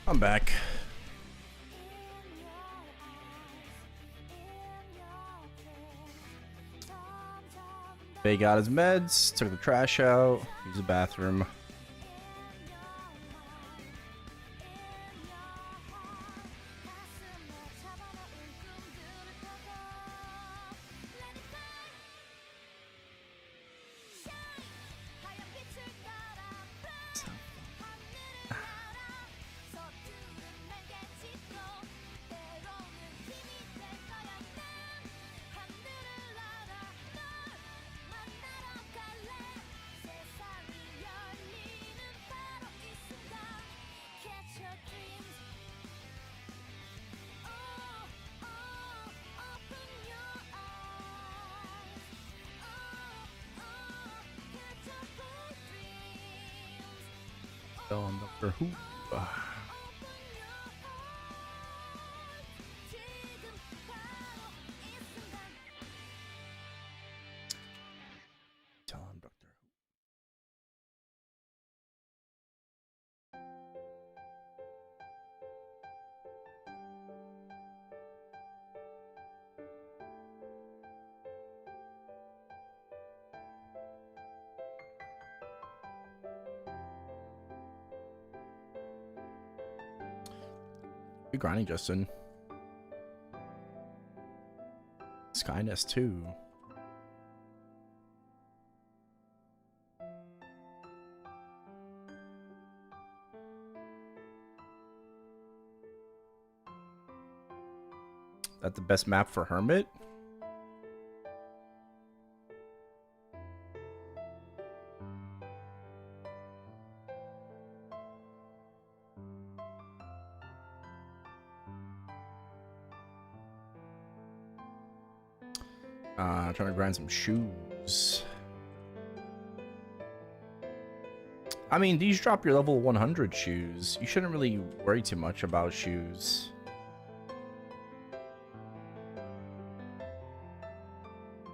I'm back. Faye got his meds, took the trash out, used the bathroom. Doctor Who. Doctor Who. You're grinding, Justin. Skyness too. That the best map for Hermit? Trying to grind some shoes. I mean, these drop your level 100 shoes. You shouldn't really worry too much about shoes.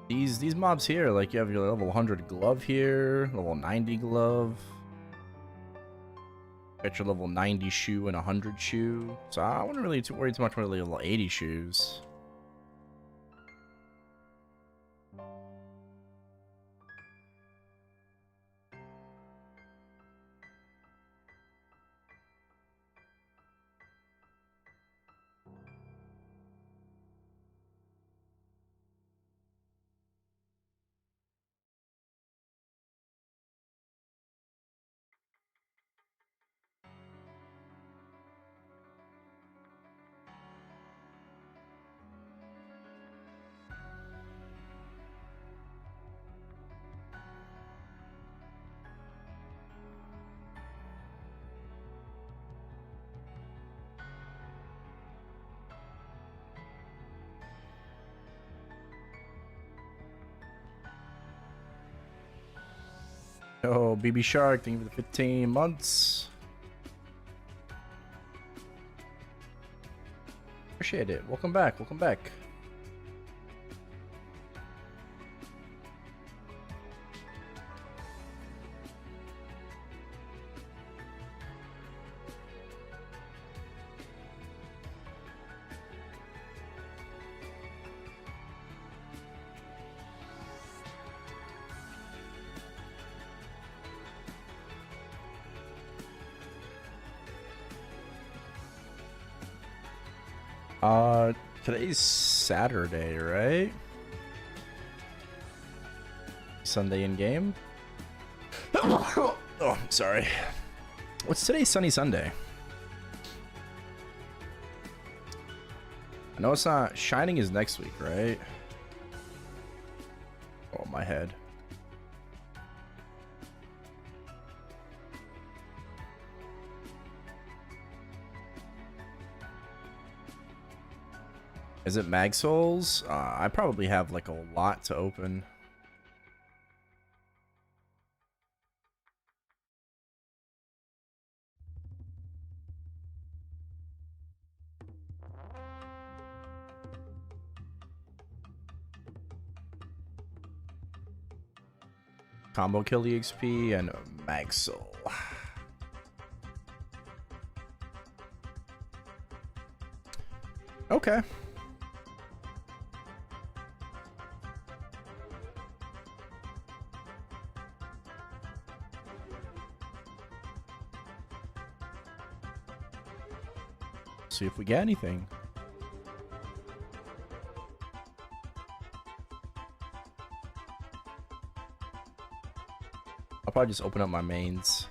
These mobs here, like you have your level 100 glove here, level 90 glove. Got your level 90 shoe and 100 shoe. So I wouldn't really worry too much about level 80 shoes. Oh, BB Shark, thank you for the 15 months. Appreciate it. Welcome back. Welcome back. Today's Saturday, right? Sunday in game. Oh, sorry. What's today's Sunny Sunday? I know it's not. Shining is next week, right? Oh, my head. Is it Mag Souls? I probably have like a lot to open. Combo kill EXP and Mag Soul. Okay. See if we get anything. I'll probably just open up my mains.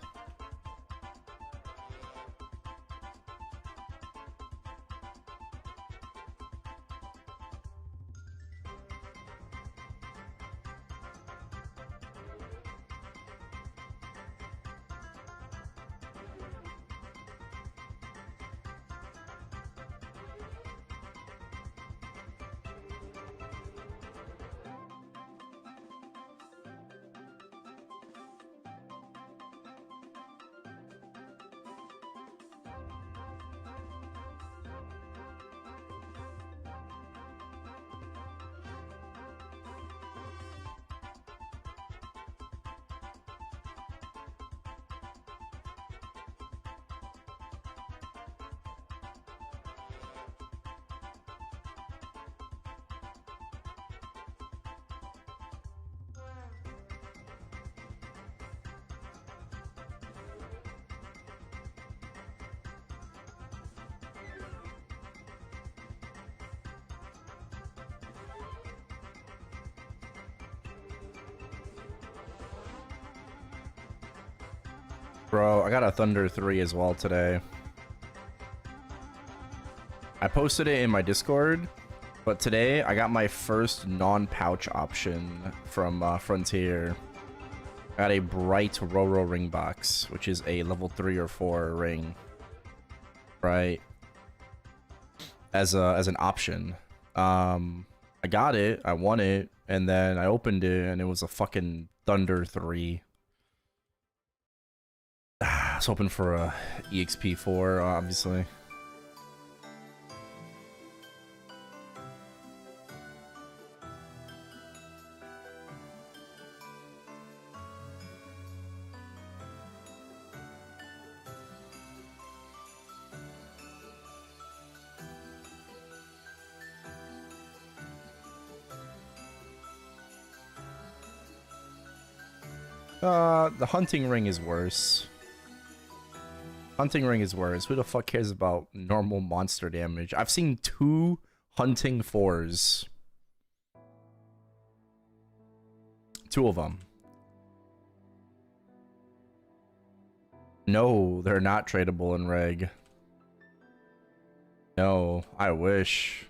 Bro, I got a Thunder 3 as well today. I posted it in my Discord, but today I got my first non-pouch option from Frontier. I got a bright Roro ring box, which is a level 3 or 4 ring. Right? As an option. I got it, I won it, and then I opened it and it was a fucking Thunder 3. I was hoping for a EXP 4, obviously. The hunting ring is worse. Hunting ring is worse. Who the fuck cares about normal monster damage? I've seen 2 hunting 4s. 2 of them. No, they're not tradable in reg. No, I wish.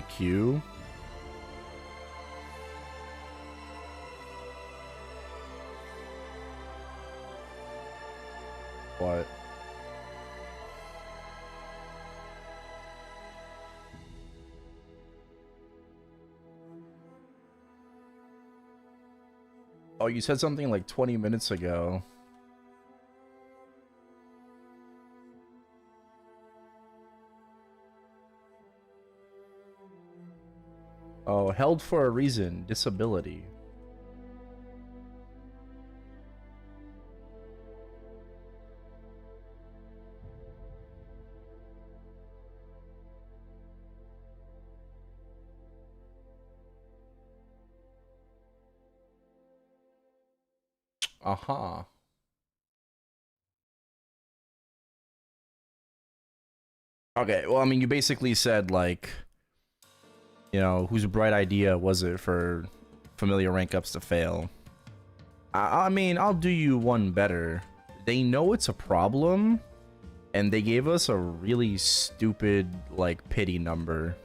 to queue. What? Oh, you said something like 20 minutes ago. Oh, held for a reason. Disability. Aha. Okay, well, I mean, you basically said, like, you know, whose bright idea was it for familiar rank ups to fail? I mean, I'll do you one better. They know it's a problem, and they gave us a really stupid, like, pity number.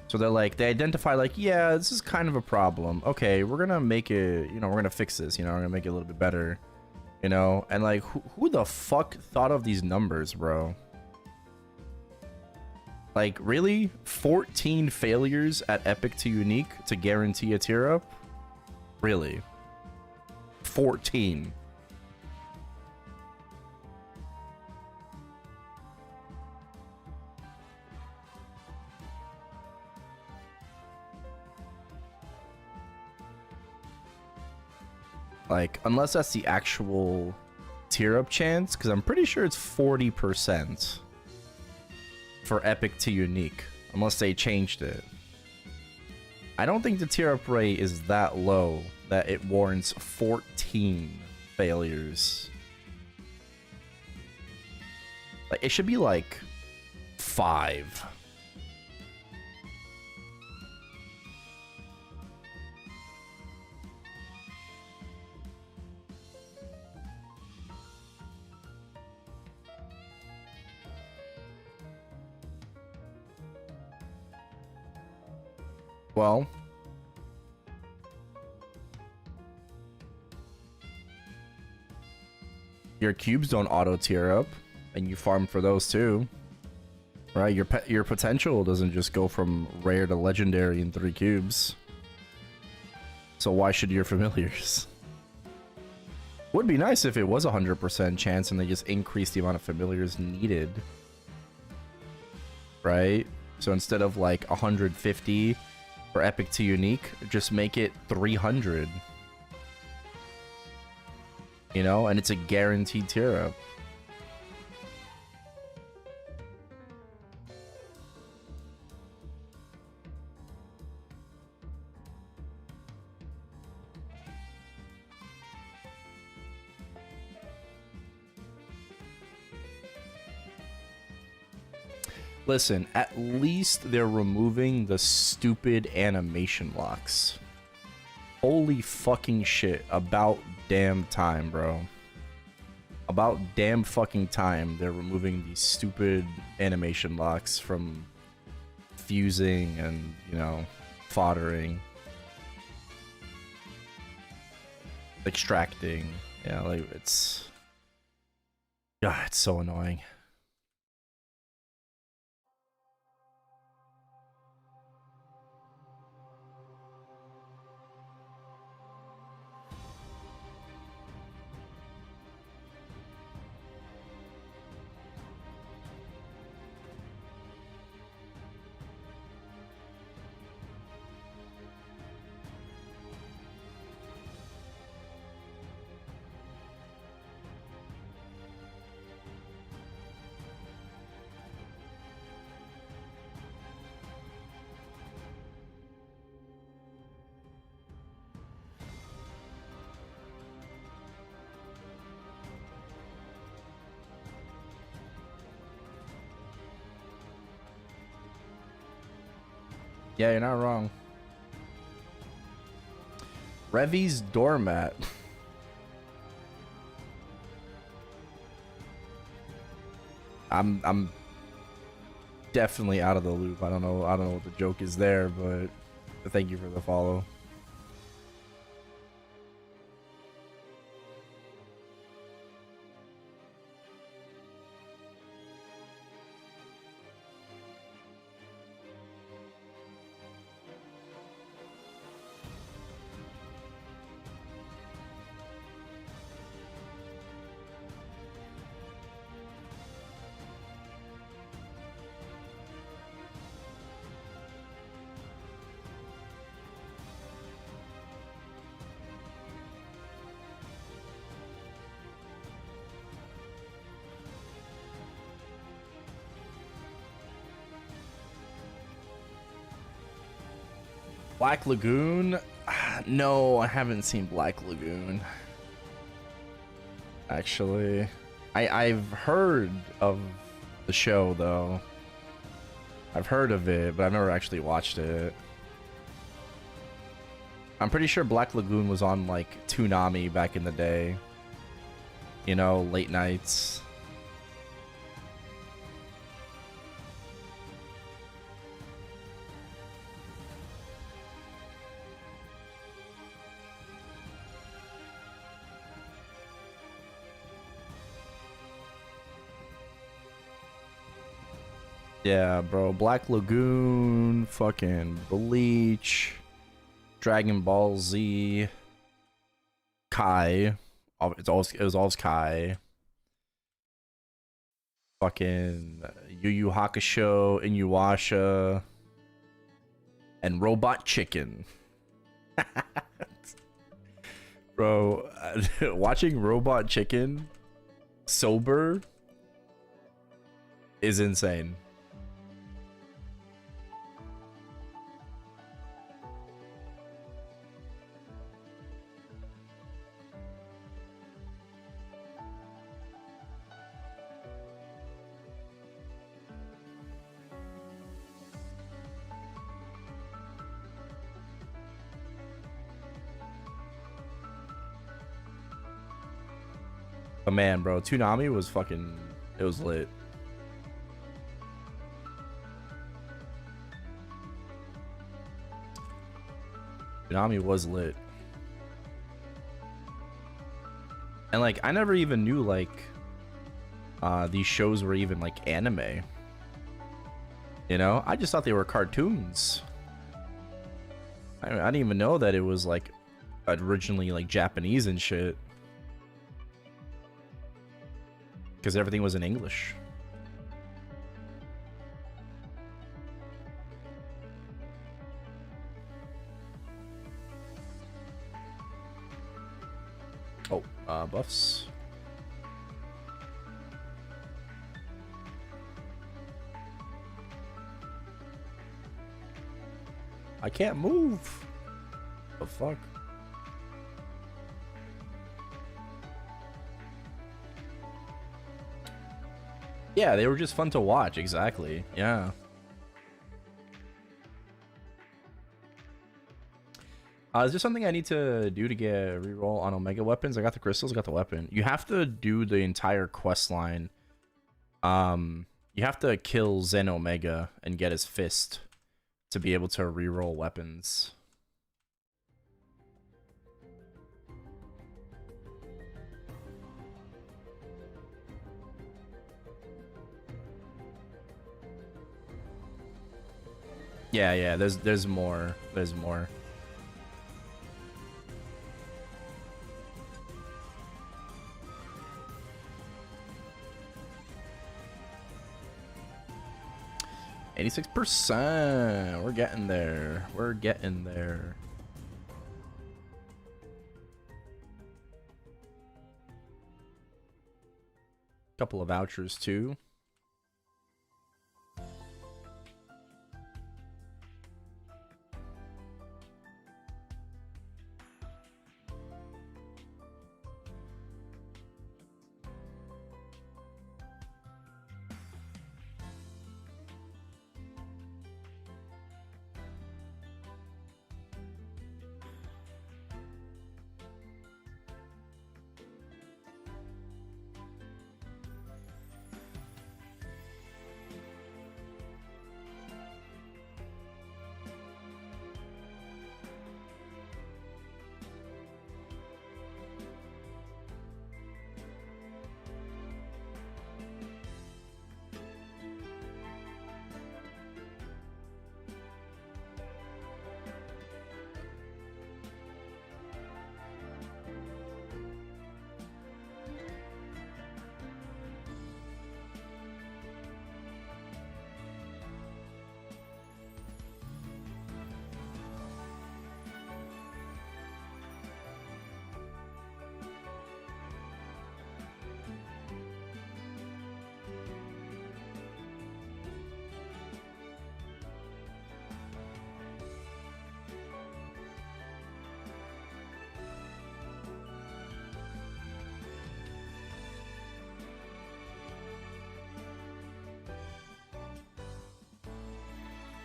So they're like, they identify, like, yeah, this is kind of a problem. Okay, we're gonna make it, you know, we're gonna fix this, you know, we're gonna make it a little bit better, you know? And, like, who the fuck thought of these numbers, bro? Like, really? 14 failures at Epic to Unique to guarantee a tier up? Really? 14. Like, unless that's the actual tier up chance, because I'm pretty sure it's 40% for Epic to Unique, unless they changed it. I don't think the tier up rate is that low that it warrants 14 failures. Like, it should be like 5. Well, your cubes don't auto tier up, and you farm for those too, right? Your potential doesn't just go from rare to legendary in 3 cubes. So why should your familiars? Would be nice if it was 100% chance and they just increased the amount of familiars needed, right? So instead of like 150 for Epic to Unique, just make it 300. You know, and it's a guaranteed tier up. Listen, at least they're removing the stupid animation locks. Holy fucking shit. About damn time, bro. About damn fucking time they're removing these stupid animation locks from fusing and, you know, foddering. Extracting. Yeah, like, it's... God, it's so annoying. Yeah, you're not wrong. Revy's doormat. I'm definitely out of the loop. I don't know what the joke is there, but thank you for the follow. Black Lagoon? No, I haven't seen Black Lagoon. Actually, I've heard of the show though. I've heard of it, but I've never actually watched it. I'm pretty sure Black Lagoon was on like Toonami back in the day. You know, late nights. Yeah, bro. Black Lagoon, fucking Bleach, Dragon Ball Z, Kai. It was always Kai. Fucking Yu Yu Hakusho, Inuyasha, and Robot Chicken. Bro, watching Robot Chicken sober is insane. But man, bro, Toonami was fucking, it was lit. Toonami was lit. And like, I never even knew like, these shows were even like anime. You know, I just thought they were cartoons. I didn't even know that it was like originally like Japanese and shit. Because everything was in English. Oh, buffs. I can't move. The fuck? Yeah, they were just fun to watch, exactly. Yeah. Is there something I need to do to get a reroll on Omega weapons? I got the crystals, I got the weapon. You have to do the entire quest line. You have to kill Zen Omega and get his fist to be able to reroll weapons. Yeah, there's more. There's more. %. We're getting there. We're getting there. Couple of vouchers too.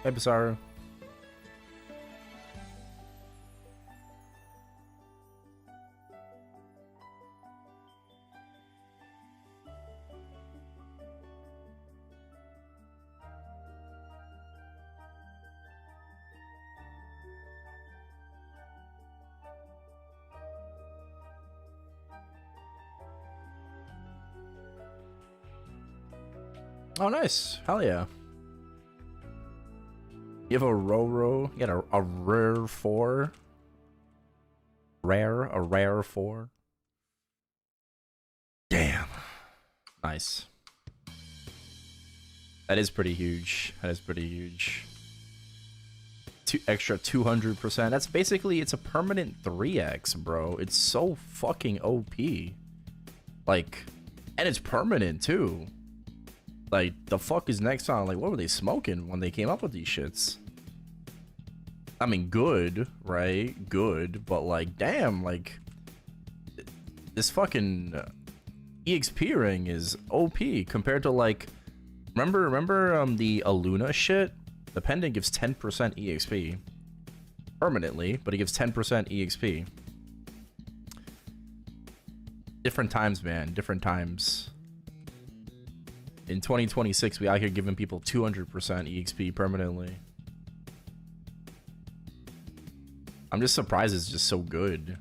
Hey, Basaru. Oh, nice. Hell yeah. You have a Roro. You got a rare 4. A rare 4. Damn. Nice. That is pretty huge. That is pretty huge. Extra 200%. That's basically, it's a permanent 3x, bro. It's so fucking OP. Like, and it's permanent too. Like, the fuck is next on? Like, what were they smoking when they came up with these shits? I mean, good, right? Good, but like, damn, like, this fucking EXP ring is OP compared to like, remember the Aluna shit? The pendant gives 10% EXP permanently, but it gives 10% EXP. Different times, man. Different times. In 2026, we out here giving people 200% EXP permanently. I'm just surprised it's just so good.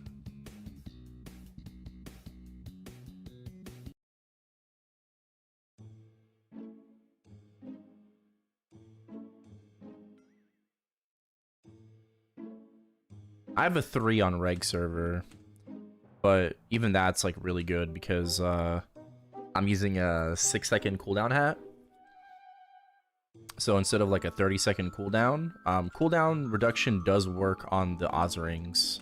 I have a 3 on reg server, but even that's like really good because I'm using a 6-second cooldown hat. So instead of like a 30-second cooldown, cooldown reduction does work on the Oz rings,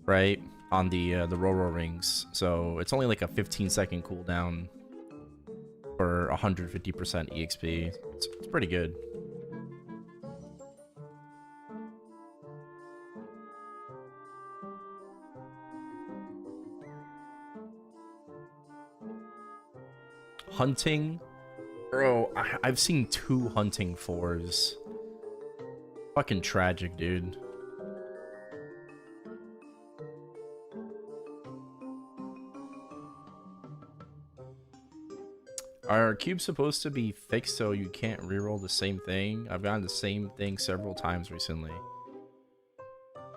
right? On the Roro rings. So it's only like a 15-second cooldown for 150% EXP. It's pretty good. Hunting, bro. I've seen 2 hunting 4s. Fucking tragic, dude. Are cubes supposed to be fixed so you can't reroll the same thing? I've gotten the same thing several times recently.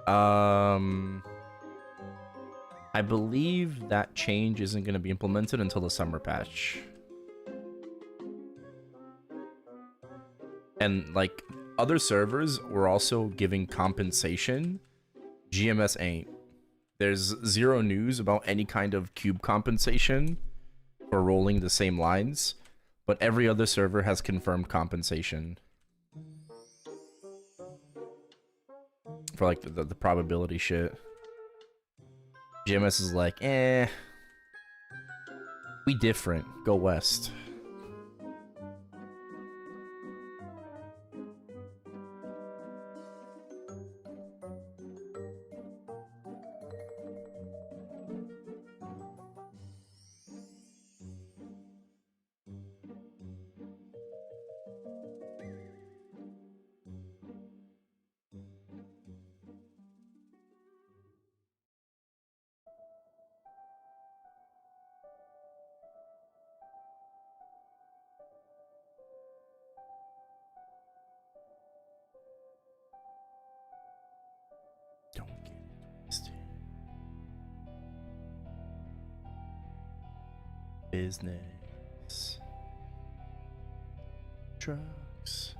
I believe that change isn't going to be implemented until the summer patch. And like other servers were also giving compensation. GMS ain't. There's zero news about any kind of cube compensation for rolling the same lines, but every other server has confirmed compensation for like the probability shit. GMS is like, we different. Go west. Don't get it twisted. Business. Drugs.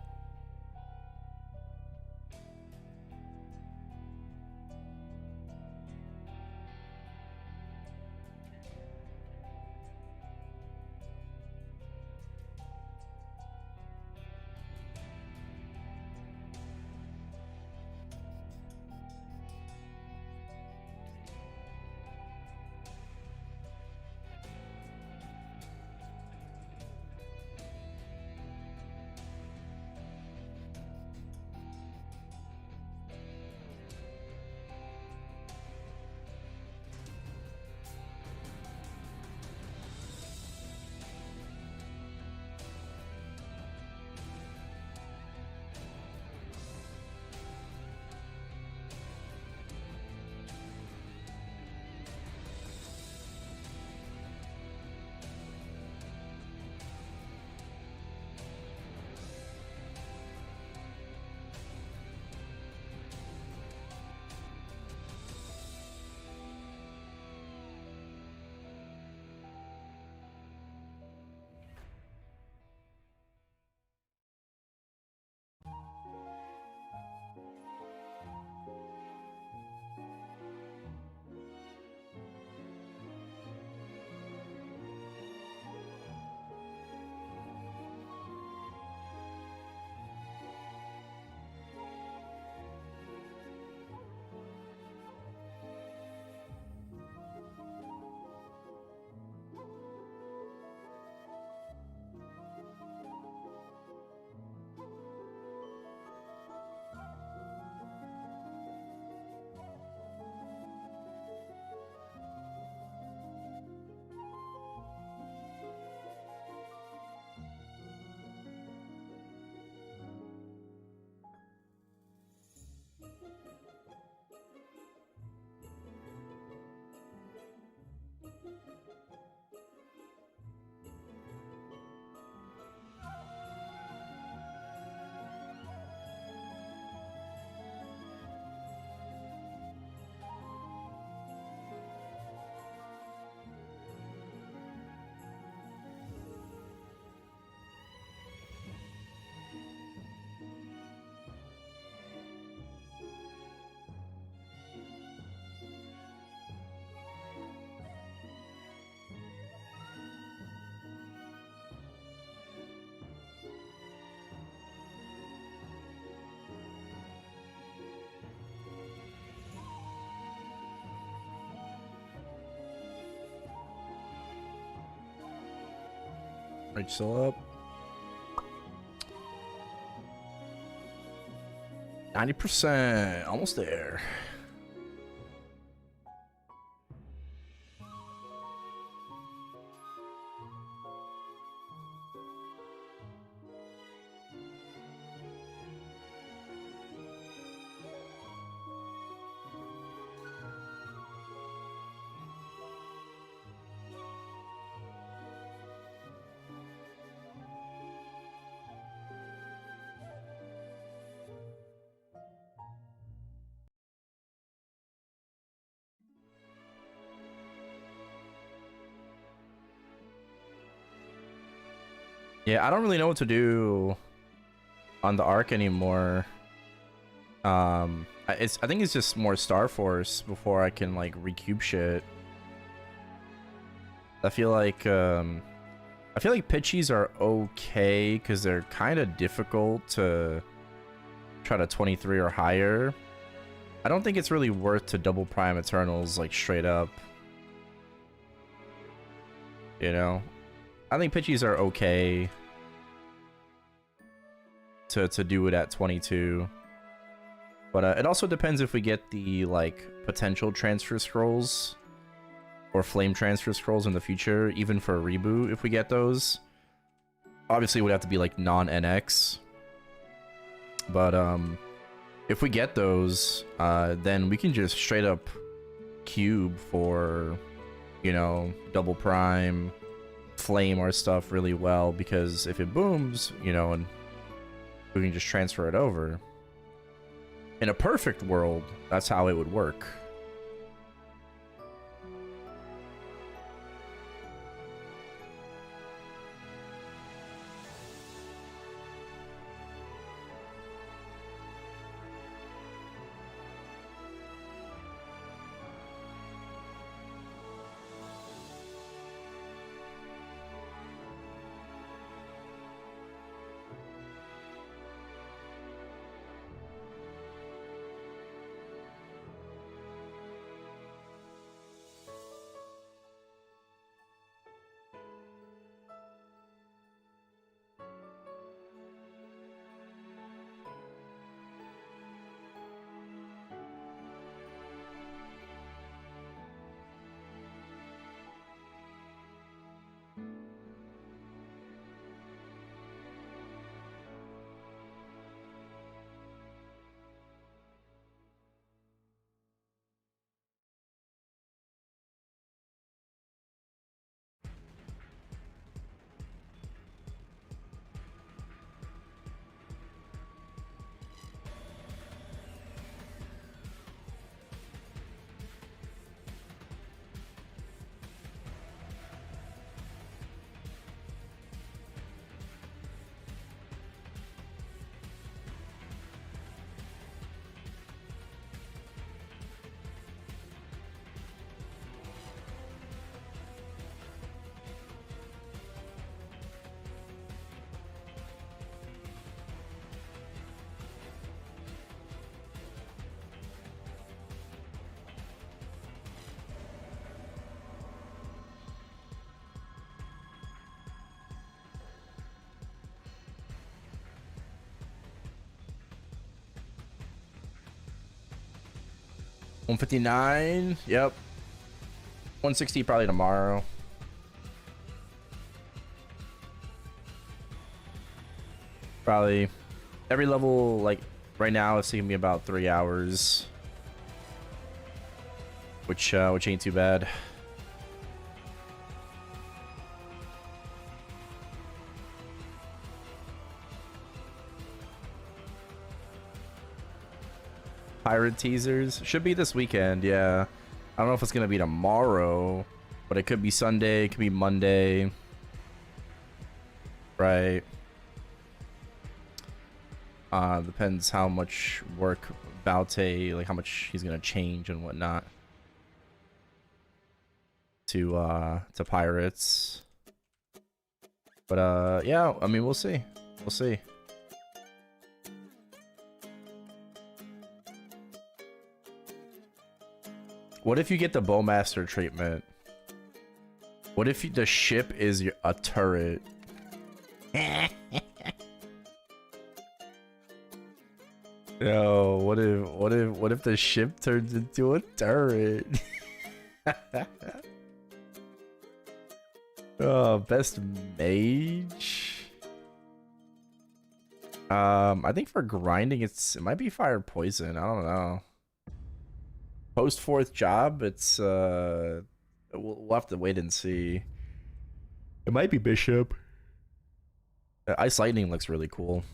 Right, still up. 90%, almost there. Yeah, I don't really know what to do on the arc anymore. I think it's just more Star Force before I can like recube shit. I feel like pitchies are okay because they're kind of difficult to try to 23 or higher. I don't think it's really worth to double prime Eternals like straight up. You know, I think pitchies are okay to do it at 22. But it also depends if we get the like potential transfer scrolls or flame transfer scrolls in the future, even for a reboot if we get those. Obviously it would have to be like non-NX. But if we get those, then we can just straight up cube for, you know, double prime, flame our stuff really well, because if it booms, you know, and we can just transfer it over. In a perfect world, that's how it would work. $159. Yep. 160 probably tomorrow. Probably every level, like right now, it's taking me about 3 hours, which ain't too bad. Pirate teasers should be this weekend. Yeah, I don't know if it's gonna be tomorrow, but it could be Sunday, it could be Monday, right? Depends how much work Baute, like how much he's gonna change and whatnot to pirates. But yeah, I mean, we'll see. We'll see. What if you get the Bowmaster treatment? What if the ship is a turret? Yo, what if the ship turns into a turret? Oh, best mage. I think for grinding, it might be fire poison. I don't know. Post fourth job, it's we'll have to wait and see. It might be bishop. Ice lightning looks really cool.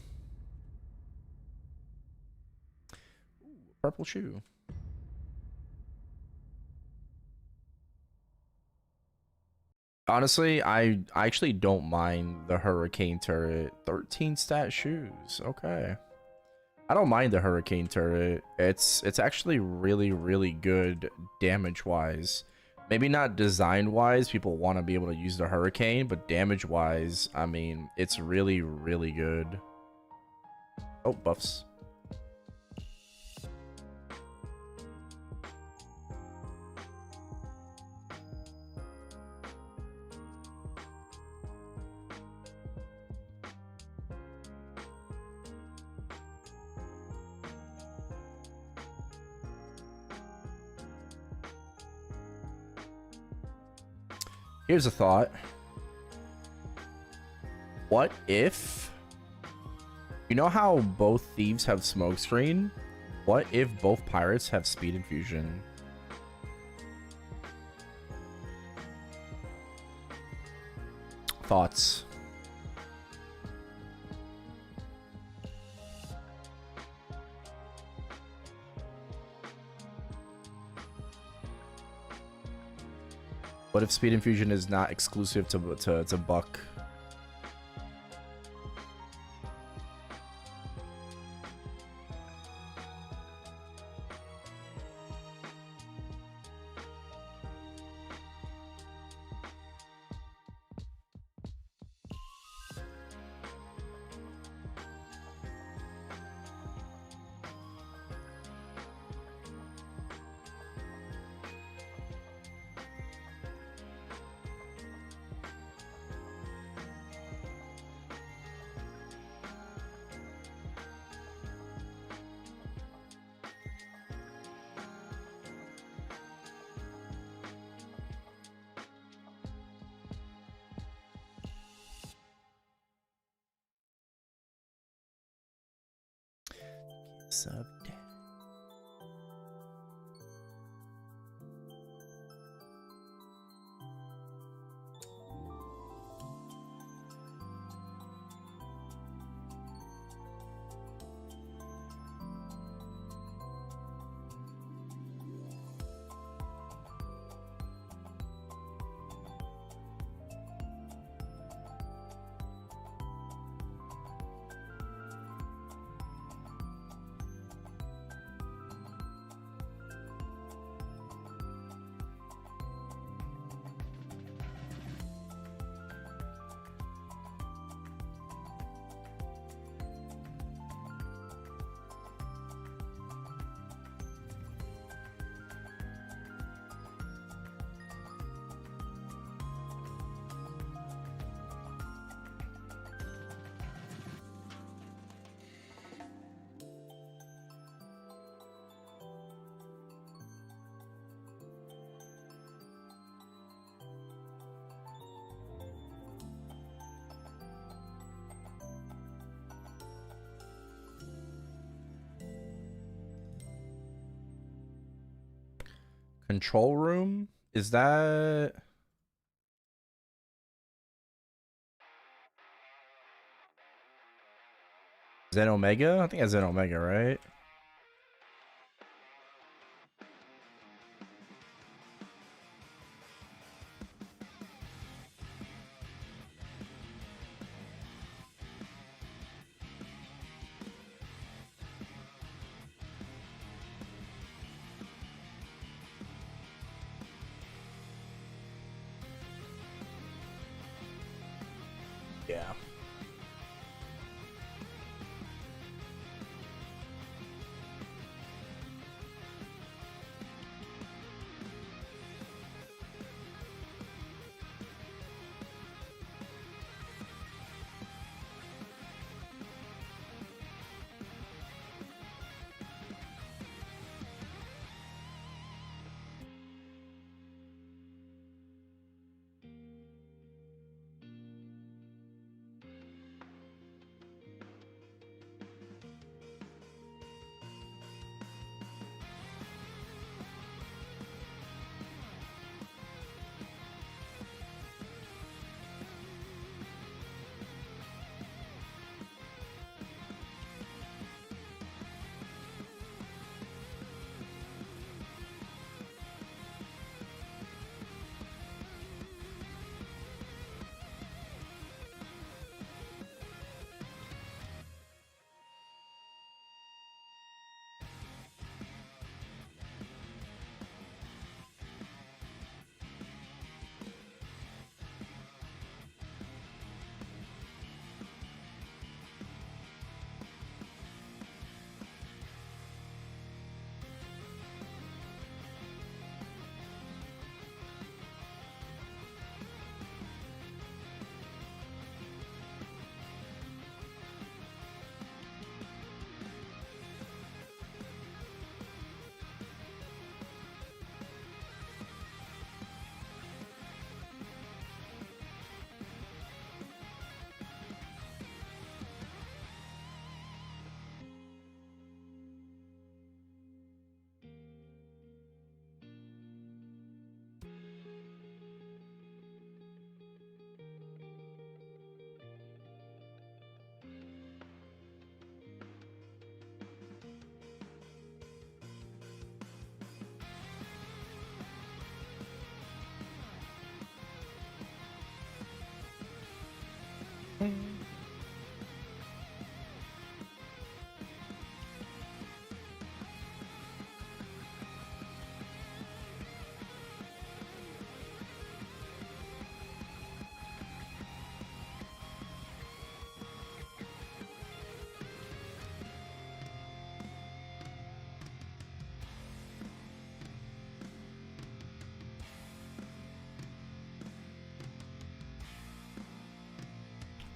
Ooh, purple shoe. Honestly, I actually don't mind the hurricane turret. 13 stat shoes. Okay. I don't mind the hurricane turret. It's actually really good damage wise. Maybe not design wise, people want to be able to use the hurricane, but damage wise, I mean, it's really good. Oh, buffs. Here's a thought. What if... You know how both thieves have smokescreen? What if both pirates have speed infusion? Thoughts? What if speed infusion is not exclusive to Buck? Subbed. Control room? Is that... Zen Omega? I think that's Zen Omega, right? Yeah.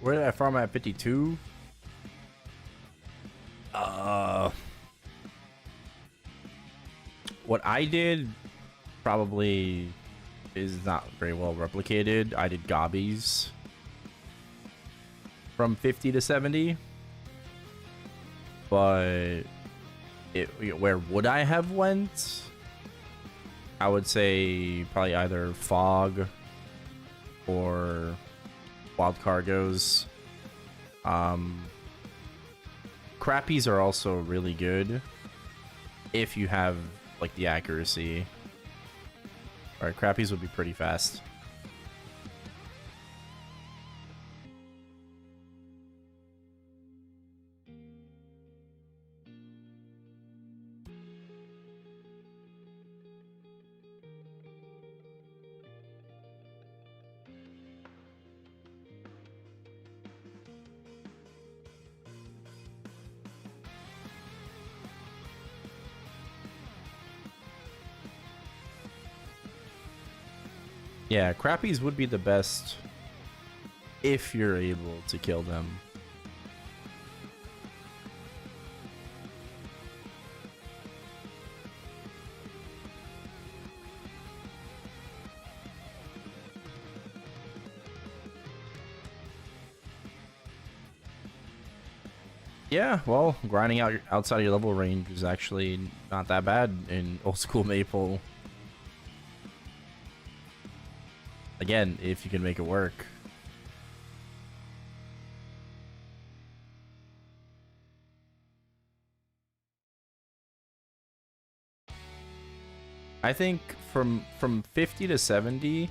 Where did I farm at 52? What I did probably is not very well replicated. I did gobbies from 50 to 70, but where would I have went? I would say probably either fog or wild cargoes. Crappies are also really good if you have like the accuracy. Alright, crappies would be pretty fast. Yeah, crappies would be the best if you're able to kill them. Yeah, well, grinding out outside of your level range is actually not that bad in old school Maple. Again, if you can make it work. I think from 50 to 70,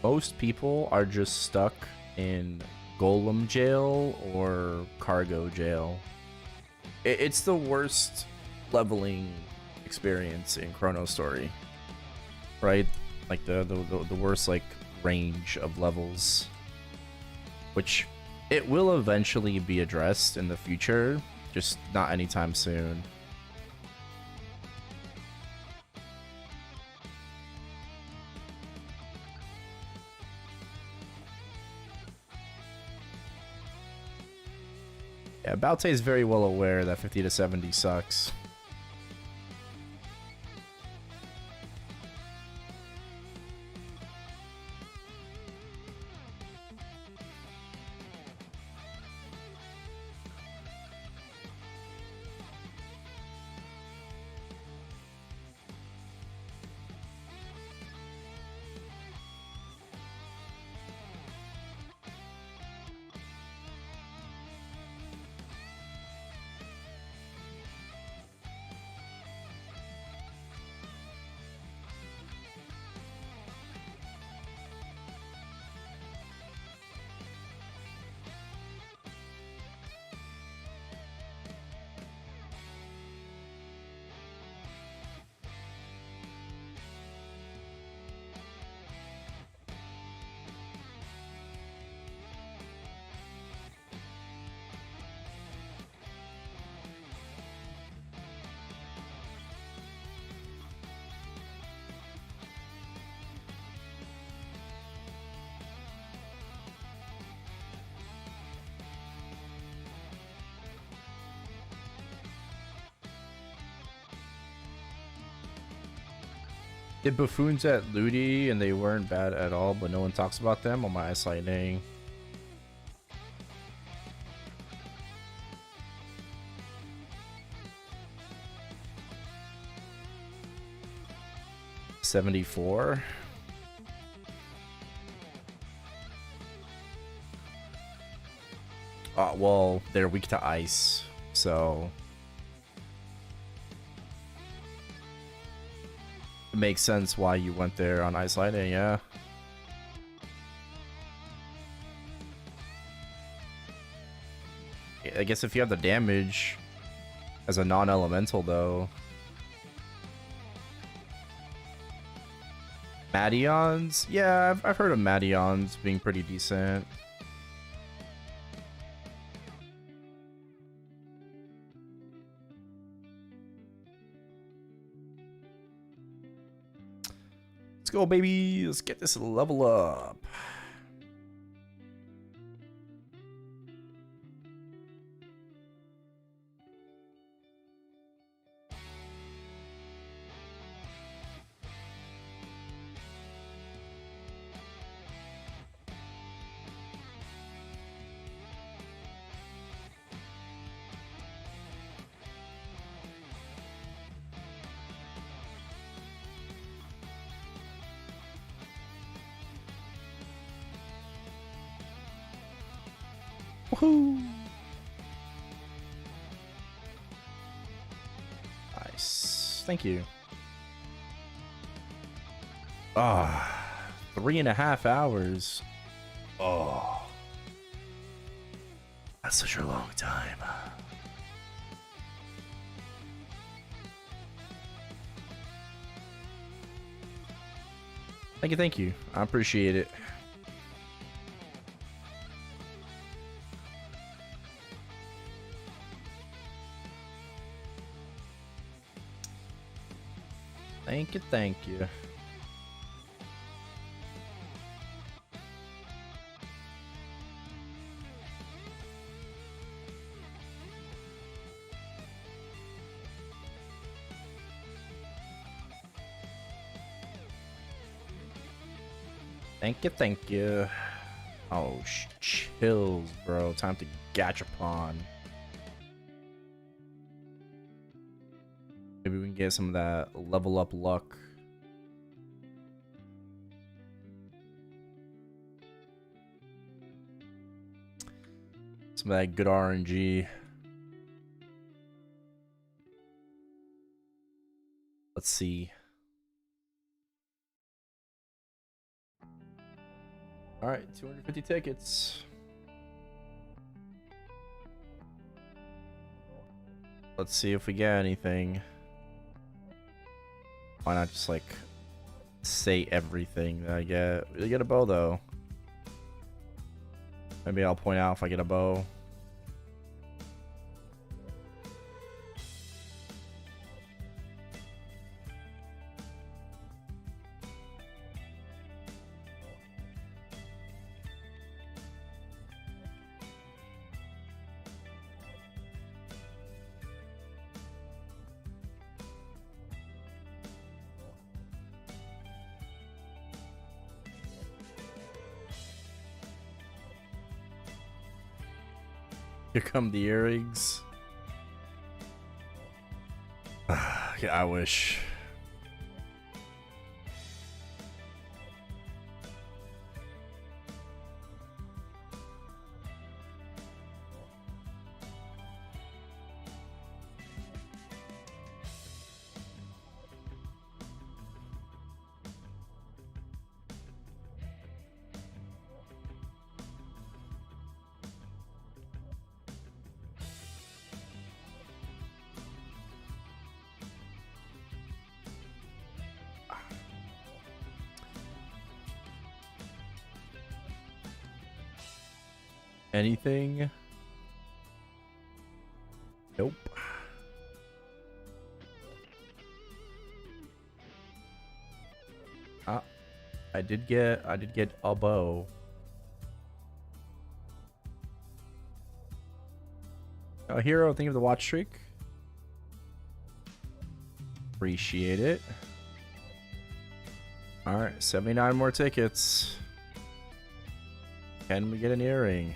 most people are just stuck in golem jail or cargo jail. It's the worst leveling experience in ChronoStory, right? Like the worst like range of levels, which it will eventually be addressed in the future, just not anytime soon. Yeah, Baute is very well aware that 50 to 70 sucks. Did buffoons at Ludi and they weren't bad at all, but no one talks about them on my Ice Lightning. $74. Well, they're weak to ice, so it makes sense why you went there on Ice Lightning, yeah. I guess if you have the damage as a non-elemental, though. Madions? Yeah, I've heard of Madions being pretty decent. Let's go, baby. Let's get this level up. Woohoo! Nice. Thank you. Ah, 3.5 hours. Oh, that's such a long time. Thank you, thank you. I appreciate it. Thank you, thank you. Thank you, thank you. Oh, chills, bro. Time to Gachapon. Maybe we can get some of that level up luck. Some of that good RNG. Let's see. All right, 250 tickets. Let's see if we get anything. Why not just like say everything that I get? We get a bow though. Maybe I'll point out if I get a bow. Here come the earrings. Yeah, I wish. Anything? Nope. Ah, I did get a bow. Oh, hero, think of the watch streak. Appreciate it. All right, 79 more tickets. Can we get an earring?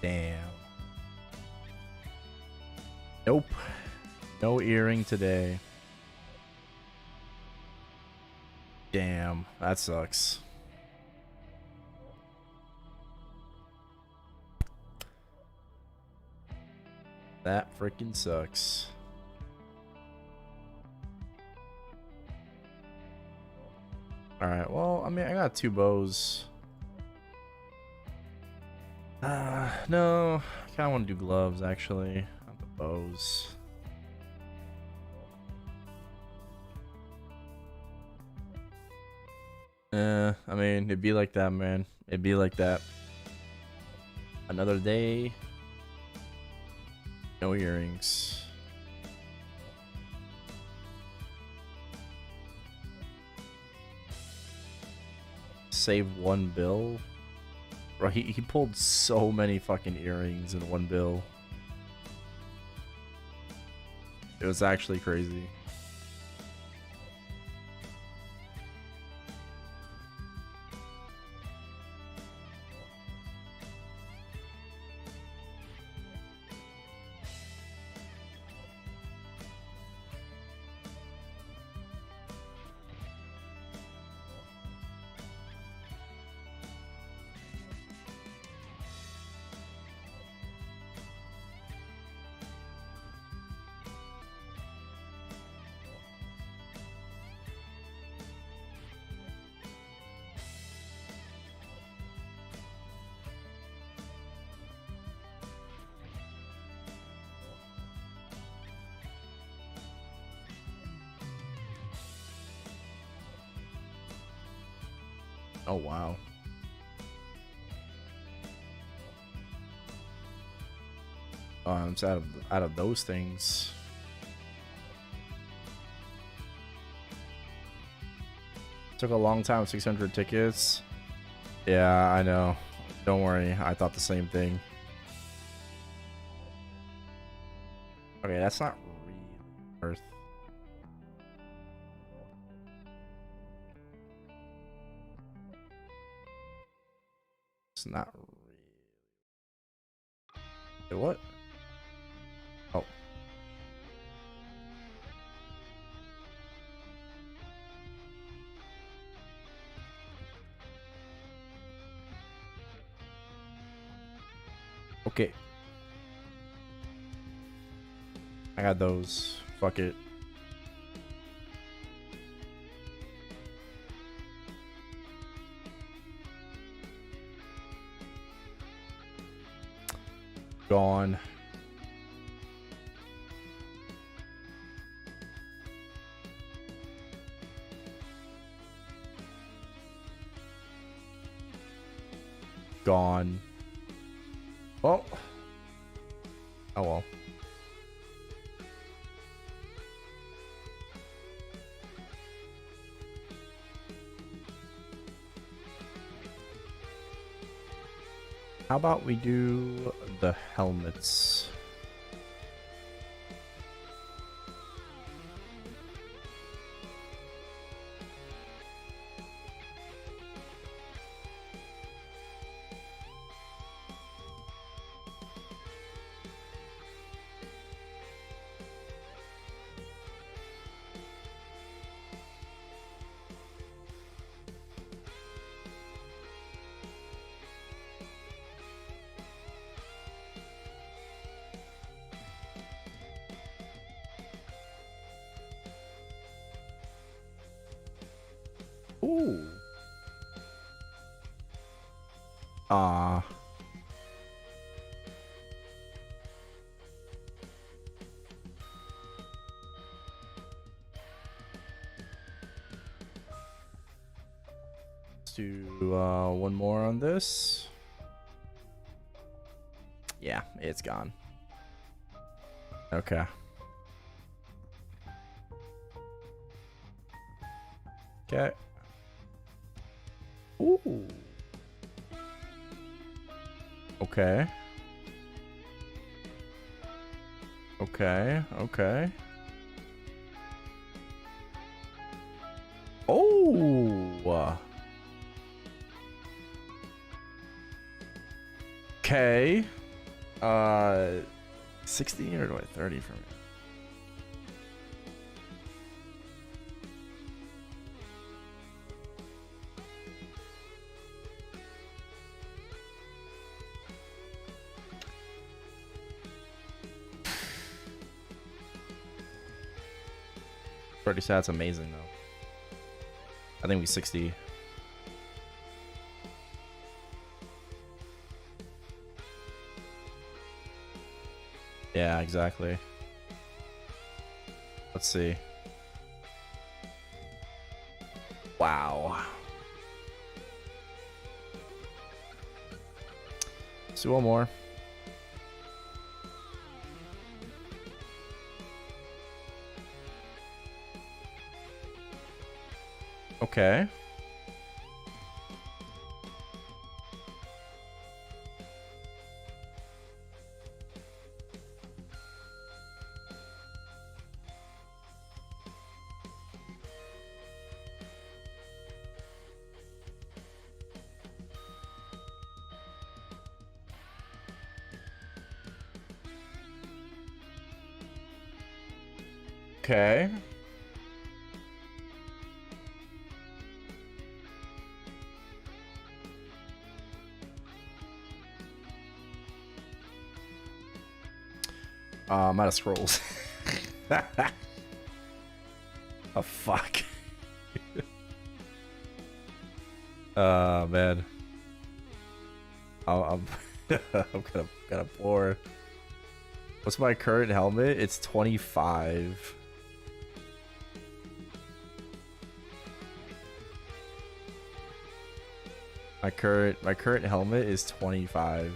Damn. Nope. No earring today. Damn, that sucks. That freaking sucks. Alright, well, I mean, I got 2 bows. No, I kind of want to do gloves, actually. Not the bows. I mean, it'd be like that, man. It'd be like that. Another day. No earrings. Save 1 bill. Bro, he pulled so many fucking earrings in 1 bill. It was actually crazy. Oh wow. It's out of those things. Took a long time, 600 tickets. Yeah, I know. Don't worry, I thought the same thing. Okay, that's not really worth. It's not really. Wait, what? Oh. Okay. I got those. Fuck it. Gone. Gone. Well. Oh well. How about we do the helmets? Ooh. Ah. Let's do one more on this. Yeah, it's gone. Okay. Okay. Ooh. Okay. Okay. Okay. Oh. Okay. 60 or do I 30 for me? Pretty sad. It's amazing though. I think we 60. Yeah, exactly. Let's see. Wow. Let's do one more. Okay. Okay. I'm out of scrolls. Oh, fuck. Man. I'm I'm kind of poor. What's my current helmet? It's 25. My current helmet is 25.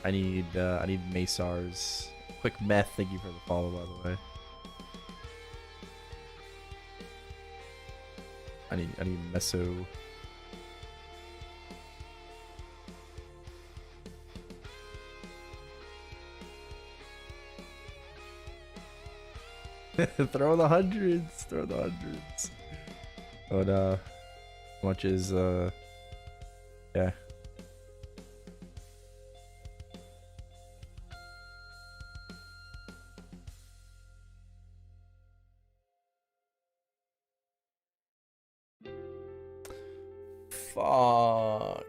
I need Masar's quick meth. Thank you for the follow, by the way. I need Meso. Throw the hundreds. Throw the hundreds. But how much is yeah. Fuck.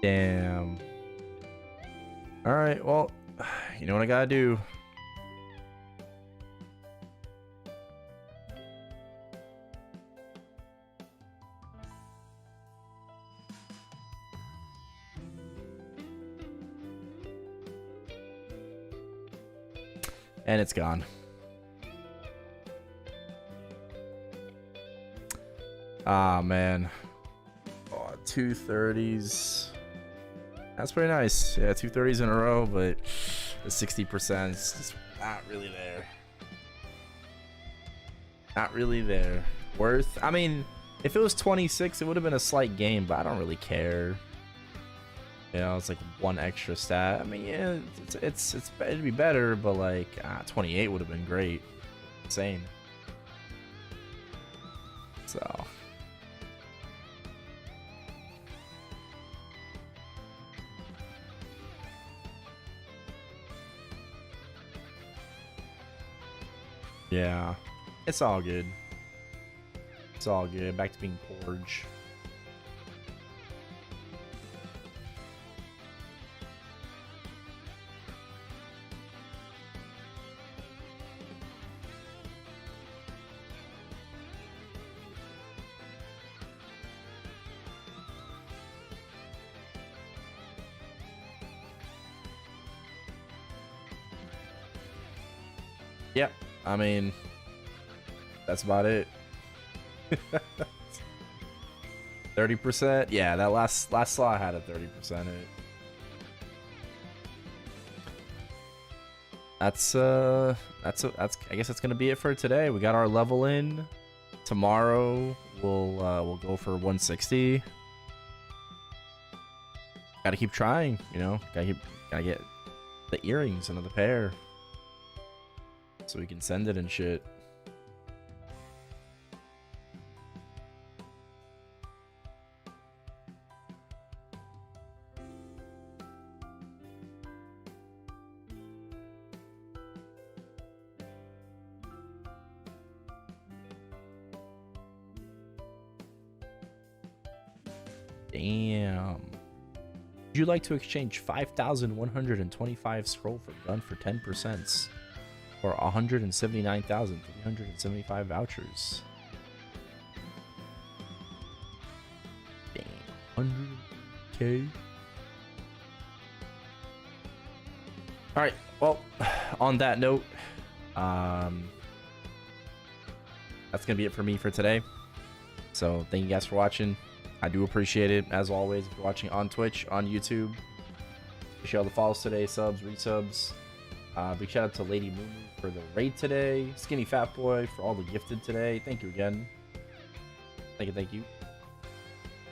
Damn. All right, well, you know what I gotta do. And it's gone. Ah, man. Oh, 230s. That's pretty nice. Yeah, 230s in a row, but the 60% is just not really there. Not really there. Worth. I mean, if it was 26, it would have been a slight gain, but I don't really care. You know, it's like one extra stat. I mean, yeah, it'd be better, but like 28 would have been great. Insane. So. Yeah, it's all good. It's all good. Back to being Porge. Yep. I mean, that's about it. 30%. Yeah, that last slot had a 30% it. That's I guess that's gonna be it for today. We got our level in. Tomorrow we'll go for 160. Gotta keep trying, you know. Gotta get the earrings, another pair, so we can send it and shit. Damn. Would you like to exchange 5,125 scroll for gun for 10%? Or 179,375 vouchers? Damn. 100K? Alright, well, on that note, that's gonna be it for me for today. So thank you guys for watching. I do appreciate it, as always. If you're watching on Twitch, on YouTube, appreciate all the follows today, subs, resubs. Big shout out to Lady Moon for the raid today. Skinny Fat Boy for all the gifted today. Thank you again. Thank you.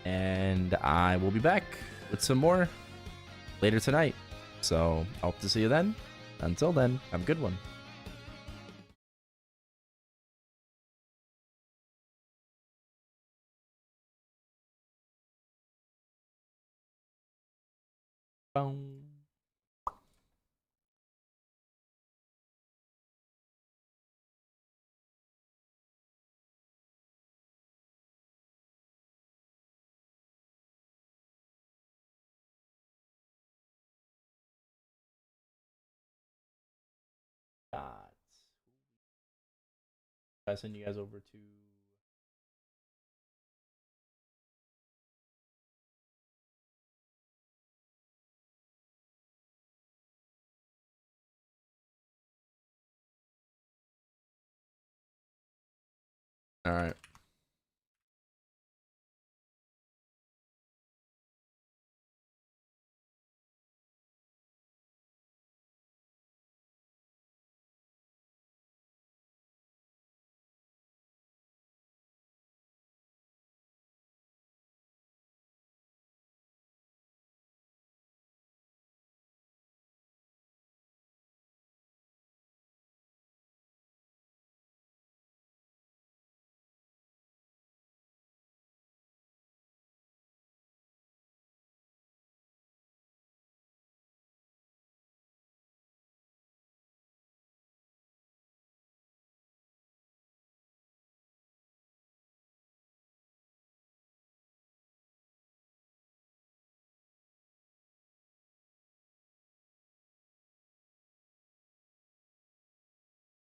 And I will be back with some more later tonight. So I hope to see you then. Until then, have a good one. Boom. I send you guys over to all right.